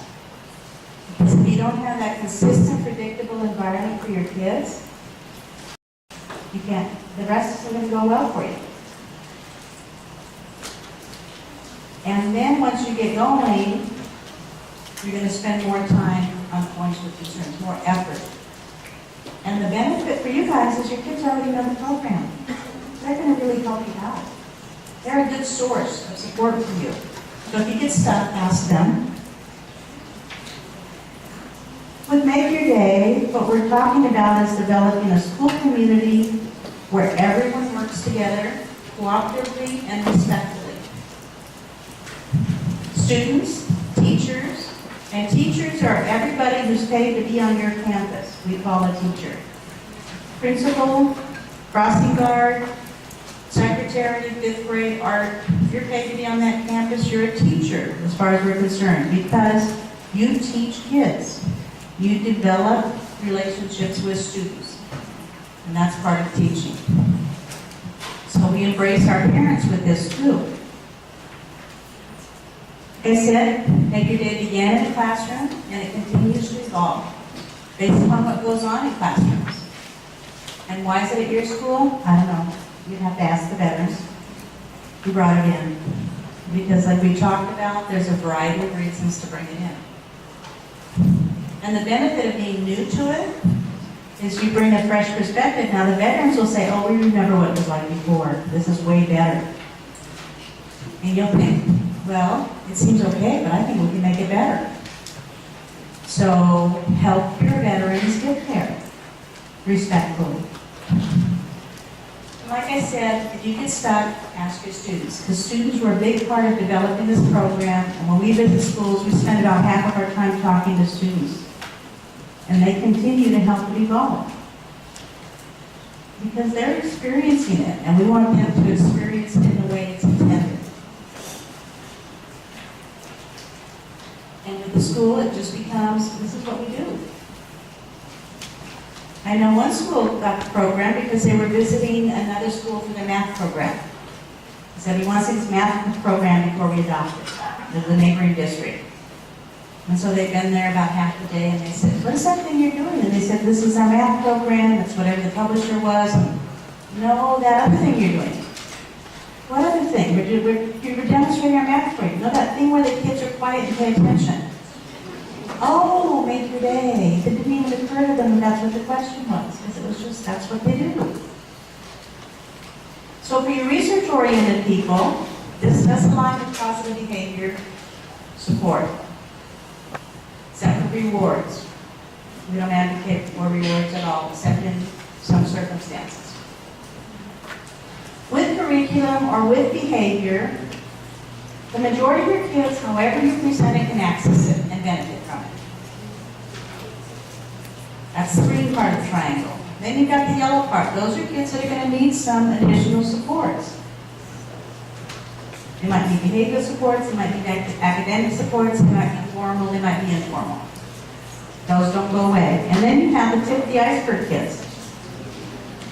Because if you don't have that consistent, predictable environment for your kids, you can't, the rest isn't going to go well for you. And then once you get going, you're going to spend more time on points with concerns, more effort. And the benefit for you guys is your kids already know the program. They're going to really help you out. They're a good source of support for you. So if you get stuck, ask them. With Make Your Day, what we're talking about is developing a school community where everyone works together, cooperatively and respectfully. Students, teachers, and teachers are everybody who's paid to be on your campus. We call a teacher. Principal, crossing guard, secretary, fifth grade, art. If you're paid to be on that campus, you're a teacher as far as we're concerned because you teach kids. You develop relationships with students. And that's part of teaching. So we embrace our parents with this too. Like I said, Make Your Day began in the classroom and it continues to evolve based upon what goes on in classrooms. And why is it at your school? I don't know. You'd have to ask the veterans who brought it in. Because like we talked about, there's a variety of reasons to bring it in. And the benefit of being new to it is you bring a fresh perspective. Now the veterans will say, oh, we remember what it was like before. This is way better. And you'll think, well, it seems okay, but I think we can make it better. So help your veterans get there, respectfully. Like I said, if you get stuck, ask your students, because students were a big part of developing this program, and when we visit schools, we spend about half of our time talking to students. And they continue to help it evolve. Because they're experiencing it, and we want them to experience it in the way it's intended. And with the school, it just becomes, this is what we do. I know one school got the program because they were visiting another school for their math program. He said he wants his math program before we adopt it, the neighboring district. And so they've been there about half the day and they said, what is that thing you're doing? And they said, this is our math program, that's whatever the publisher was. And No, that other thing you're doing. What other thing? We're demonstrating our math grade. No, that thing where the kids are quiet and pay attention. Oh, make your day. It didn't even occur to them that that's what the question was, because it was just, that's what they do. So for your research-oriented people, this does align with positive behavior support. Except for rewards. We don't advocate for rewards at all, except in some circumstances. With curriculum or with behavior, the majority of your kids, however you present it, can access it and benefit from it. That's the green part of the triangle. Then you've got the yellow part. Those are kids that are going to need some additional supports. They might be behavioral supports, they might be academic supports, they might be formal, they might be informal. Those don't go away. And then you have the tip of the iceberg kids.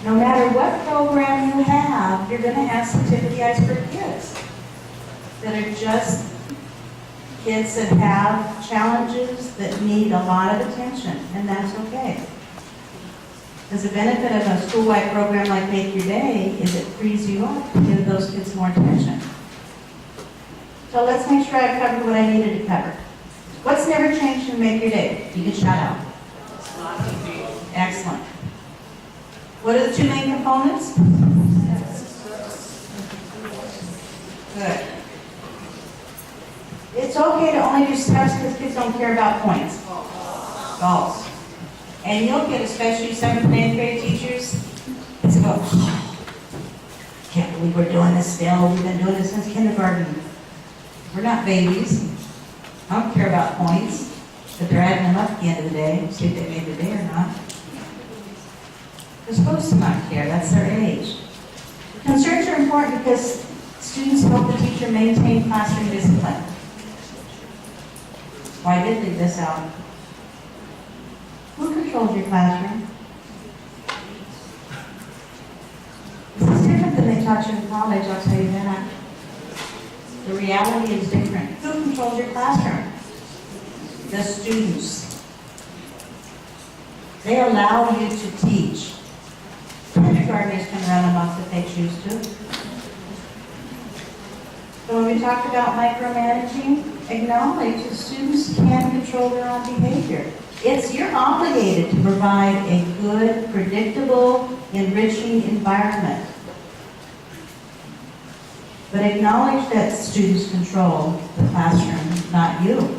No matter what program you have, you're going to have some tip of the iceberg kids that are just kids that have challenges that need a lot of attention, and that's okay. Because the benefit of a school-wide program like Make Your Day is it frees you up to give those kids more attention. So let's make sure I've covered what I needed to cover. What's never changed in Make Your Day? You can shout out. Excellent. What are the two main components? Good. It's okay to only do steps because kids don't care about points. False. And you'll get, especially 7th and 8th grade teachers, it's about, can't believe we're doing this still. We've been doing this since kindergarten. We're not babies. I don't care about points, but they're adding them up at the end of the day, see if they made the day or not. They're supposed to not care, that's their age. Concerns are important because students help the teacher maintain classroom discipline. Well, I did leave this out. Who controls your classroom? This is different than they taught you in college, I'll tell you that. The reality is different. Who controls your classroom? The students. They allow you to teach. Kindergartners can run amok if they choose to. So when we talk about micromanaging, acknowledge that students can control their own behavior. You're obligated to provide a good, predictable, enriching environment. But acknowledge that students control the classroom, not you.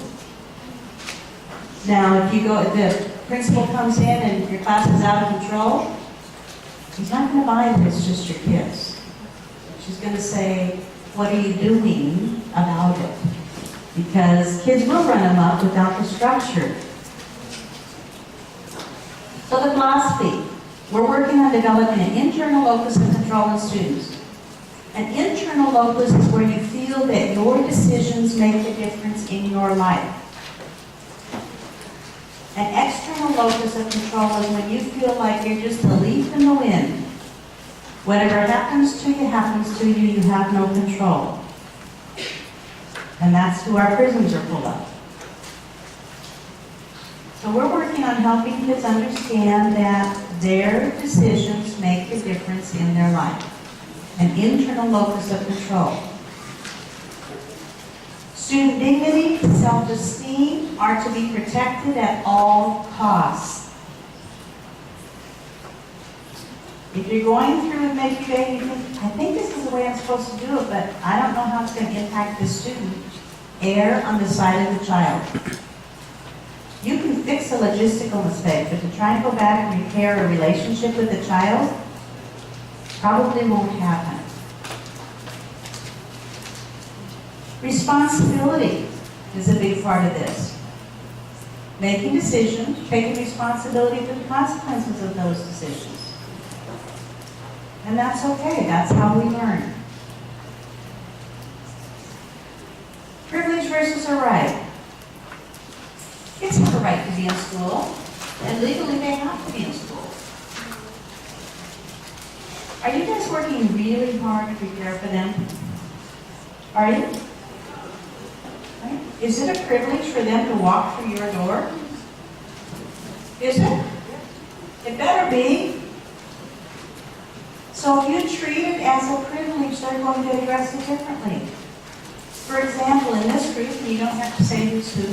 Now, if the principal comes in and your class is out of control, he's not going to buy this, just your kids. She's going to say, what are you doing about it? Because kids will run them up without the structure. So the philosophy, we're working on developing an internal locus of control in students. An internal locus is where you feel that your decisions make a difference in your life. An external locus of control is when you feel like you're just a leaf in the wind. Whatever happens to you, you have no control. And that's who our prisons are full of. So we're working on helping kids understand that their decisions make a difference in their life. An internal locus of control. Student dignity, self-esteem are to be protected at all costs. If you're going through and Make Your Day, you think, I think this is the way I'm supposed to do it, but I don't know how it's going to impact the student. Err on the side of the child. You can fix a logistical mistake, but to try and go back and repair a relationship with the child probably won't happen. Responsibility is a big part of this. Making decisions, taking responsibility for the consequences of those decisions. And that's okay, that's how we learn. Privilege versus a right. Kids have a right to be in school, and legally they have to be in school. Are you guys working really hard to prepare for them? Are you? Right? Is it a privilege for them to walk through your door? Is it? It better be. So if you treat it as a privilege, they're going to address it differently. For example, in this group, and you don't have to say who's who,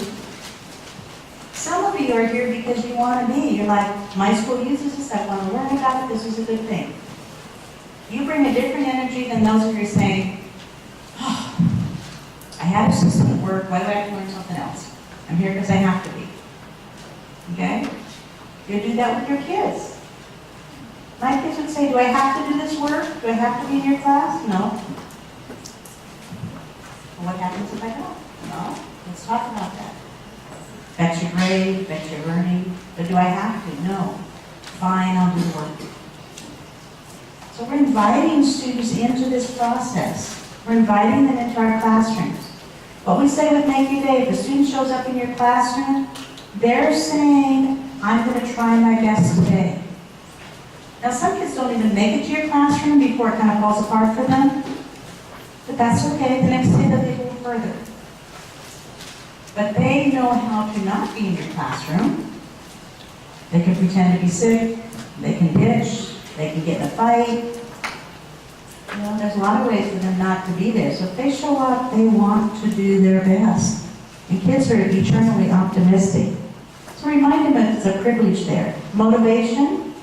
some of you are here because you want to be. You're like, my school uses this, I want to learn about it, this is a good thing. You bring a different energy than those of you saying, oh, I had a system at work, why do I have to learn something else? I'm here because I have to be. Okay? You do that with your kids. My kids would say, do I have to do this work? Do I have to be in your class? No. Well, what happens if I don't? No. Let's talk about that. That's your grade, that's your learning. But do I have to? No. Fine, I'll do the work. So we're inviting students into this process. We're inviting them into our classrooms. What we say with Make Your Day, if a student shows up in your classroom, they're saying, I'm going to try my best today. Now, some kids don't even make it to your classroom before it kind of falls apart for them. But that's okay. The next day they'll get a little further. But they know how to not be in your classroom. They can pretend to be sick. They can bitch. They can get in a fight. You know, there's a lot of ways for them not to be there. So if they show up, they want to do their best. And kids are eternally optimistic. So remind them that it's a privilege there. Motivation,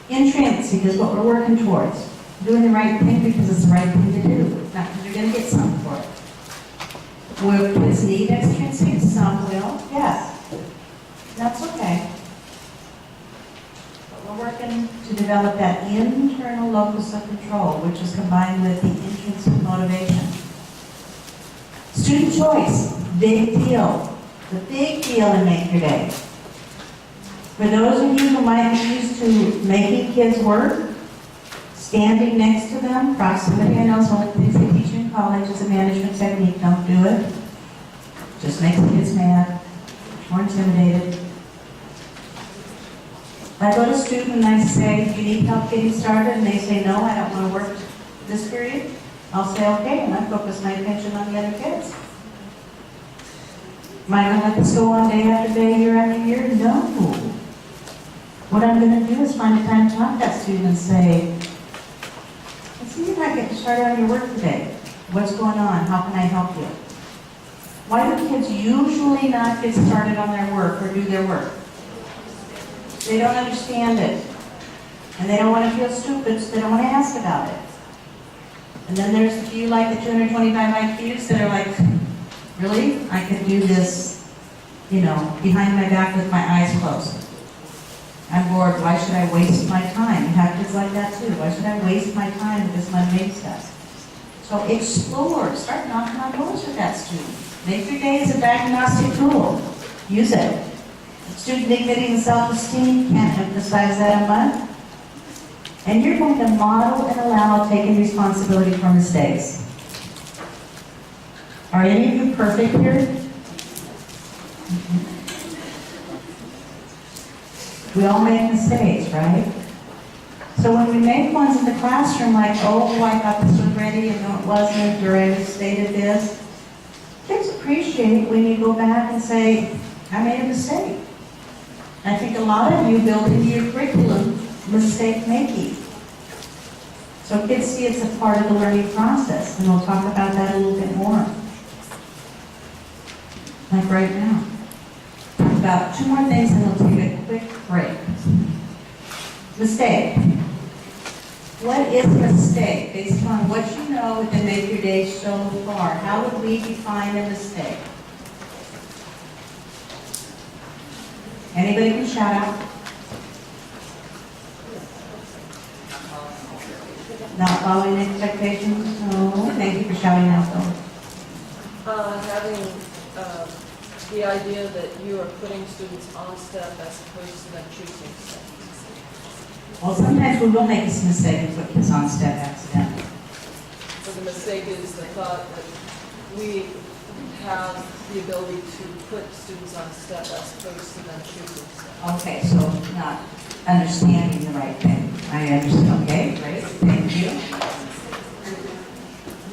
intrinsic is what we're working towards. Doing the right thing because it's the right thing to do, not because you're going to get something for it. Will kids need extrinsic? Some will, yes. That's okay. But we're working to develop that internal locus of control, which is combined with the intrinsic motivation. Student choice, big deal. The big deal in Make Your Day. For those of you who might be used to making kids work, standing next to them, proximity, I know some of the things they teach you in college is a management technique, don't do it. Just makes the kids mad, more intimidated. If I go to a student and I say, do you need help getting started? And they say, no, I don't want to work this period. I'll say, okay, and I focus my attention on the other kids. Am I going to let this go on day after day, year after year? No. What I'm going to do is find a time to talk to that student and say, let's see if I get started on your work today. What's going on? How can I help you? Why do kids usually not get started on their work or do their work? They don't understand it. And they don't want to feel stupid, so they don't want to ask about it. And then there's a few like the 225 IQs that are like, really? I can do this, you know, behind my back with my eyes closed. I'm bored. Why should I waste my time? You have kids like that too. Why should I waste my time with this mundane stuff? So explore. Start knocking on doors with that student. Make Your Day is a diagnostic tool. Use it. Student dignity and self-esteem, can't emphasize that enough. And you're going to model and allow taking responsibility for mistakes. Are any of you perfect here? We all make mistakes, right? So when we make ones in the classroom like, oh, I thought this was ready and no it wasn't, or I misstated this, kids appreciate when you go back and say, I made a mistake. I think a lot of you build into your curriculum mistake making. So kids see it's a part of the learning process, and we'll talk about that a little bit more. Like right now. About two more things and we'll take a quick break. Mistake. What is a mistake? Based on what you know within Make Your Day so far, how would we define a mistake? Anybody can shout out. Not following expectations? No. Thank you for shouting out though. Having the idea that you are putting students on step as opposed to them choosing step. Well, sometimes we will make a mistake and put kids on step accidentally. So the mistake is the thought that we have the ability to put students on step as opposed to them choosing step. Okay, so not understanding the right thing. I understand. Okay, great. Thank you.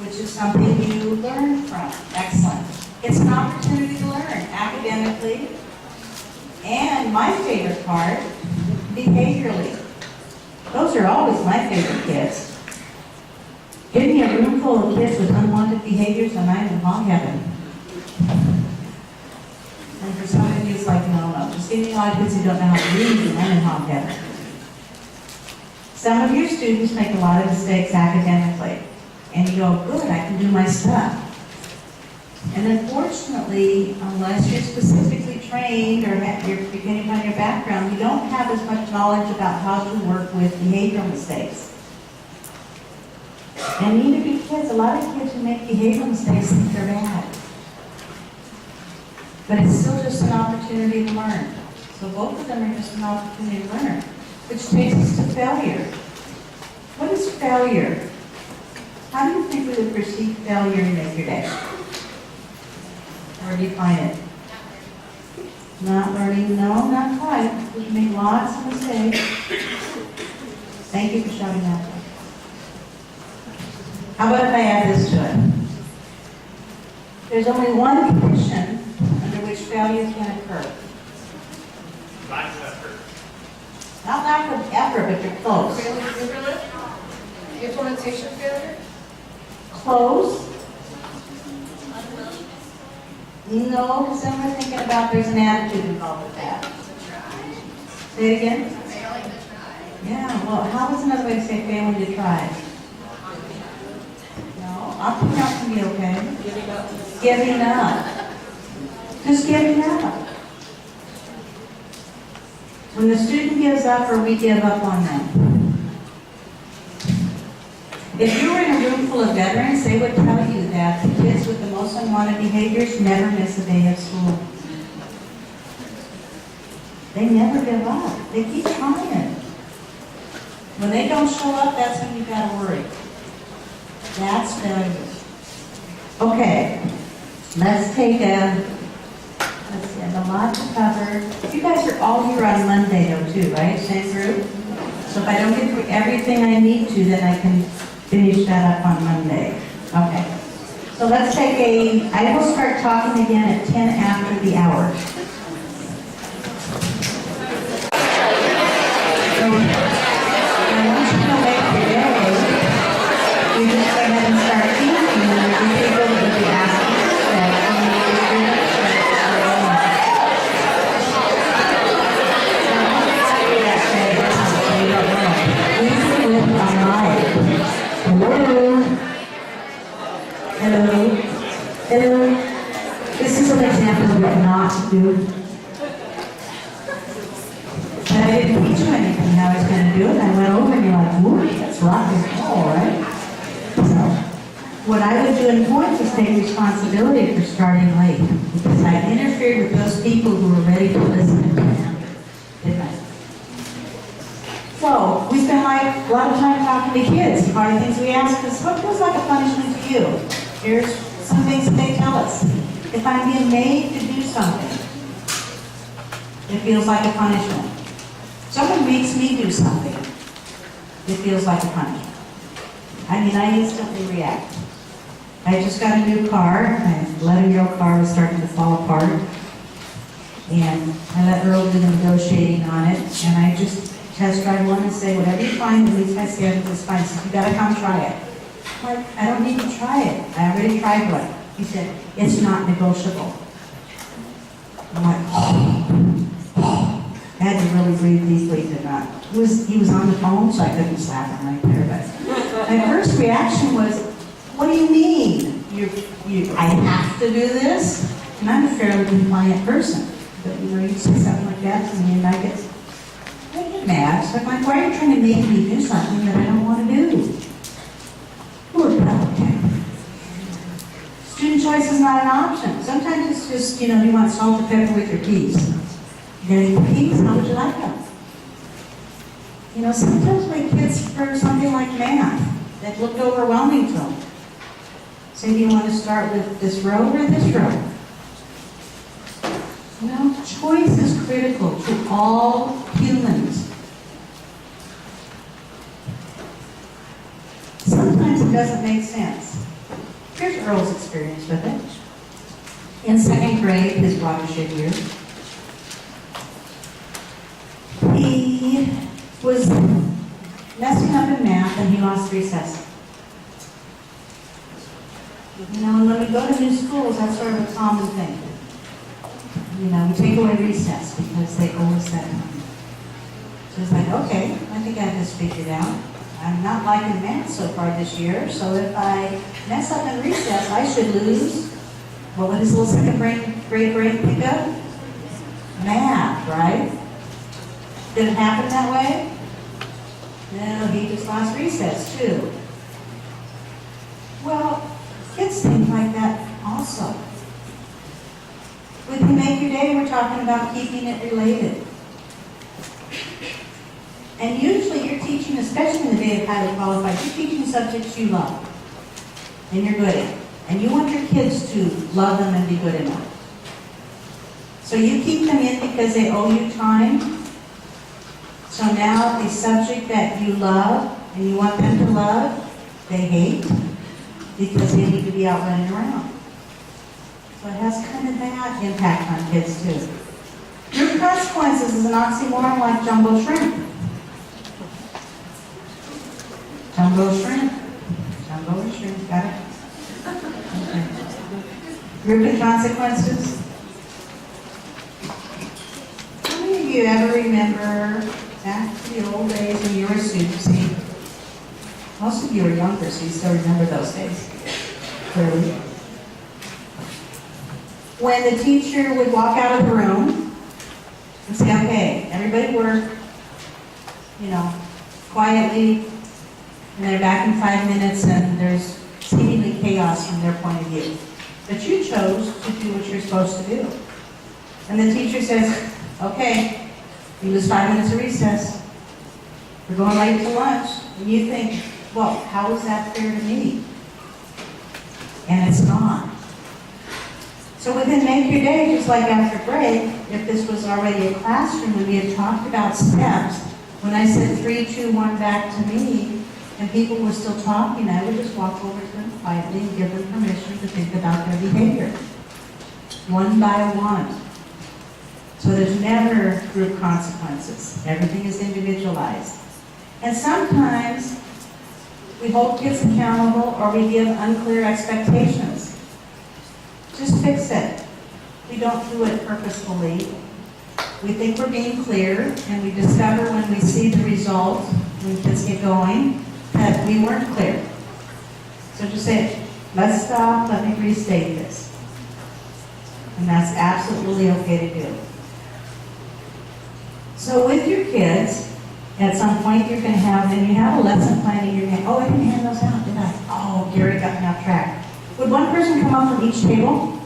Which is something you learn from. Excellent. It's an opportunity to learn academically, and my favorite part, behaviorally. Those are always my favorite kids. Give me a room full of kids with unwanted behaviors and I'm in hog heaven. And for some of you, it's like, no, just give me a lot of kids who don't know how to read and I'm in hog heaven. Some of your students make a lot of mistakes academically. And you go, good, I can do my stuff. And unfortunately, unless you're specifically trained or you're beginning on your background, you don't have as much knowledge about how to work with behavioral mistakes. And neither do kids. A lot of kids who make behavioral mistakes think they're bad. But it's still just an opportunity to learn. So both of them are just an opportunity to learn. Which takes us to failure. What is failure? How do you think we would perceive failure in your day? Or define it? Not learning? No, not quite. We make lots of mistakes. Thank you for shouting that. How about if I add this to it? There's only one condition under which failure can occur. Lack of effort. Not lack of effort, but you're close. Implementation failure? Close? No, because then we're thinking about there's an attitude involved with that. Say it again? Failing to try. Yeah, well, how is another way to say failing to try? No, opting out can be okay. Giving up. Giving up. Just giving up. When the student gives up or we give up on them. If you were in a room full of veterans, they would tell you that the kids with the most unwanted behaviors never miss a day of school. They never give up. They keep trying. When they don't show up, that's when you've got to worry. That's failure. Okay, let's take let's see, I have a lot to cover. You guys are all here on Monday though too, right? Same group? So if I don't get through everything I need to, then I can finish that up on Monday. Okay. So let's take I will start talking again at 10 after the hour. So, I want you to go back today. We just go ahead and start teaching and the people that will be asking Hello. Hello. This is an example of what not to do. But I didn't teach you anything how I was going to do it. I went over and you're like, whoa, that's rock and roll, right? So, what I would do in points is take responsibility for starting late. Because I interfered with those people who were ready to listen and didn't I? So, we spend a lot of time talking to kids. Part of the things we ask is, what feels like a punishment to you? Here's some things that they tell us. If I'm being made to do something, it feels like a punishment. Someone makes me do something, it feels like a punishment. I mean, I instantly react. I just got a new car. My 11-year-old car was starting to fall apart. And I let Earl do the negotiating on it. And I just test drive one and say, whatever you find, at least I say it's fine. So you gotta come try it. I'm like, I don't need to try it. I already tried one. He said, it's not negotiable. I'm like, I had to really breathe deeply to not. He was on the phone, so I couldn't slap him right there. But my first reaction was, what do you mean? I have to do this? And I'm a fairly compliant person. But you say something like that to me and I get mad. So I'm like, why are you trying to make me do something that I don't want to do? Poor Pelican. Student choice is not an option. Sometimes it's just, do you want salt or pepper with your peas? You're going to eat peas, how would you like them? Sometimes my kids prefer something like math that looked overwhelming to them. Say, do you want to start with this row or this row? Choice is critical to all humans. Sometimes it doesn't make sense. Here's Earl's experience with it. In second grade, his watershed year, he was messing up in math and he lost recess. You know, and when we go to new schools, that's sort of a common thing. You know, we take away recess because they owe us that money. So it's like, okay, I think I have this figured out. I'm not liking math so far this year, so if I mess up in recess, I should lose. What would this little second grade brain pick up? Math, right? Did it happen that way? No, he just lost recess too. Well, kids think like that also. With You Make Your Day, we're talking about keeping it related. And usually you're teaching, especially in the day of highly qualified, you're teaching subjects you love and you're good at. And you want your kids to love them and be good enough. So you keep them in because they owe you time. So now the subject that you love and you want them to love, they hate because they need to be out running around. So it has kind of that impact on kids too. Group consequences is an oxymoron like jumbo shrimp. Jumbo shrimp. Jumbo shrimp, got it? Okay. Group and consequences. How many of you ever remember back to the old days when you were a student? See, most of you are younger, so you still remember those days clearly. When the teacher would walk out of the room and say, okay, everybody work, you know, quietly, and they're back in 5 minutes, and there's seemingly chaos from their point of view. But you chose to do what you're supposed to do. And the teacher says, okay, you lose 5 minutes of recess. We're going late to lunch. And you think, well, how is that fair to me? And it's not. So within Make Your Day, just like after break, if this was already a classroom and we had talked about steps, when I said 3, 2, 1 back to me, and people were still talking, I would just walk over to them quietly and give them permission to think about their behavior. One by one. So there's never group consequences. Everything is individualized. And sometimes we hold kids accountable or we give unclear expectations. Just fix it. We don't do it purposefully. We think we're being clear, and we discover when we see the result, when kids get going, that we weren't clear. So just say, let's stop, let me restate this. And that's absolutely okay to do. So with your kids, at some point you're going to have, and you have a lesson plan in your hand. Oh, I didn't hand those out, did I? Oh, Gary got me off track. Would one person come up from each table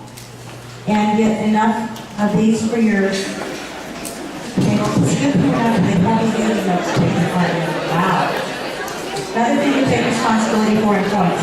and get enough of these for your table? It's good for enough, they probably get enough to take the part. Wow. Another thing you take responsibility for in points.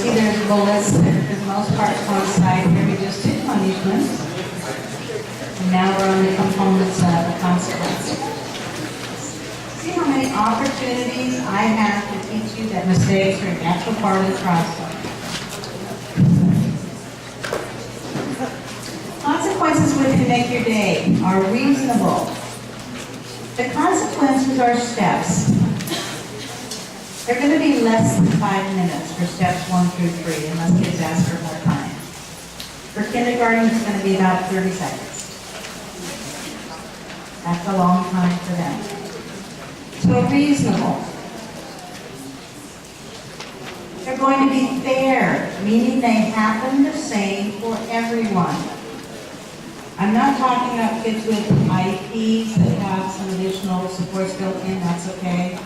see there's bullets that for the most part coincide here. We just did punishments. And now we're on the components of consequences. See how many opportunities I have to teach you that mistakes are a natural part of the process. Consequences which make your day are reasonable. The consequences are steps. They're going to be less than 5 minutes for steps 1 through 3, unless kids ask for more time. For kindergarten, it's going to be about 30 seconds. That's a long time for them. So reasonable. They're going to be fair, meaning they happen the same for everyone. I'm not talking about kids with IEPs that have some additional supports built in, that's okay.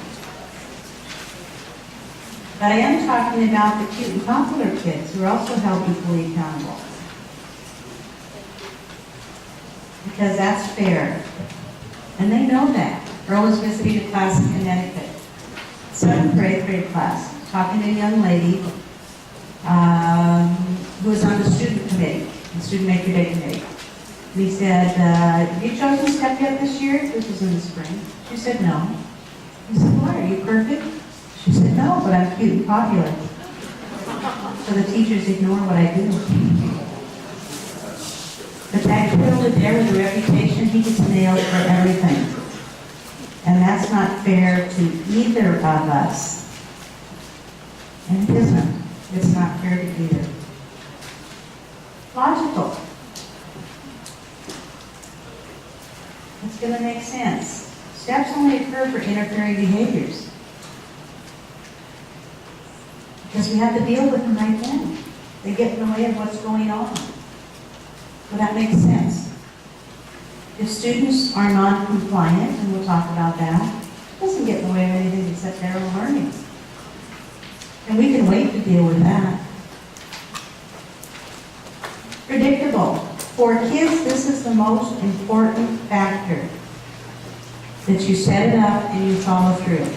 But I am talking about the cute and popular kids who are also held equally accountable. Because that's fair. And they know that. Earl was visiting a class in Connecticut, 7th grade class, talking to a young lady who was on the student committee, the Student Make Your Day committee. And he said, have you chosen Step yet this year? This was in the spring. She said, no. He said, why? Are you perfect? She said, no, but I'm cute and popular. So the teachers ignore what I do. But that kid over there with a reputation, he gets nailed for everything. And that's not fair to either of us. And it isn't. It's not fair to either. Logical. It's going to make sense. Steps only occur for interfering behaviors. Because we have to deal with them right then. They get in the way of what's going on. So that makes sense. If students are non-compliant, and we'll talk about that, it doesn't get in the way of anything except their own learning. And we can wait to deal with that. Predictable. For kids, this is the most important factor. That you set it up and you follow through.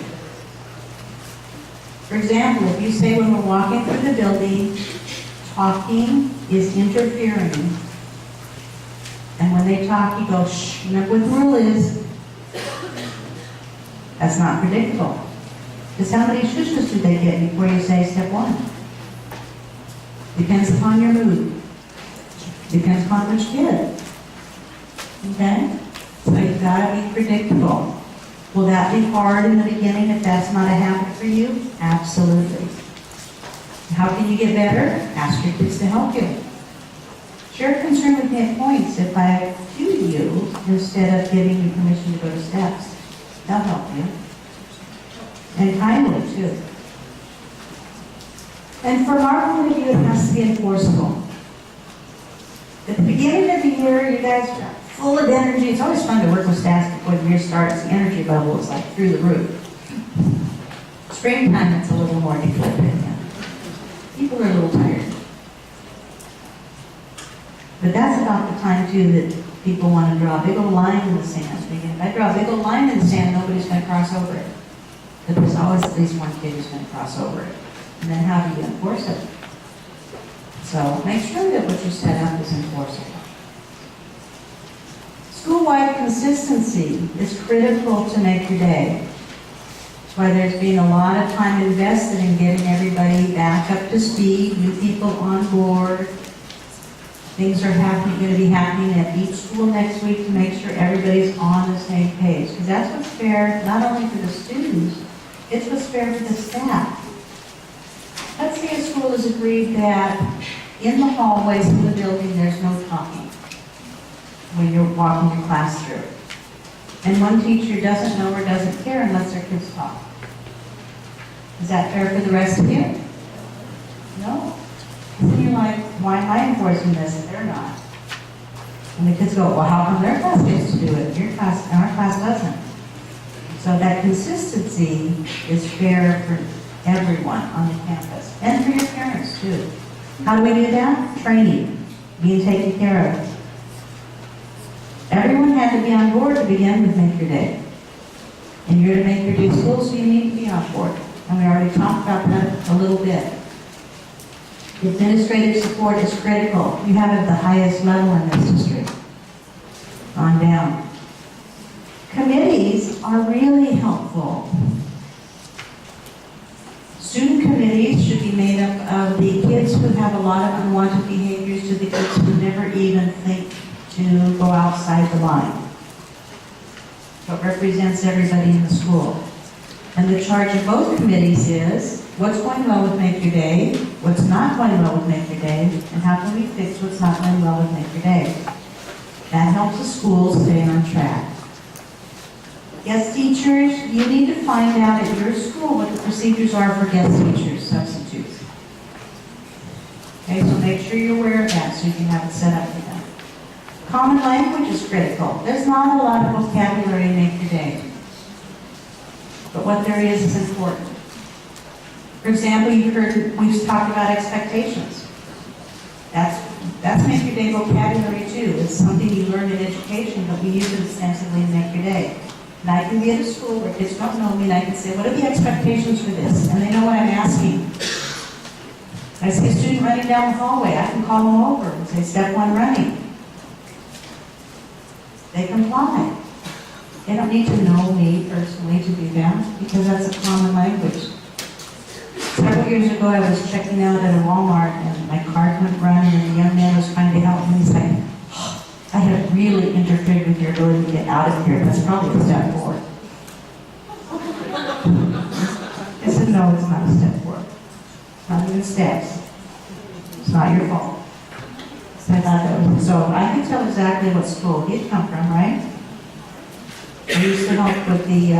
For example, if you say when we're walking through the building, talking is interfering. And when they talk, you go, shh, remember what the rule is. That's not predictable. Because how many shushes do they get before you say step 1? Depends upon your mood. Depends upon which kid. Okay? So you've got to be predictable. Will that be hard in the beginning if that's not a habit for you? Absolutely. How can you get better? Ask your kids to help you. Share concern with me at points if I cue you instead of giving you permission to go to steps. That'll help you. And kindly, too. And from our point of view, it has to be enforceable. At the beginning of the year, you guys are full of energy. It's always fun to work with staff before the year starts. The energy level is like through the roof. Springtime, it's a little more deflated. People are a little tired. But that's about the time, too, that people want to draw a big old line in the sand. Thinking, if I draw a big old line in the sand, nobody's going to cross over it. But there's always at least one kid who's going to cross over it. And then how do you enforce it? So make sure that what you set up is enforceable. School-wide consistency is critical to make your day. That's why there's been a lot of time invested in getting everybody back up to speed, new people on board. Things are going to be happening at each school next week to make sure everybody's on the same page. Because that's what's fair, not only for the students, it's what's fair for the staff. Let's say a school has agreed that in the hallways of the building, there's no talking when you're walking your class through. And one teacher doesn't know or doesn't care unless their kids talk. Is that fair for the rest of you? No. And you're like, why am I enforcing this if they're not? And the kids go, well, how come their class gets to do it? Your class, and our class doesn't. So that consistency is fair for everyone on the campus. And for your parents, too. How do we do that? Training. Being taken care of. Everyone had to be on board to begin with Make Your Day. And you're to make your day school, so you need to be on board. And we already talked about that a little bit. Administrative support is critical. You have it at the highest level in this district. On down. Committees are really helpful. Student committees should be made up of the kids who have a lot of unwanted behaviors to the kids who never even think to go outside the line. What represents everybody in the school. And the charge of both committees is what's going well with Make Your Day, what's not going well with Make Your Day, and how can we fix what's not going well with Make Your Day. That helps the schools stay on track. Guest teachers, you need to find out at your school what the procedures are for guest teachers, substitutes. Okay, so make sure you're aware of that so you can have it set up for them. Common language is critical. There's not a lot of vocabulary in Make Your Day. But what there is important. For example, we've talked about expectations. That's Make Your Day vocabulary too. It's something you learn in education, but we use it extensively in Make Your Day. And I can be at a school where kids don't know me, and I can say, what are the expectations for this? And they know what I'm asking. I see a student running down the hallway, I can call them over and say, step 1, running. They comply. They don't need to know me personally to do that, because that's a common language. Several years ago, I was checking out at a Walmart, and my card went running, and the young man was trying to help me. He's like, I have really interfered with your ability to get out of here. That's probably a step 4. I said, no, it's not a step 4. It's not even steps. It's not your fault. So I thought that was, so I can tell exactly what school he'd come from, right? I used to help with the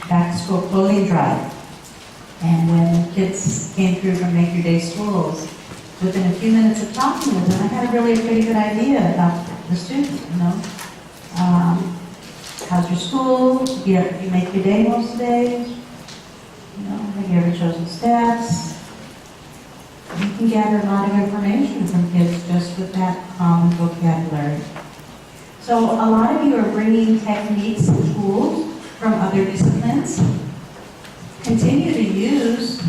back-to-school clothing drive. And when kids came through from Make Your Day schools, within a few minutes of talking with them, I had really a pretty good idea about the student, you know. How's your school? Do you make your day most days? You know, have you ever chosen steps? You can gather a lot of information from kids just with that common vocabulary. So a lot of you are bringing techniques and tools from other disciplines. Continue to use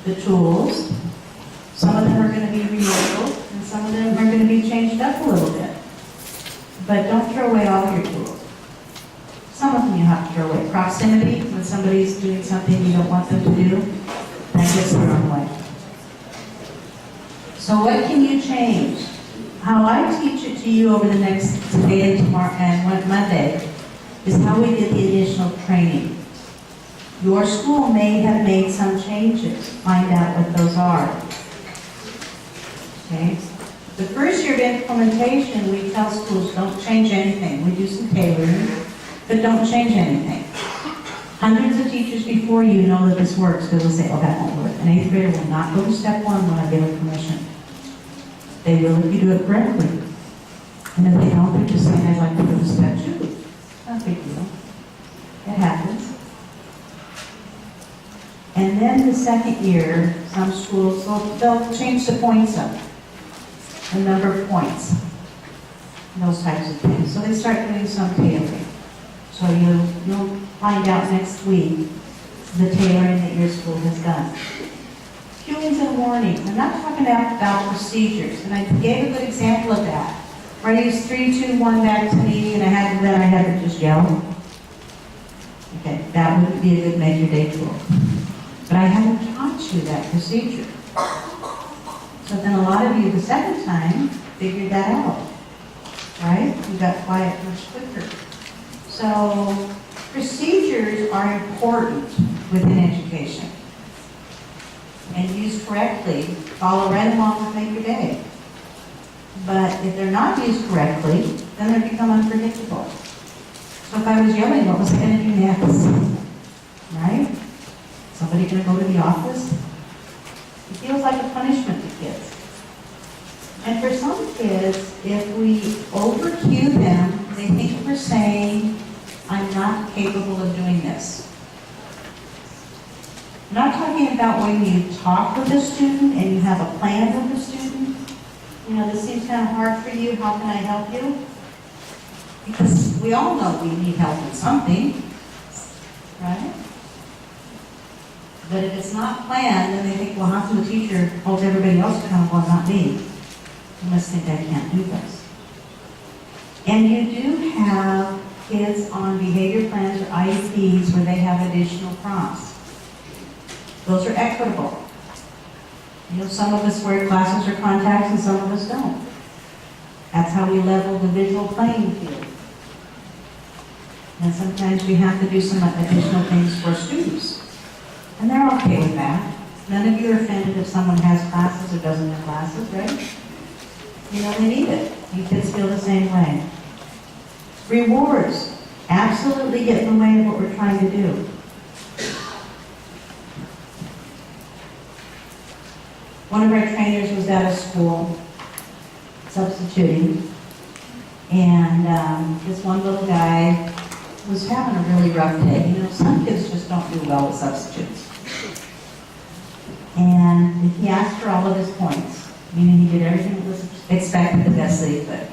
the tools. Some of them are going to be remodeled, and some of them are going to be changed up a little bit. But don't throw away all your tools. Some of them you have to throw away. Proximity, when somebody's doing something you don't want them to do, that gets thrown away. So what can you change? How I teach it to you over the next today and tomorrow and Monday is how we did the additional training. Your school may have made some changes. Find out what those are. Okay? The first year of implementation, we tell schools, don't change anything. We do some tailoring, but don't change anything. Hundreds of teachers before you know that this works because they'll say, oh, that won't work. An 8th grader will not go to step 1 when I give them permission. They will if you do it correctly. And if they don't, they're just saying, I'd like to go to step 2. It's not a big deal. It happens. And then the second year, some schools, they'll change the points up. The number of points. Those types of things. So they start doing some tailoring. So you'll find out next week the tailoring that your school has done. Cueings and warnings. I'm not talking about procedures. And I gave a good example of that. Where I used 3, 2, 1 back to me, and then I had to just yell. Okay, that wouldn't be a good Make Your Day tool. But I haven't taught you that procedure. So then a lot of you the second time figured that out, right? You got quiet much quicker. So procedures are important within education. And used correctly, follow right along with Make Your Day. But if they're not used correctly, then they become unpredictable. So if I was yelling, what was I going to do next? Right? Somebody going to go to the office? It feels like a punishment to kids. And for some kids, if we over-cue them, they think we're saying, I'm not capable of doing this. I'm not talking about when you talk with a student and you have a plan with the student. You know, this seems kind of hard for you. How can I help you? Because we all know we need help with something, right? But if it's not planned, then they think, well, how come the teacher holds everybody else accountable and not me? You must think I can't do this. And you do have kids on behavior plans or IEPs where they have additional prompts. Those are equitable. You know, some of us wear glasses or contacts and some of us don't. That's how we level the visual playing field. And sometimes we have to do some additional things for students. And they're okay with that. None of you are offended if someone has classes or doesn't have classes, right? You know they need it. You kids feel the same way. Rewards absolutely get in the way of what we're trying to do. One of our trainers was at a school substituting, and this one little guy was having a really rough day. You know, some kids just don't do well with substitutes. And he asked for all of his points, meaning he did everything that was expected the best that he could.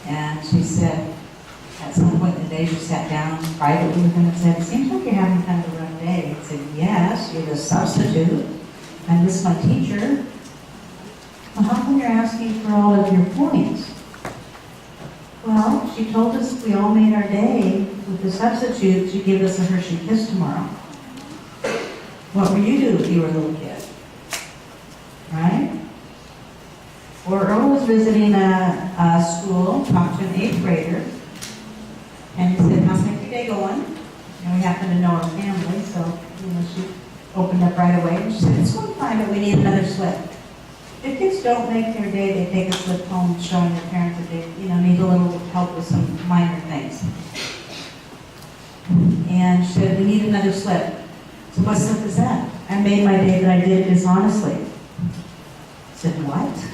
And she said, at some point in the day, she sat down privately with him and said, it seems like you're having kind of a rough day. He said, yes, you're the substitute. And this is my teacher. Well, how come you're asking for all of your points? Well, she told us we all made our day with the substitute to give us a Hershey Kiss tomorrow. What would you do if you were a little kid? Right? Or Earl was visiting a school, talked to an 8th grader, and he said, how's your day going? And we happen to know her family, so she opened up right away. And she said, it's going fine, but we need another slip. If kids don't make their day, they take a slip home showing their parents that they need a little help with some minor things. And she said, we need another slip. So what slip is that? I made my day that I did dishonestly. I said, what?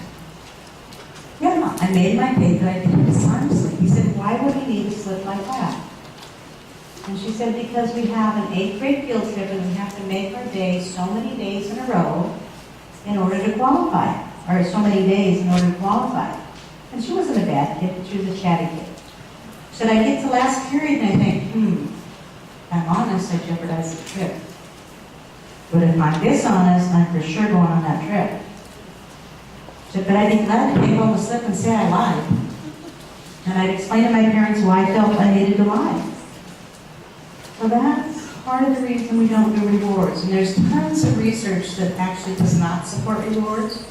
Yeah, I made my day that I did dishonestly. He said, why would we need a slip like that? And she said, because we have an 8th grade field trip and we have to make our day so many days in a row in order to qualify, or so many days in order to qualify. And she wasn't a bad kid, she was a chatty kid. She said, I get to last period and I think, if I'm honest, I jeopardize the trip. But if I'm dishonest, I'm for sure going on that trip. She said, but I'd be glad to take home the slip and say I lied. And I'd explain to my parents why I felt I needed to lie. So that's part of the reason we don't do rewards. And there's tons of research that actually does not support rewards.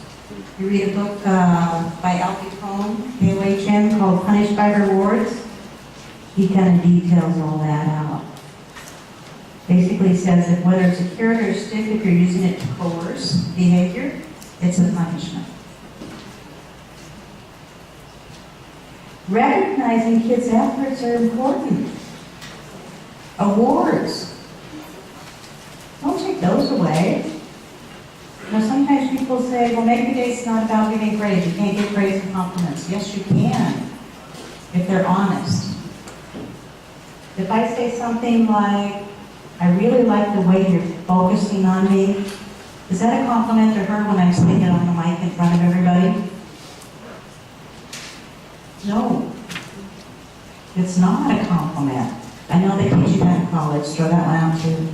You read a book by Alfie Kohn, AOHN, called Punished by Rewards. He kind of details all that out. Basically says that whether it's a carrot or a stick, if you're using it to coerce behavior, it's a punishment. Recognizing kids' efforts are important. Awards. Don't take those away. Sometimes people say, well, maybe it's not about giving praise. You can't give praise and compliments. Yes, you can, if they're honest. If I say something like, I really like the way you're focusing on me, is that a compliment to her when I'm speaking on the mic in front of everybody? No. It's not a compliment. I know they teach you that in college, throw that one out too.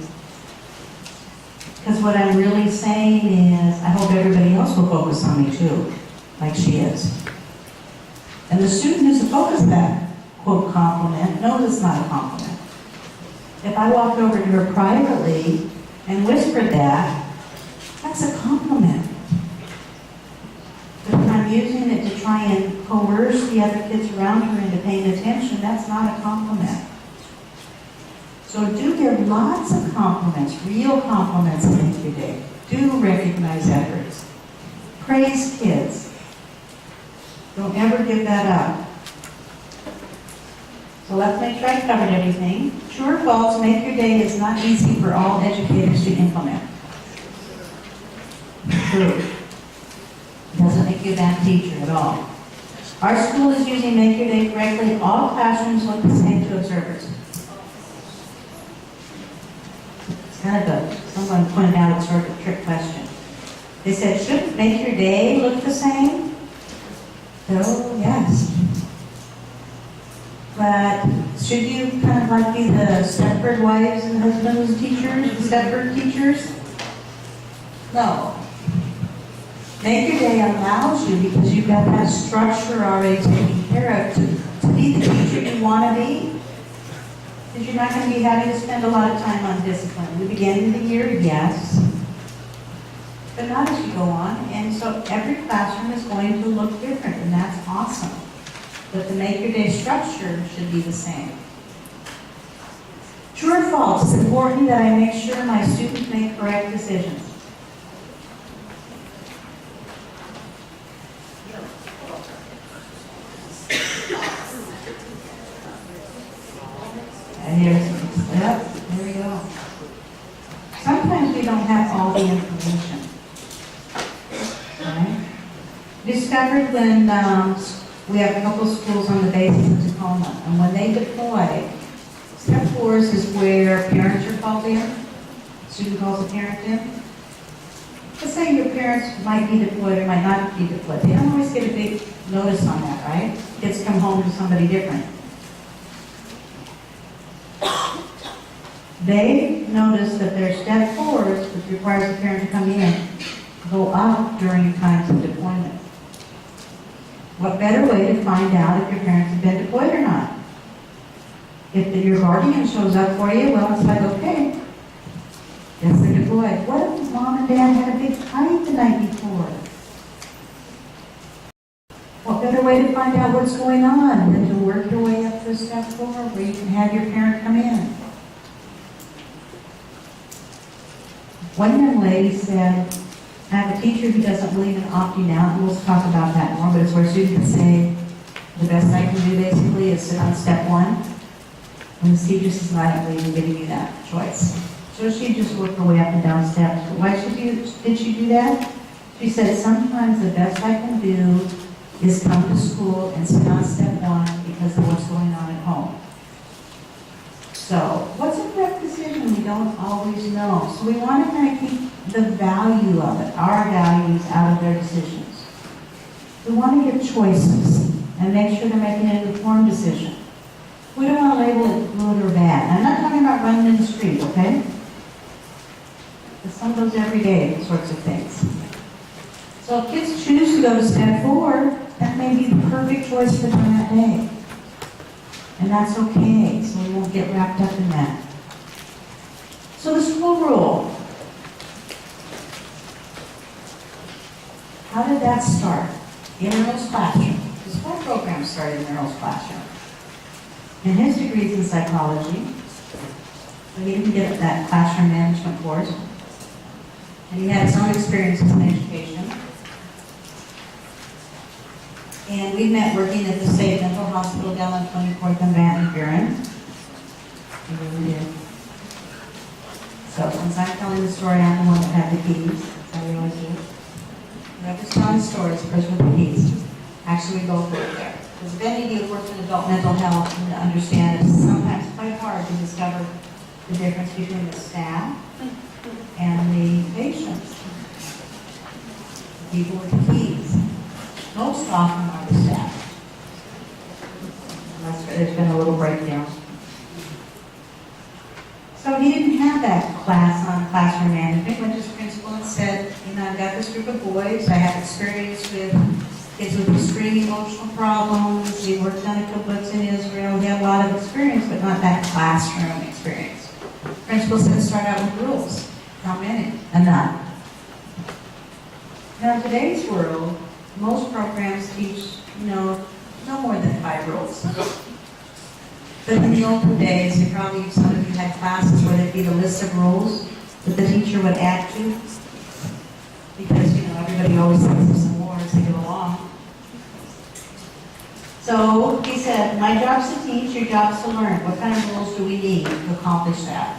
Because what I'm really saying is, I hope everybody else will focus on me too, like she is. And the student who's the focus of that, quote, compliment, knows it's not a compliment. If I walked over to her privately and whispered that, that's a compliment. But if I'm using it to try and coerce the other kids around her into paying attention, that's not a compliment. So do give lots of compliments, real compliments in your day. Do recognize efforts. Praise kids. Don't ever give that up. So let's make sure I covered everything. True or false, make your day is not easy for all educators to implement. True. It doesn't make you a bad teacher at all. Our school is using Make Your Day correctly. All classrooms look the same to observers. Kind of someone pointed out it's sort of a trick question. They said, shouldn't Make Your Day look the same? So, yes. But Should you kind of like be the Stepford wives and husbands teachers, the Stepford teachers? No. Make Your Day allows you, because you've got that structure already taken care of, to be the teacher you want to be. Because you're not going to be having to spend a lot of time on discipline. In the beginning of the year, yes. But not as you go on. And so every classroom is going to look different, and that's awesome. But the Make Your Day structure should be the same. True or false, it's important that I make sure my students make correct decisions. And here's, yep, there we go. Sometimes we don't have all the information. Right? Discovered when we have a couple schools on the bases in Tacoma, and when they deploy, step 4 is where parents are called in. Student calls a parent in. Let's say your parents might be deployed or might not be deployed. They don't always get a big notice on that, right? Kids come home to somebody different. They notice that their step 4s, which requires the parent to come in, go up during times of deployment. What better way to find out if your parents have been deployed or not? If your guardian shows up for you, well, it's like, okay, yes, they're deployed. What if mom and dad had a big fight the night before? What better way to find out what's going on than to work your way up to step 4 where you can have your parent come in? One young lady said, I have a teacher who doesn't believe in opting out, and we'll talk about that more, but it's where students say, the best I can do basically is sit on step 1, and the teacher says, I don't believe in giving you that choice. So she just worked her way up and down steps. But why did she do that? She said, sometimes the best I can do is come to school and sit on step 1 because of what's going on at home. So, what's a correct decision? We don't always know. So we want to kind of keep the value of it, our values, out of their decisions. We want to give choices and make sure they're making an informed decision. We don't want to label it good or bad. I'm not talking about running in the street, okay? But some of those everyday sorts of things. So if kids choose to go to step 4, that may be the perfect choice for them that day. And that's okay, so we won't get wrapped up in that. So the school rule. How did that start? In Earl's classroom. The school program started in Earl's classroom. And his degree's in psychology. So he didn't get that classroom management course. And he had some experiences in education. And we met working at the State Mental Hospital down on 24th and Van Buren. We really did. So since I'm telling the story, I'm the one that had the keys. That's how we always do it. Whoever's telling the story is the person with the keys. Actually, we both work there. Because if any of you have worked in adult mental health, you understand it's sometimes quite hard to discover the difference between the staff and the patients. The people with the keys. Most often are the staff. Unless there's been a little breakdown. So he didn't have that class on classroom management. Went to his principal and said, you know, I've got this group of boys. I have experience with kids with extreme emotional problems. He worked on a kibbutz in Israel. He had a lot of experience, but not that classroom experience. Principal said, start out with rules. How many? Enough. Now, in today's world, most programs teach, no more than 5 rules. But in the olden days, some of you had classes where there'd be the list of rules that the teacher would add to. Because, everybody always thinks of some more as they go along. So he said, my job's to teach, your job's to learn. What kind of rules do we need to accomplish that?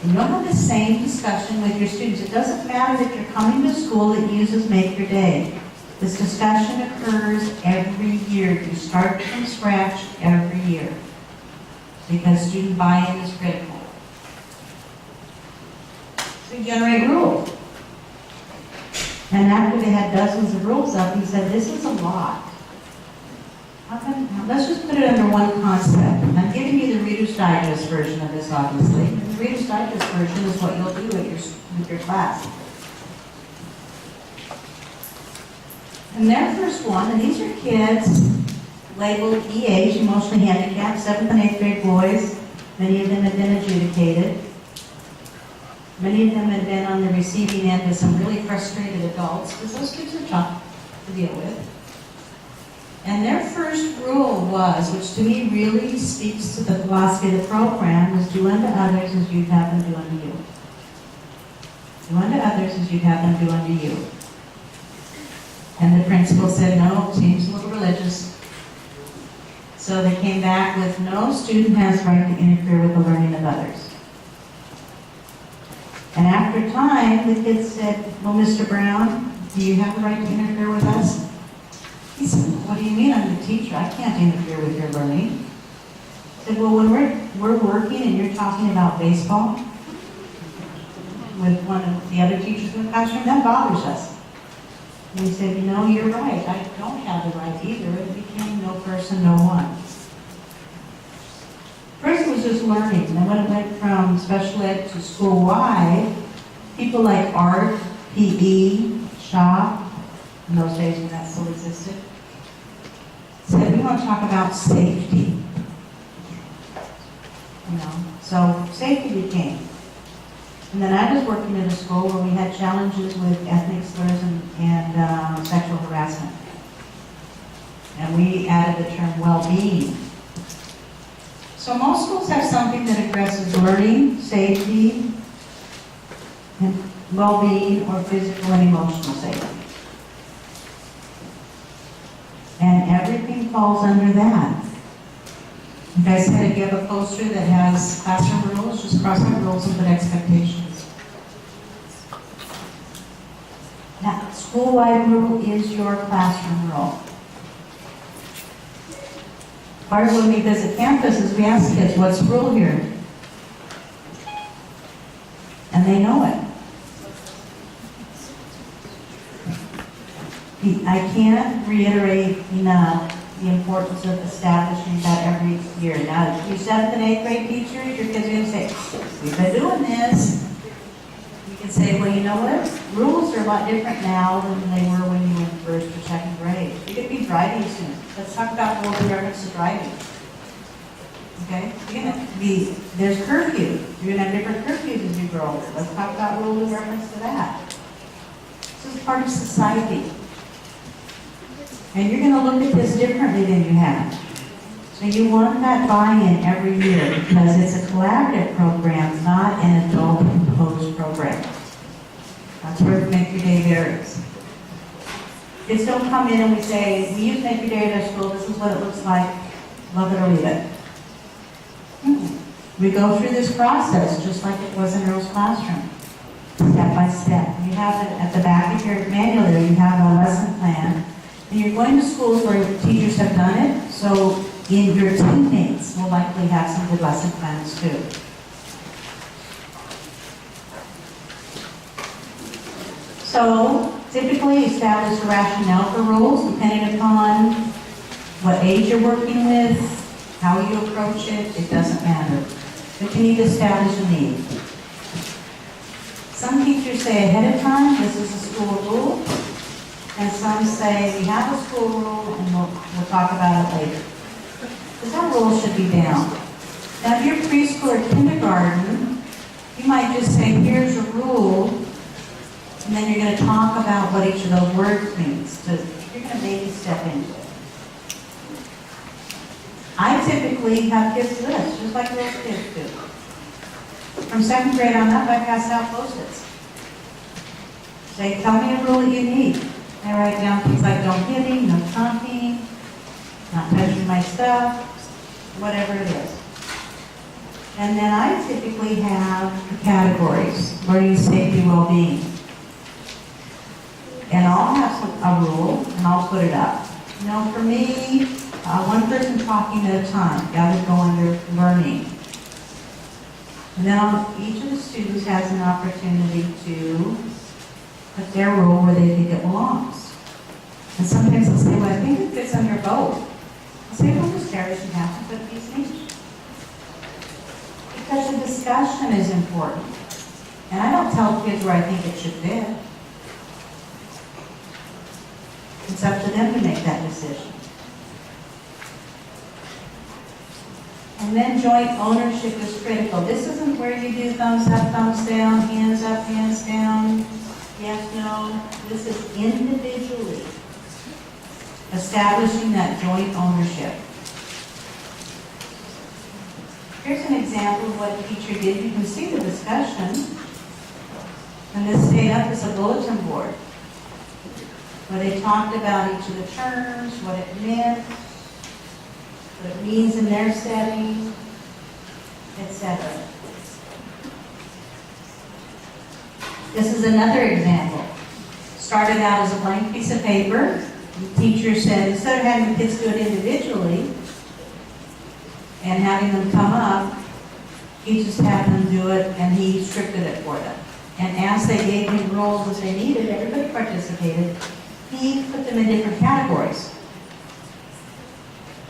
And you'll have the same discussion with your students. It doesn't matter that you're coming to school that uses Make Your Day. This discussion occurs every year. You start from scratch every year because student buy-in is critical. So we generate rules. And after they had dozens of rules up, he said, this is a lot. How let's just put it under one concept. I'm giving you the Reader's Digest version of this, obviously. The Reader's Digest version is what you'll do with your class. And their first one, and these are kids labeled EH, emotionally handicapped, 7th and 8th grade boys. Many of them have been adjudicated. Many of them have been on the receiving end of some really frustrated adults, because those kids are tough to deal with. And their first rule was, which to me really speaks to the philosophy of the program, was do unto others as you'd have them do unto you. Do unto others as you'd have them do unto you. And the principal said, no, seems a little religious. So they came back with, no student has right to interfere with the learning of others. And after time, the kids said, well, Mr. Brown, do you have the right to interfere with us? He said, what do you mean? I'm the teacher. I can't interfere with your learning. I said, well, when we're working and you're talking about baseball with one of the other teachers in the classroom, that bothers us. And he said, you know, you're right. I don't have the right either. It became no person, no one. First it was just learning. And then when it went from special ed to school-wide, people like art, PE, shop, in those days when that still existed, said, we want to talk about safety. You know, so safety became. And then I was working in a school where we had challenges with ethnic slurs and sexual harassment. And we added the term well-being. So most schools have something that addresses learning, safety, and well-being, or physical and emotional safety. And everything falls under that. Like I said, if you have a poster that has classroom rules, just cross out rules and put expectations. Now, school-wide rule is your classroom rule. Part of when we visit campuses, we ask kids, what's the rule here? And they know it. I can't reiterate enough the importance of establishing that every year. Now, if you're 7th and 8th grade teachers, your kids are going to say, we've been doing this. You can say, well, you know what? Rules are a lot different now than they were when you were in 1st or 2nd grade. You're going to be driving soon. Let's talk about rules in reference to driving. Okay? You're going to be, there's curfew. You're going to have different curfews as you grow older. Let's talk about rules in reference to that. This is part of society. And you're going to look at this differently than you have. So you want that buy-in every year because it's a collaborative program, not an adult-imposed program. That's where Make Your Day varies. Kids don't come in and we say, we use Make Your Day at our school, this is what it looks like, love it or leave it. We go through this process just like it was in Earl's classroom, step by step. You have it at the back of your manual there, you have a lesson plan. And you're going to schools where teachers have done it, so in your teammates will likely have some good lesson plans too. So typically establish a rationale for rules depending upon what age you're working with, how you approach it, it doesn't matter. But you need to establish a need. Some teachers say ahead of time, this is a school rule. And some say, we have a school rule and we'll talk about it later. Because that rule should be down. Now, if you're preschool or kindergarten, you might just say, here's a rule, and then you're going to talk about what each of those words means. So you're going to maybe step into it. I typically have kids do this, just like those kids do. From 2nd grade on up, I pass out Post-its. Say, tell me a rule that you need. I write down things like don't hit me, no taunting, not touching my stuff, whatever it is. And then I typically have the categories, learning, safety, well-being. And I'll have a rule, and I'll put it up. You know, for me, one person talking at a time, that would go under learning. And then each of the students has an opportunity to put their rule where they think it belongs. And sometimes they'll say, well, I think it fits under both. I'll say, well, Ms. Harris, you have to put these things. Because the discussion is important. And I don't tell kids where I think it should fit. It's up to them to make that decision. And then joint ownership is critical. This isn't where you do thumbs up, thumbs down, hands up, hands down, yes, no. This is individually establishing that joint ownership. Here's an example of what a teacher did. You can see the discussion. And this stayed up as a bulletin board, where they talked about each of the terms, what it meant, what it means in their setting, etc. This is another example. Started out as a blank piece of paper. The teacher said, instead of having the kids do it individually and having them come up, he just had them do it and he scripted it for them. And as they gave him roles as they needed, everybody participated. He put them in different categories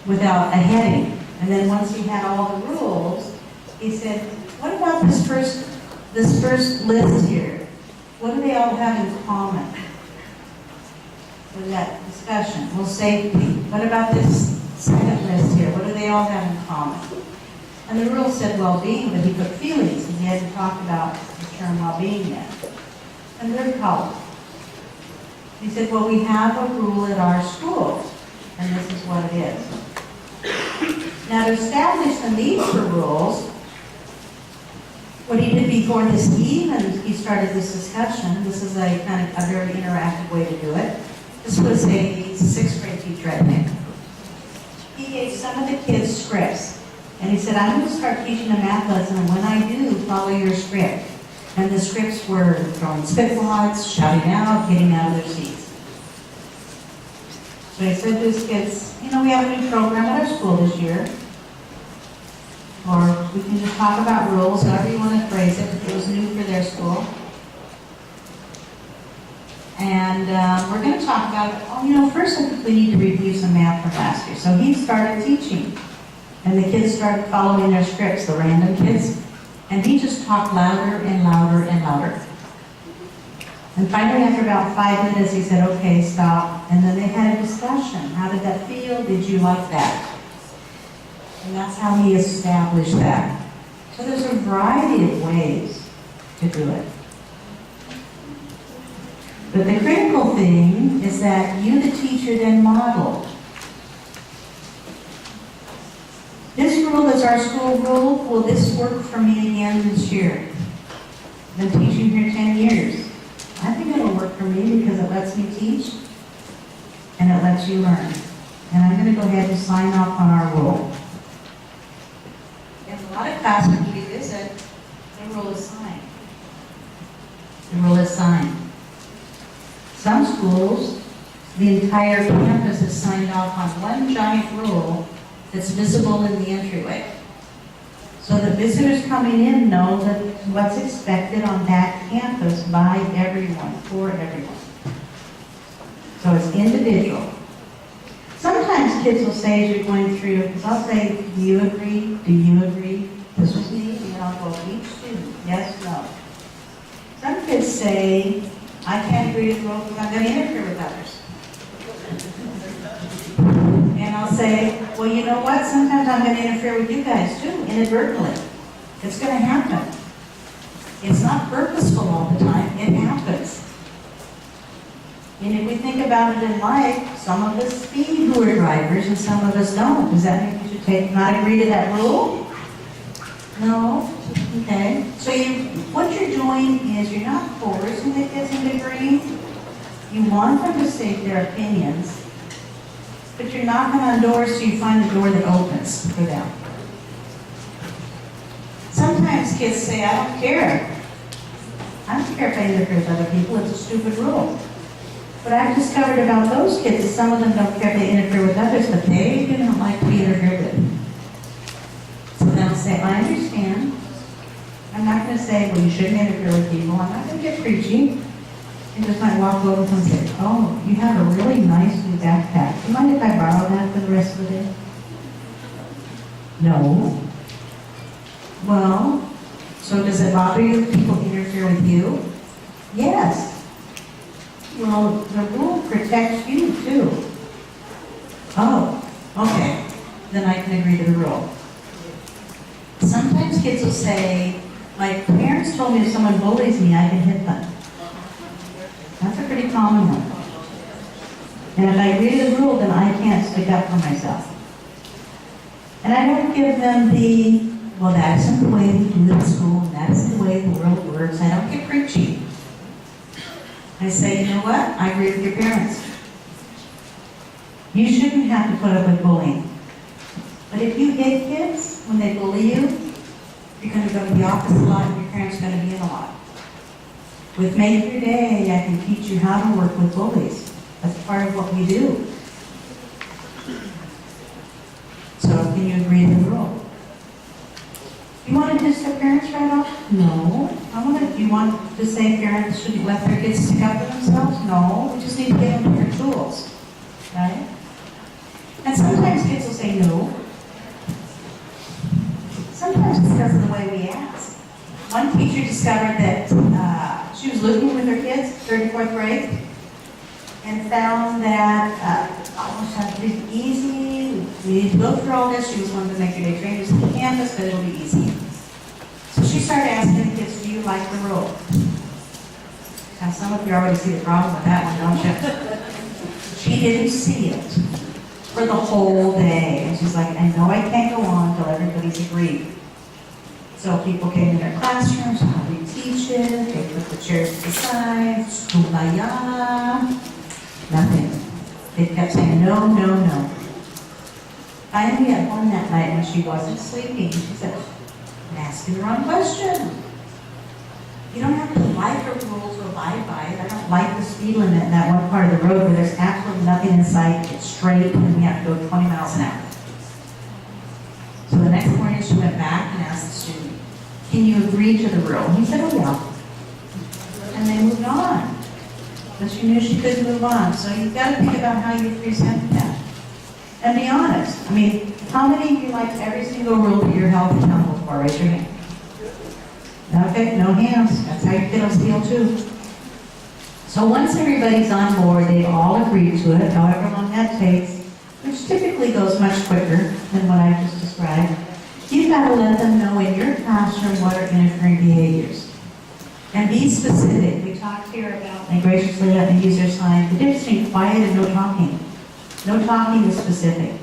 without a heading. And then once he had all the rules, he said, what about this first list here? What do they all have in common with that discussion? Well, safety. What about this second list here? What do they all have in common? And the rule said well-being, but he put feelings, and he had to talk about the term well-being then. And third column. He said, well, we have a rule at our school, and this is what it is. Now, to establish the need for rules, what he did before this even, he started this discussion. This is a kind of a very interactive way to do it. This was a sixth grade teacher, I think. He gave some of the kids scripts. And he said, I'm going to start teaching a math lesson, and when I do, follow your script. And the scripts were throwing spitwads, shouting out, getting out of their seats. So he said to his kids, you know, we have a new program at our school this year. Or we can just talk about rules, however you want to phrase it, if it was new for their school. And we're going to talk about, oh, you know, first I think we need to review some math from last year. So he started teaching. And the kids started following their scripts, the random kids. And he just talked louder and louder and louder. And finally, after about 5 minutes, he said, okay, stop. And then they had a discussion. How did that feel? Did you like that? And that's how he established that. So there's a variety of ways to do it. But the critical thing is that you, the teacher, then model. This rule is our school rule. Will this work for me again this year? I've been teaching here 10 years. I think it'll work for me because it lets me teach and it lets you learn. And I'm going to go ahead and sign off on our rule. In a lot of classes we visit, the rule is signed. The rule is signed. Some schools, the entire campus is signed off on one giant rule that's visible in the entryway. So the visitors coming in know that what's expected on that campus by everyone, for everyone. So it's individual. Sometimes kids will say as you're going through, because I'll say, do you agree? Do you agree? This was me, and I'll go, each student, yes, no. Some kids say, I can't agree with the rule because I'm going to interfere with others. And I'll say, well, you know what? Sometimes I'm going to interfere with you guys too, inadvertently. It's going to happen. It's not purposeful all the time. It happens. And if we think about it in life, some of us speed who are drivers and some of us don't. Does that mean we should not agree to that rule? No? Okay. So what you're doing is you're not forcing the kids into agreeing. You want them to state their opinions. But you're knocking on doors so you find the door that opens for them. Sometimes kids say, I don't care. I don't care if I interfere with other people, it's a stupid rule. But I've discovered about those kids that some of them don't care if they interfere with others, but they do not like to be interfered with. So they'll say, I understand. I'm not going to say, well, you shouldn't interfere with people. I'm not going to get preachy. And just might walk over and say, oh, you have a really nice new backpack. Do you mind if I borrow that for the rest of the day? No. Well, so does it bother you if people interfere with you? Yes. Well, the rule protects you too. Oh, okay. Then I can agree to the rule. Sometimes kids will say, my parents told me if someone bullies me, I can hit them. That's a pretty common one. And if I agree to the rule, then I can't stick up for myself. And I don't give them the, well, that isn't the way we do it in school, and that isn't the way the world works. I don't get preachy. I say, you know what? I agree with your parents. You shouldn't have to put up with bullying. But if you hit kids when they bully you, you're going to go to the office a lot and your parents are going to be in a lot. With Make Your Day, I can teach you how to work with bullies. That's part of what we do. So can you agree to the rule? You want to diss their parents right off? No. You want to say parents shouldn't let their kids stick up for themselves? No. We just need to give them different tools. Right? And sometimes kids will say no. Sometimes it's because of the way we ask. One teacher discovered that she was living with her kids, 3rd and 4th grade, and found that almost had to be easy. We need to go through all this. She was one of the Make Your Day trainers on campus, but it'll be easy. So she started asking the kids, do you like the rule? Now some of you already see the problem with that one, don't you? She didn't see it for the whole day. And she's like, I know I can't go on until everybody's agreed. So people came in their classrooms, how we teach it, they put the chairs to the side, kumbaya, nothing. They kept saying no, no, no. Finally at home that night when she wasn't sleeping, she said, I'm asking the wrong question. You don't have to like her rules or abide by it. I don't like the speed limit in that one part of the road where there's absolutely nothing in sight. It's straight and we have to go 20 miles an hour. So the next morning she went back and asked the student, can you agree to the rule? And he said, oh yeah. And they moved on. But she knew she couldn't move on. So you've got to think about how you present that. And be honest. I mean, how many of you like every single rule that you're held accountable for? Raise your hand. Okay, no hands. That's how your kiddos feel too. So once everybody's on board, they all agree to it, however long that takes, which typically goes much quicker than what I just described. You've got to let them know in your classroom what are interfering behaviors. And be specific. We talked here about, and graciously let me use your sign, the difference between quiet and no talking. No talking is specific.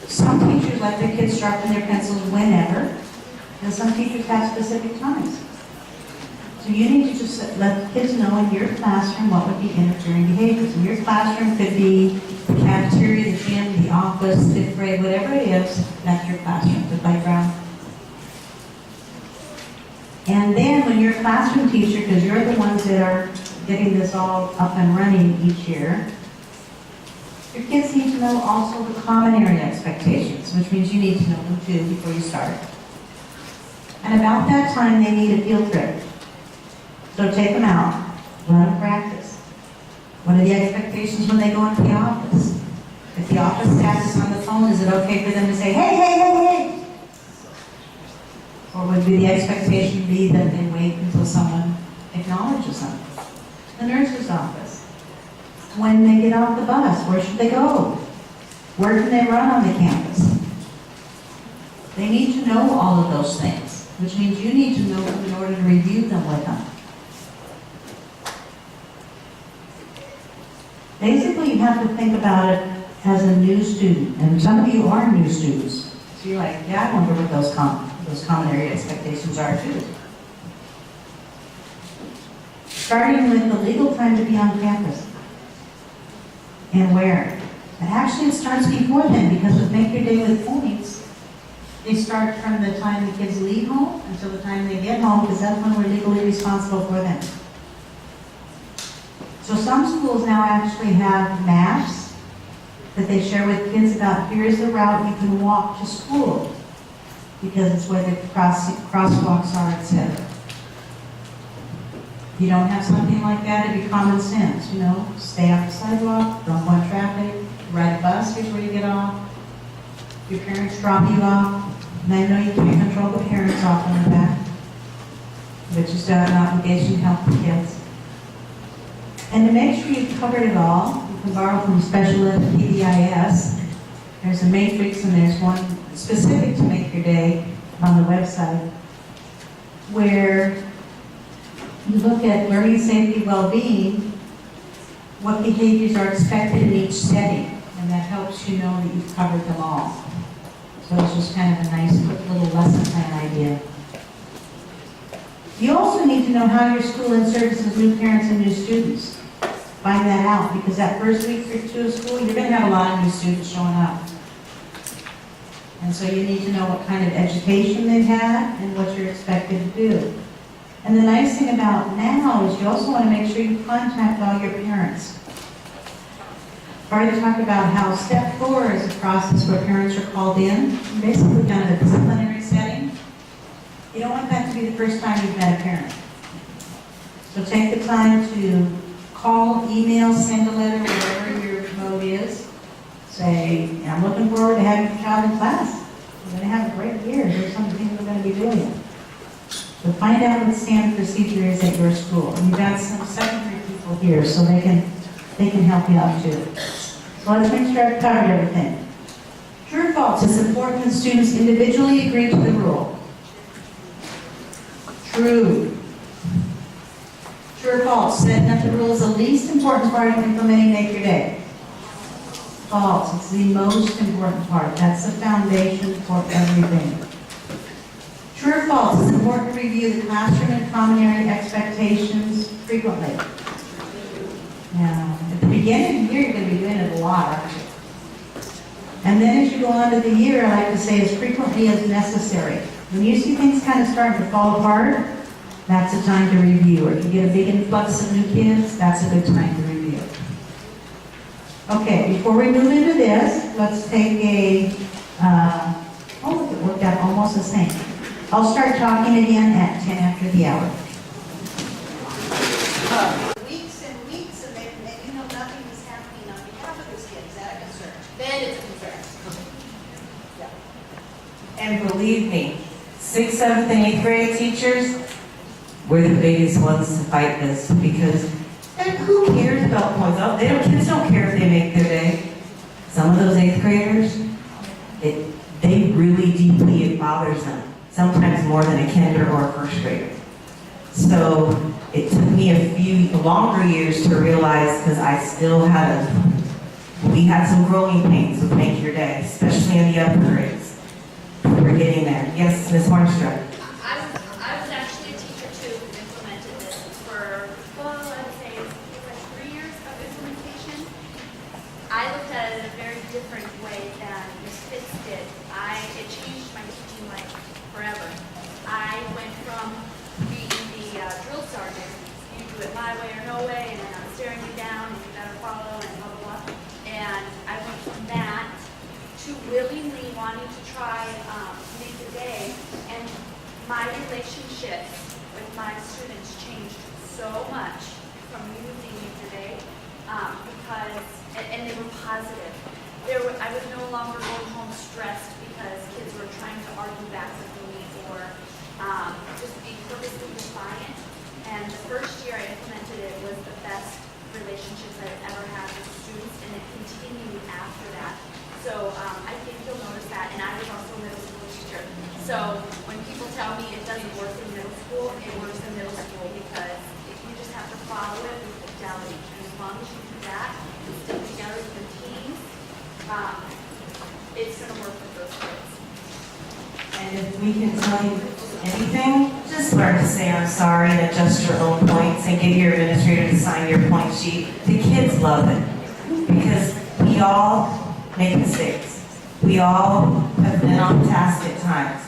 Some teachers let their kids sharpen their pencils whenever, and some teachers have specific times. So you need to just let the kids know in your classroom what would be interfering behaviors. In your classroom could be the cafeteria, the gym, the office, 5th grade, whatever it is, that's your classroom, the playground. And then when you're a classroom teacher, because you're the ones that are getting this all up and running each year, your kids need to know also the common area expectations, which means you need to know them too before you start. And about that time, they need a field trip. So take them out, run a practice. What are the expectations when they go into the office? If the office staff is on the phone, is it okay for them to say, hey, hey, hey, hey? Or would the expectation be that they wait until someone acknowledges them? The nurse's office. When they get off the bus, where should they go? Where can they run on the campus? They need to know all of those things, which means you need to know them in order to review them with them. Basically, you have to think about it as a new student, and some of you are new students. So you're like, yeah, I wonder what those common area expectations are too. Starting with the legal time to be on campus. And where? And actually it starts before then, because with Make Your Day with Points, they start from the time the kids leave home until the time they get home, because that's when we're legally responsible for them. So some schools now actually have maps that they share with kids about, here's the route you can walk to school, because it's where the crosswalks are, etc. If you don't have something like that, it'd be common sense, you know, stay off the sidewalk, don't want traffic, ride a bus, here's where you get off. Your parents drop you off. And I know you can't control the parents off on the back, but you still have an obligation to help the kids. And to make sure you've covered it all, you can borrow from Special Ed PBIS. There's a matrix and there's one specific to Make Your Day on the website, where you look at learning, safety, well-being, what behaviors are expected in each setting, and that helps you know that you've covered them all. So it's just kind of a nice, quick little lesson plan idea. You also need to know how your school services new parents and new students. Find that out, because that first week or two of school, you're going to have a lot of new students showing up. And so you need to know what kind of education they've had and what you're expected to do. And the nice thing about now is you also want to make sure you contact all your parents. I've already talked about how step 4 is a process where parents are called in, basically kind of a disciplinary setting. You don't want that to be the first time you've met a parent. So take the time to call, email, send a letter, whatever your mode is. Say, I'm looking forward to having your child in class. We're going to have a great year. Here's some of the things we're going to be doing. So find out what the standard procedure is at your school. And you've got some secondary people here, so they can help you out too. So let's make sure I've covered everything. True or false, it's important that students individually agree to the rule. True. True or false, setting up the rule is the least important part of implementing Make Your Day. False, it's the most important part. That's the foundation for everything. True or false, it's important to review the classroom and common area expectations frequently. Now, at the beginning of the year, you're going to be doing it a lot, aren't you? And then as you go on to the year, I like to say as frequently as necessary. When you see things kind of starting to fall apart, that's the time to review. Or if you get a big influx of new kids, that's a good time to review. Okay, before we move into this, let's take a, look, it worked out almost the same. I'll start talking again at 10 after the hour. Weeks and weeks, and you know nothing is happening on behalf of this kid. Is that a concern? Then it's a concern. And believe me, 6th, 7th, and 8th grade teachers, we're the biggest ones to fight this, because who cares about points? Kids don't care if they make their day. Some of those 8th graders, they really deeply, it bothers them. Sometimes more than a kinder or a first grader. So it took me a few longer years to realize, because I still we had some growing pains with Make Your Day, especially in the upper grades. We're getting there. Yes, Ms. Hornstruck. I was actually a teacher too who implemented this for, I would say like 3 years of implementation. I looked at it in a very different way than Ms. Fitz did. It changed my teaching life forever. I went from being the drill sergeant, you do it my way or no way, and then I'm staring you down, and you better follow, and blah, blah, blah. And I went from that to willingly wanting to try Make a Day, and my relationships with my students changed so much from using Make a Day, because, and they were positive. I was no longer going home stressed because kids were trying to argue back with me or just be purposely defiant. And the first year I implemented it was the best relationships I've ever had with students, and it continued after that. So I think you'll notice that, and I was also a middle school teacher. So when people tell me it doesn't work in middle school, it works in middle school because you just have to follow it with fidelity. And as long as you do that, and stick together with the team, it's going to work with those kids. And if we can tell you anything, just learn to say I'm sorry and adjust your own points and get your administrator to sign your point sheet. The kids love it because we all make mistakes. We all have been on task at times.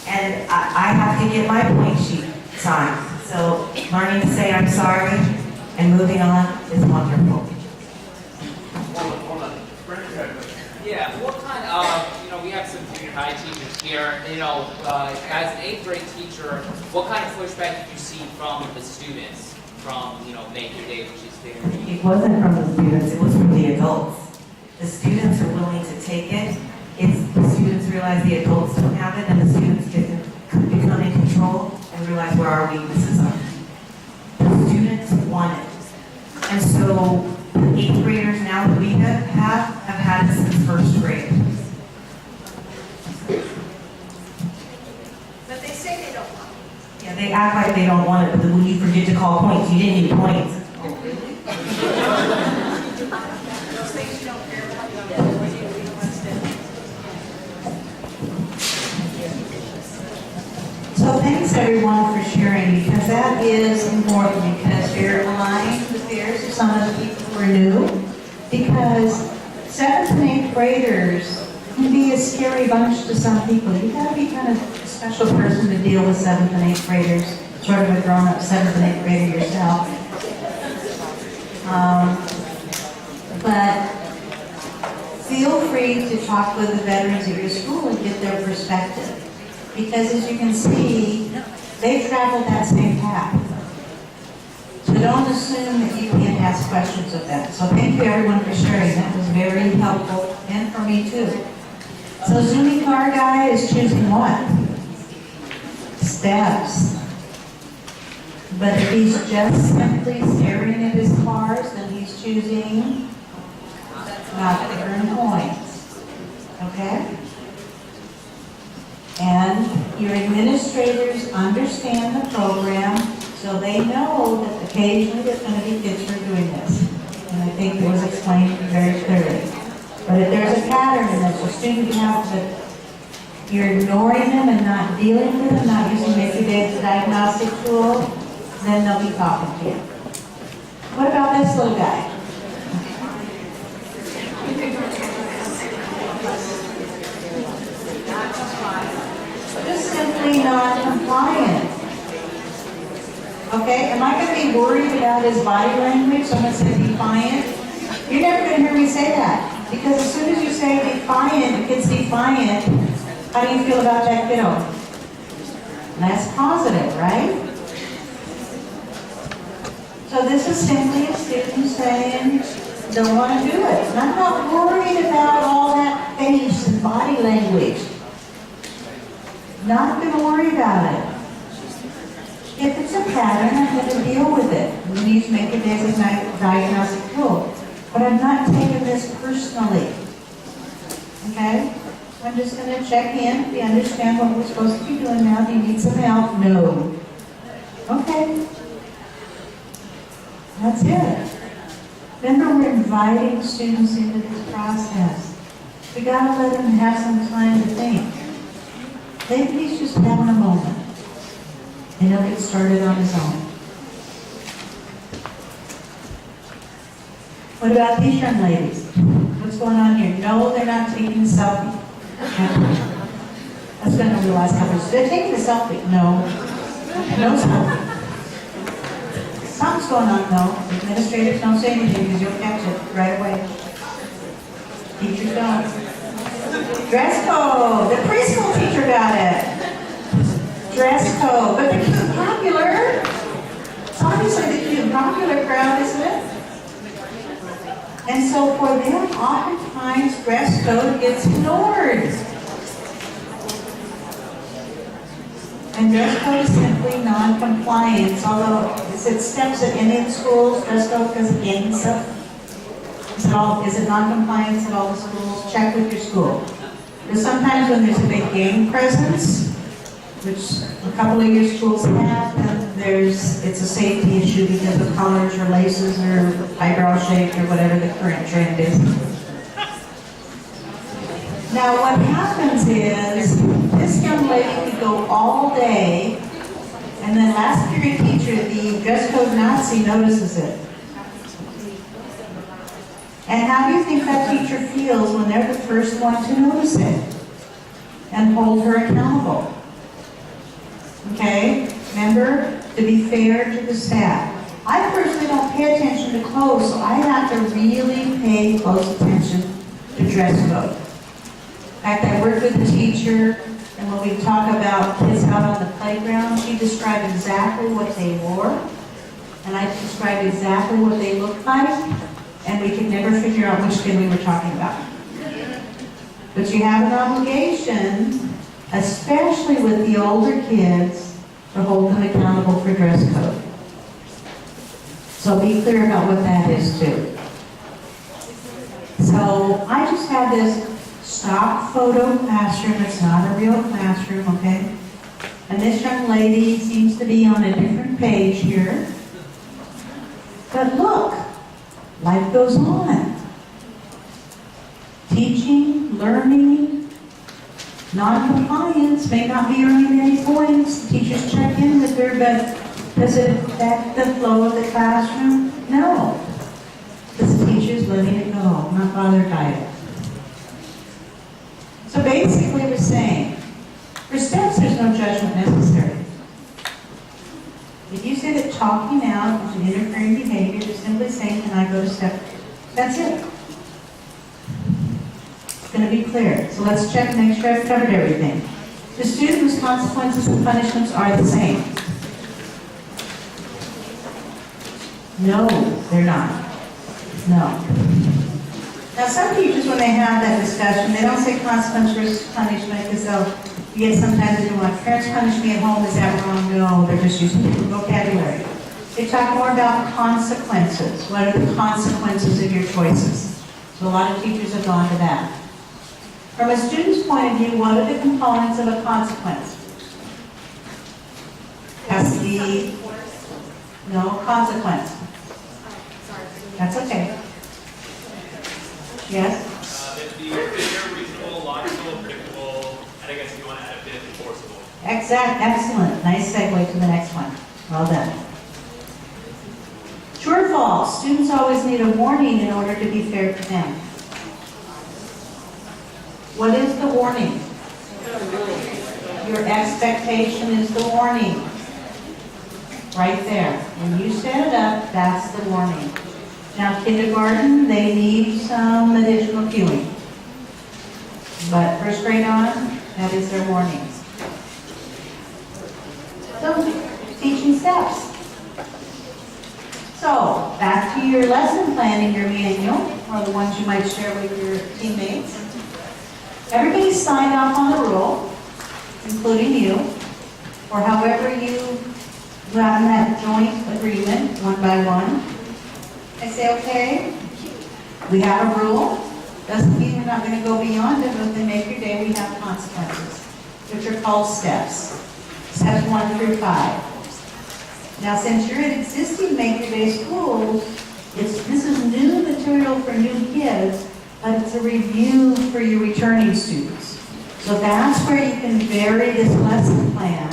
And I have to get my point sheet signed. So learning to say I'm sorry and moving on is wonderful. Yeah, what kind of, we have some junior high teachers here, as an 8th grade teacher, what kind of pushback did you see from the students from, Make Your Day, which is very... It wasn't from the students, it was from the adults. the students are willing to take it. It's the students realize the adults don't have it, and the students become in control and realize where our weaknesses are. The students want it. And so the 8th graders now that we have had it since 1st grade. But they say they don't want it. Yeah, they act like they don't want it, but then when you forget to call points, you didn't need points. Those things you don't care about, you don't understand. So thanks everyone for sharing, because that is important, because you're aligning the fears of some of the people who are new. Because 7th and 8th graders can be a scary bunch to some people. You gotta be kind of a special person to deal with 7th and 8th graders, sort of a grown-up 7th and 8th grader yourself. But feel free to talk with the veterans at your school and get their perspective. Because as you can see, they traveled that same path. So don't assume that you can't ask questions of them. So thank you everyone for sharing. That was very helpful, and for me too. So Zuni Car Guy is choosing what? Steps. But if he's just simply staring at his cars, then he's choosing not to earn points. Okay? And your administrators understand the program, so they know that occasionally there's going to be kids who are doing this. And I think it was explained very clearly. But if there's a pattern and there's a student you have to, you're ignoring them and not dealing with them, not using maybe as a diagnostic tool, then they'll be talking to you. What about this little guy? Just simply non-compliant. Okay, am I going to be worried about his body language? So I'm going to say defiant. You're never going to hear me say that. Because as soon as you say defiant, the kid's defiant, how do you feel about that kiddo? That's positive, right? So this is simply a student saying, don't want to do it. And I'm not worried about all that face and body language. Not going to worry about it. If it's a pattern, I'm going to deal with it. We need to make it as a diagnostic tool. But I'm not taking this personally. Okay? I'm just going to check in. Do you understand what we're supposed to be doing now? Do you need some help? No. Okay. That's it. Remember, we're inviting students into this process. We got to let them have some time to think. Maybe he's just having a moment. And he'll get started on his own. What about these young ladies? What's going on here? No, they're not taking a selfie. That's been over the last couple of years. They're taking a selfie. No. No selfie. Something's going on though. Administrators don't say anything because you'll catch it right away. Teachers don't. Dress code. The preschool teacher got it. Dress code. But they're cute and popular. It's obviously the cute and popular crowd, isn't it? And so for them, oftentimes dress code gets ignored. And dress code is simply non-compliance, although it steps at Indian schools, dress code goes against stuff. Is it non-compliance at all the schools? Check with your school. Because sometimes when there's a big gang presence, which a couple of your schools have, then it's a safety issue because of colors or laces or eyebrow shape or whatever the current trend is. Now what happens is, this young lady could go all day, and then last period teacher, the dress code Nazi, notices it. And how do you think that teacher feels when they're the first one to notice it and hold her accountable? Okay, remember, to be fair to the staff. I personally don't pay attention to clothes, so I have to really pay close attention to dress code. In fact, I worked with a teacher, and when we talk about kids out on the playground, she described exactly what they wore, and I described exactly what they looked like, and we could never figure out which kid we were talking about. But you have an obligation, especially with the older kids, to hold them accountable for dress code. So be clear about what that is too. So I just have this stock photo classroom. It's not a real classroom, okay? And this young lady seems to be on a different page here. But look, life goes on. Teaching, learning, non-compliance may not be earning any points. The teachers check in with her, but does it affect the flow of the classroom? No. Because the teacher's letting it go, not bothered by it. So basically we're saying, for steps there's no judgment necessary. If you say that talking out is an interfering behavior, you're simply saying, can I go to step? That's it. It's going to be clear. So let's check and make sure I've covered everything. The student whose consequences and punishments are the same. No, they're not. No. Now some teachers, when they have that discussion, they don't say consequence versus punishment, because you get sometimes they do like, parents punish me at home, is that wrong? No, they're just using different vocabulary. They talk more about consequences. What are the consequences of your choices? So a lot of teachers have gone to that. From a student's point of view, what are the components of a consequence? Has to be, no, consequence. That's okay. Yes? It'd be fair, reasonable, logical, predictable, and I guess if you want to add a bit, enforceable. Excellent. Nice segue to the next one. Well done. True or false? Students always need a warning in order to be fair to them. What is the warning? Your expectation is the warning. Right there. When you set it up, that's the warning. Now, kindergarten, they need some additional cueing. But first grade on, that is their warnings. So, teaching steps. So, back to your lesson plan in your manual, or the ones you might share with your teammates. Everybody signed off on the rule, including you, or however you got in that joint agreement, one by one. I say, okay, we have a rule. Doesn't mean we're not going to go beyond it, but they make your day, we have consequences, which are called steps. Steps 1 through 5. Now, since you're in existing Make Your Day schools, this is new material for new kids, but it's a review for your returning students. So that's where you can vary this lesson plan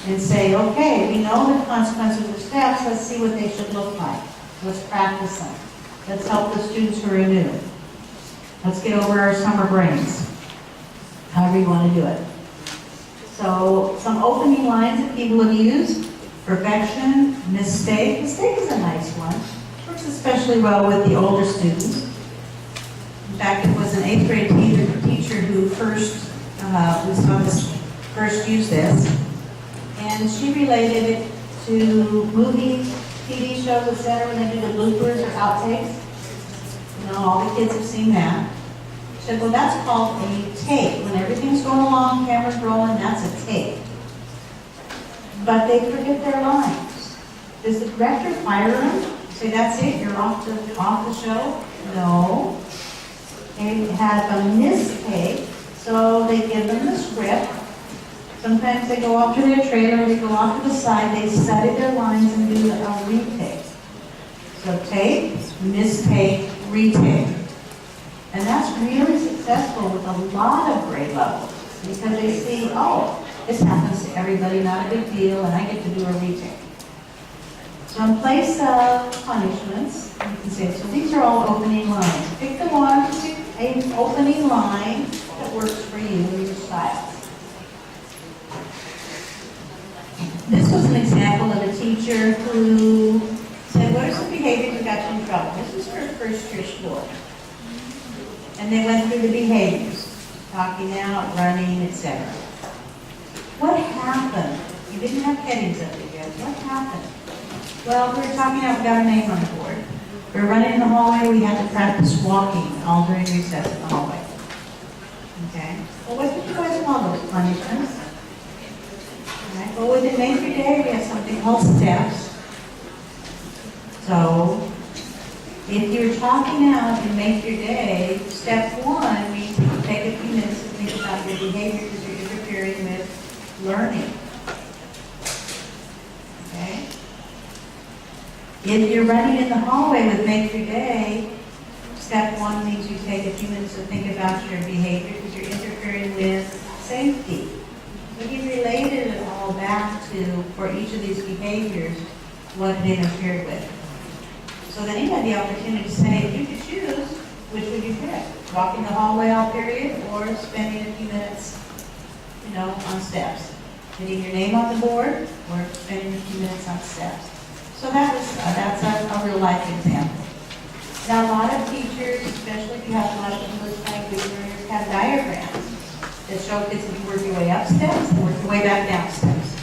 and say, okay, we know the consequences of steps, let's see what they should look like. Let's practice them. Let's help the students who are new. Let's get over our summer brains. However you want to do it. So, some opening lines that people have used. Perfection, mistake. Mistake is a nice one. Works especially well with the older students. In fact, it was an 8th grade teacher who first used this. And she related it to movies, TV shows, etc., when they do the bloopers or outtakes. You know, all the kids have seen that. She said, well, that's called a take. When everything's going along, camera's rolling, that's a take. But they forget their lines. Does the director fire them? Say, that's it, you're off the show? No. They have a mistake, so they give them the script. Sometimes they go off to their trailer, they go off to the side, they study their lines and do a retake. So take, mistake, retake. And that's really successful with a lot of grade levels because they see, oh, this happens to everybody, not a big deal, and I get to do a retake. So in place of punishments, you can say, so these are all opening lines. Pick the one, pick an opening line that works for you and your style. This was an example of a teacher who said, what are some behaviors that got you in trouble? This is her first year school. And they went through the behaviors, talking out, running, etc. What happened? You didn't have headings up there yet. What happened? Well, we were talking out, we got a name on the board. we're running in the hallway, we had to practice walking all during recess in the hallway. Okay? Well, what did you guys call those punishments? Okay, well, within Major Day, we have something called steps. So, if you're talking out in Major Day, step 1 means you take a few minutes to think about your behavior because you're interfering with learning. Okay? If you're running in the hallway with Major Day, step 1 means you take a few minutes to think about your behavior because you're interfering with safety. But he related it all back to, for each of these behaviors, what it interfered with. So then he had the opportunity to say, if you could choose, which would you pick? Walking the hallway all period or spending a few minutes, on steps? Getting your name on the board or spending a few minutes on steps? So that's a real life example. Now a lot of teachers, especially if you have a lot of English language learners, have diagrams that show kids if you work your way up steps and work your way back down steps.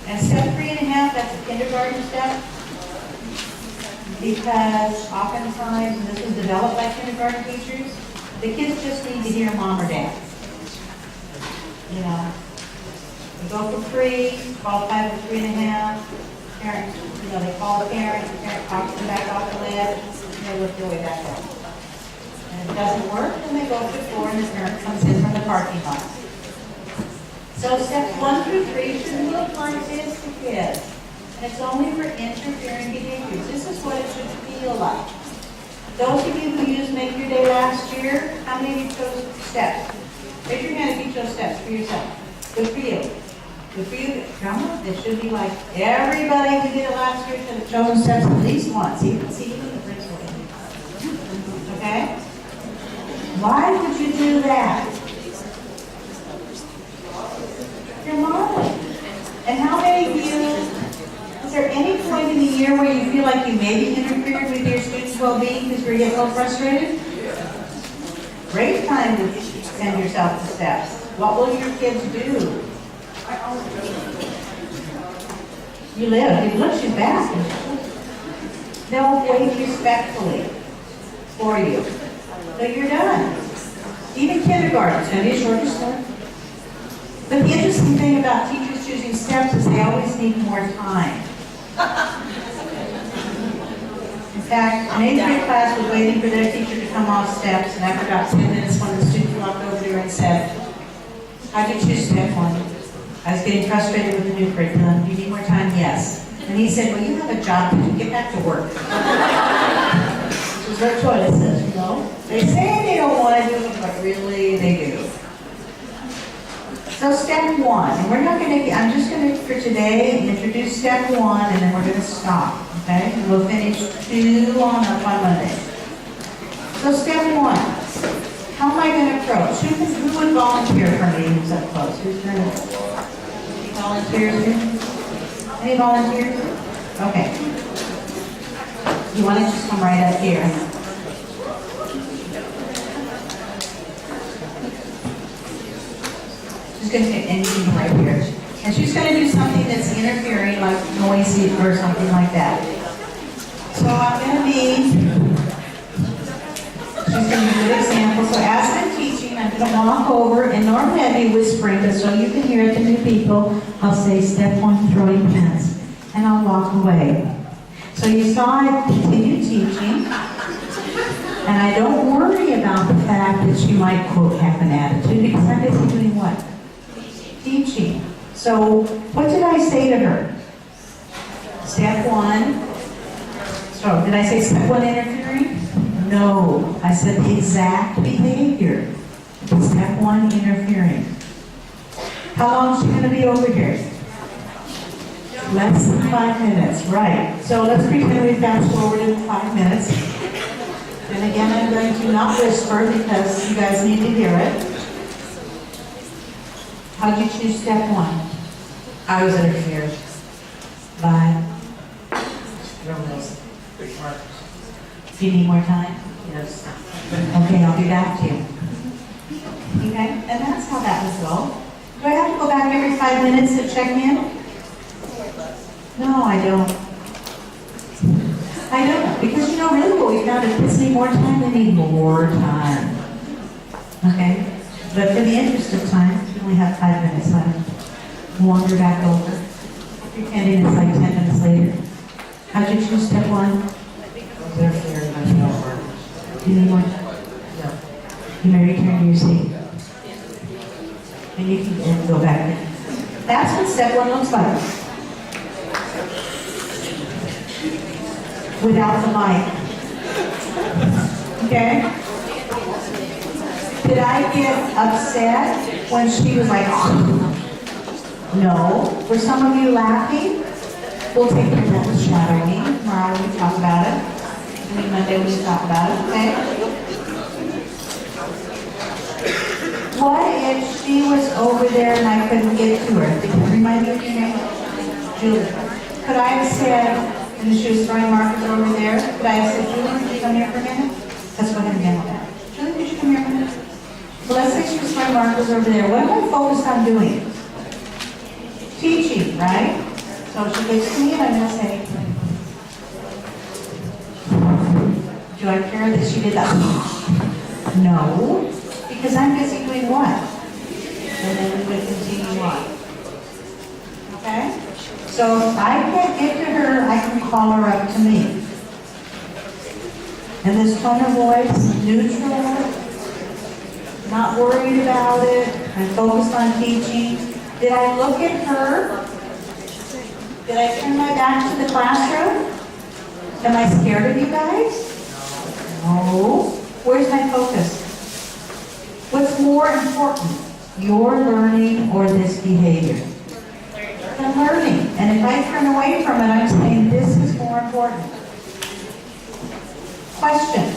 And step 3.5, that's a kindergarten step. Because oftentimes, and this was developed by kindergarten teachers, the kids just need to hear mom or dad. They go for free, qualify for 3.5, parents, they call the parent talks them back off the ledge, and they work their way back up. And if it doesn't work, then they go for 4 and the parent comes in from the parking lot. So steps 1 through 3 should look like this to kids. And it's only for interfering behaviors. This is what it should feel like. Those of you who used Make Your Day last year, how many of you chose steps? Raise your hand if you chose steps for yourself. Good for you. Good for you. Come on, it should be like everybody who did it last year should have chosen steps at least once. Even the principal. Okay? Why would you do that? You're modeling. And how many of you, is there any point in the year where you feel like you maybe interfered with your students' well-being because you're getting a little frustrated? Great time to send yourself to steps. What will your kids do? You look, she's back. They'll wait respectfully for you. So you're done. Even kindergarten, it's going to be a shorter start. But the interesting thing about teachers choosing steps is they always need more time. In fact, an 8th grade class was waiting for their teacher to come off steps, and after about 10 minutes, one of the students walked over to her and said, "How'd you choose step 1? I was getting frustrated with the new curriculum. Do you need more time?" "Yes." And he said, "Well, you have a job to do. Get back to work." This is their choices, They say they don't want to do it, but really they do. So step 1, and we're not going to, I'm just going to, for today, introduce step 1, and then we're going to stop, okay? And we'll finish 2 on Monday. So step 1, how am I going to approach? Who would volunteer for me who's up close? Who's going to volunteer? Any volunteers? Okay. You want to just come right up here. She's going to take anything right here. And she's going to do something that's interfering, like noisy or something like that. So I'm going to be, she's going to be a good example. So as I'm teaching, I'm going to walk over, and normally I'd be whispering, but so you can hear it to new people, I'll say, "Step 1, throwing pens," and I'll walk away. So you saw I continue teaching, and I don't worry about the fact that she might, quote, have an attitude, because I'm busy doing what? Teaching. So what did I say to her? Step 1. So did I say step 1 interfering? No. I said the exact behavior. Step 1 interfering. How long is she going to be over here? Less than 5 minutes, right. So let's pretend we fast forward in 5 minutes. And again, I'm going to not whisper because you guys need to hear it. How'd you choose step 1? I was interfered by those big markers. Do you need more time? Yes. Okay, I'll be back to you. Okay, and that's how that would go. Do I have to go back every 5 minutes to check in? No, I don't. I don't, because you know, really what we found is kids need more time, they need more time. Okay? But for the interest of time, we only have 5 minutes left. Wander back over. Pretending it's like 10 minutes later. How'd you choose step 1? They're very much over. Do you need more time? No. You may return to your seat. And you can go back in. That's what step 1 looks like. Without the mic. Okay? Did I get upset when she was like, oh? No. Were some of you laughing? We'll take care of that with shadowing. Tomorrow we talk about it. I mean, Monday we talk about it, okay? What if she was over there and I couldn't get to her? Can you remind me of your name? Julie. Could I have said, and she was throwing markers over there, could I have said, Julie, would you come here for a minute? Let's go ahead and handle that. Julie, could you come here for a minute? So let's say she was throwing markers over there. What am I focused on doing? Teaching, right? So she gets to me and I'm going to say, do I care that she did that? No, because I'm busy doing what? And then we would continue on. Okay? So if I can't get to her, I can call her up to me. And this tone of voice, neutral, not worried about it, I'm focused on teaching. Did I look at her? Did I turn my back to the classroom? Am I scared of you guys? No. Where's my focus? What's more important? Your learning or this behavior? The learning. And if I turn away from it, I'm saying this is more important. Question.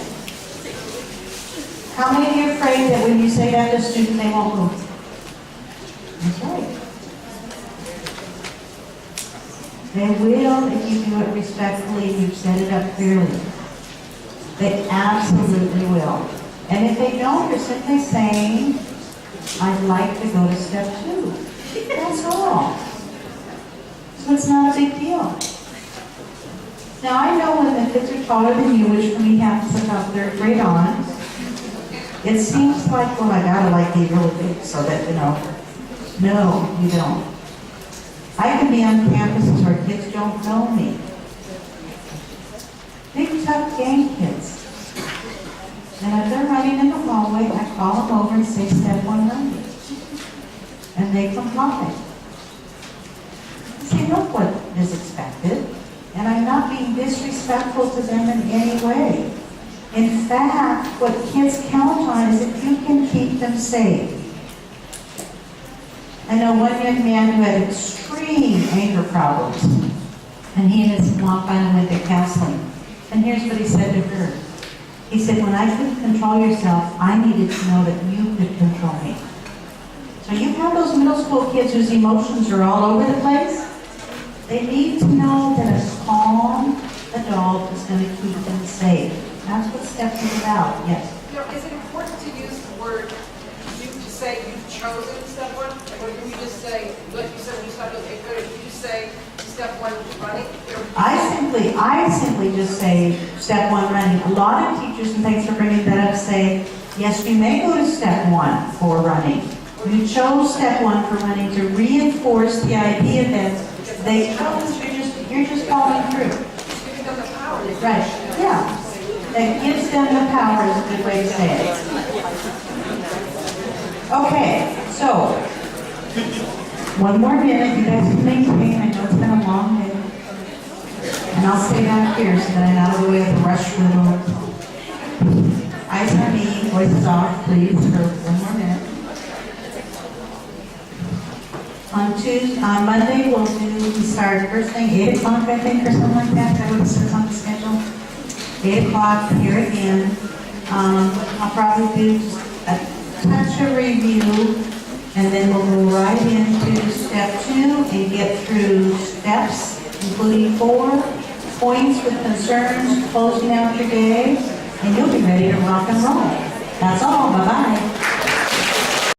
How many of you are afraid that when you say that to students, they won't move? That's right. They will if you do it respectfully and you've set it up clearly. They absolutely will. And if they don't, you're simply saying, I'd like to go to step 2. That's all. So it's not a big deal. Now I know when the kids are taller than you, which for me happens about 3rd grade on, it seems like, well, I gotta like be really big so that, you know, no, you don't. I can be on campuses where kids don't know me. Big, tough gang kids. And if they're running in the hallway, I call them over and say, step 1 running. And they comply. See, look what is expected. And I'm not being disrespectful to them in any way. In fact, what kids count on is if you can keep them safe. I know one young man who had extreme anger problems, and he and his mom finally went to counseling. And here's what he said to her. He said, when I couldn't control yourself, I needed to know that you could control me. So you have those middle school kids whose emotions are all over the place. They need to know that a calm adult is going to keep them safe. That's what STEPS is about. Yes? You know, is it important to use the word, you to say you've chosen step 1? Or do you just say, like you said when you started with 8th grade, you say step 1 running? I simply just say step 1 running. A lot of teachers, and thanks for bringing that up, say, yes, you may go to step 1 for running. You chose step 1 for running to reinforce the idea that they chose, you're just following through. Giving them the power. Right, yeah. That gives them the power is a good way to say it. Okay, so, one more minute, you guys can maintain, I know it's been a long day. And I'll stay back here so that I'm out of the way of the rush room. Eyes on me, voices off, please, for one more minute. On Monday, we start first thing, 8 o'clock, I think, or something like that. That what it says on the schedule. 8 o'clock, here again. I'll probably do just a touch of review, and then we'll go right into step 2 and get through steps, including 4 points with concerns, closing out your day, and you'll be ready to rock and roll. That's all. Bye-bye.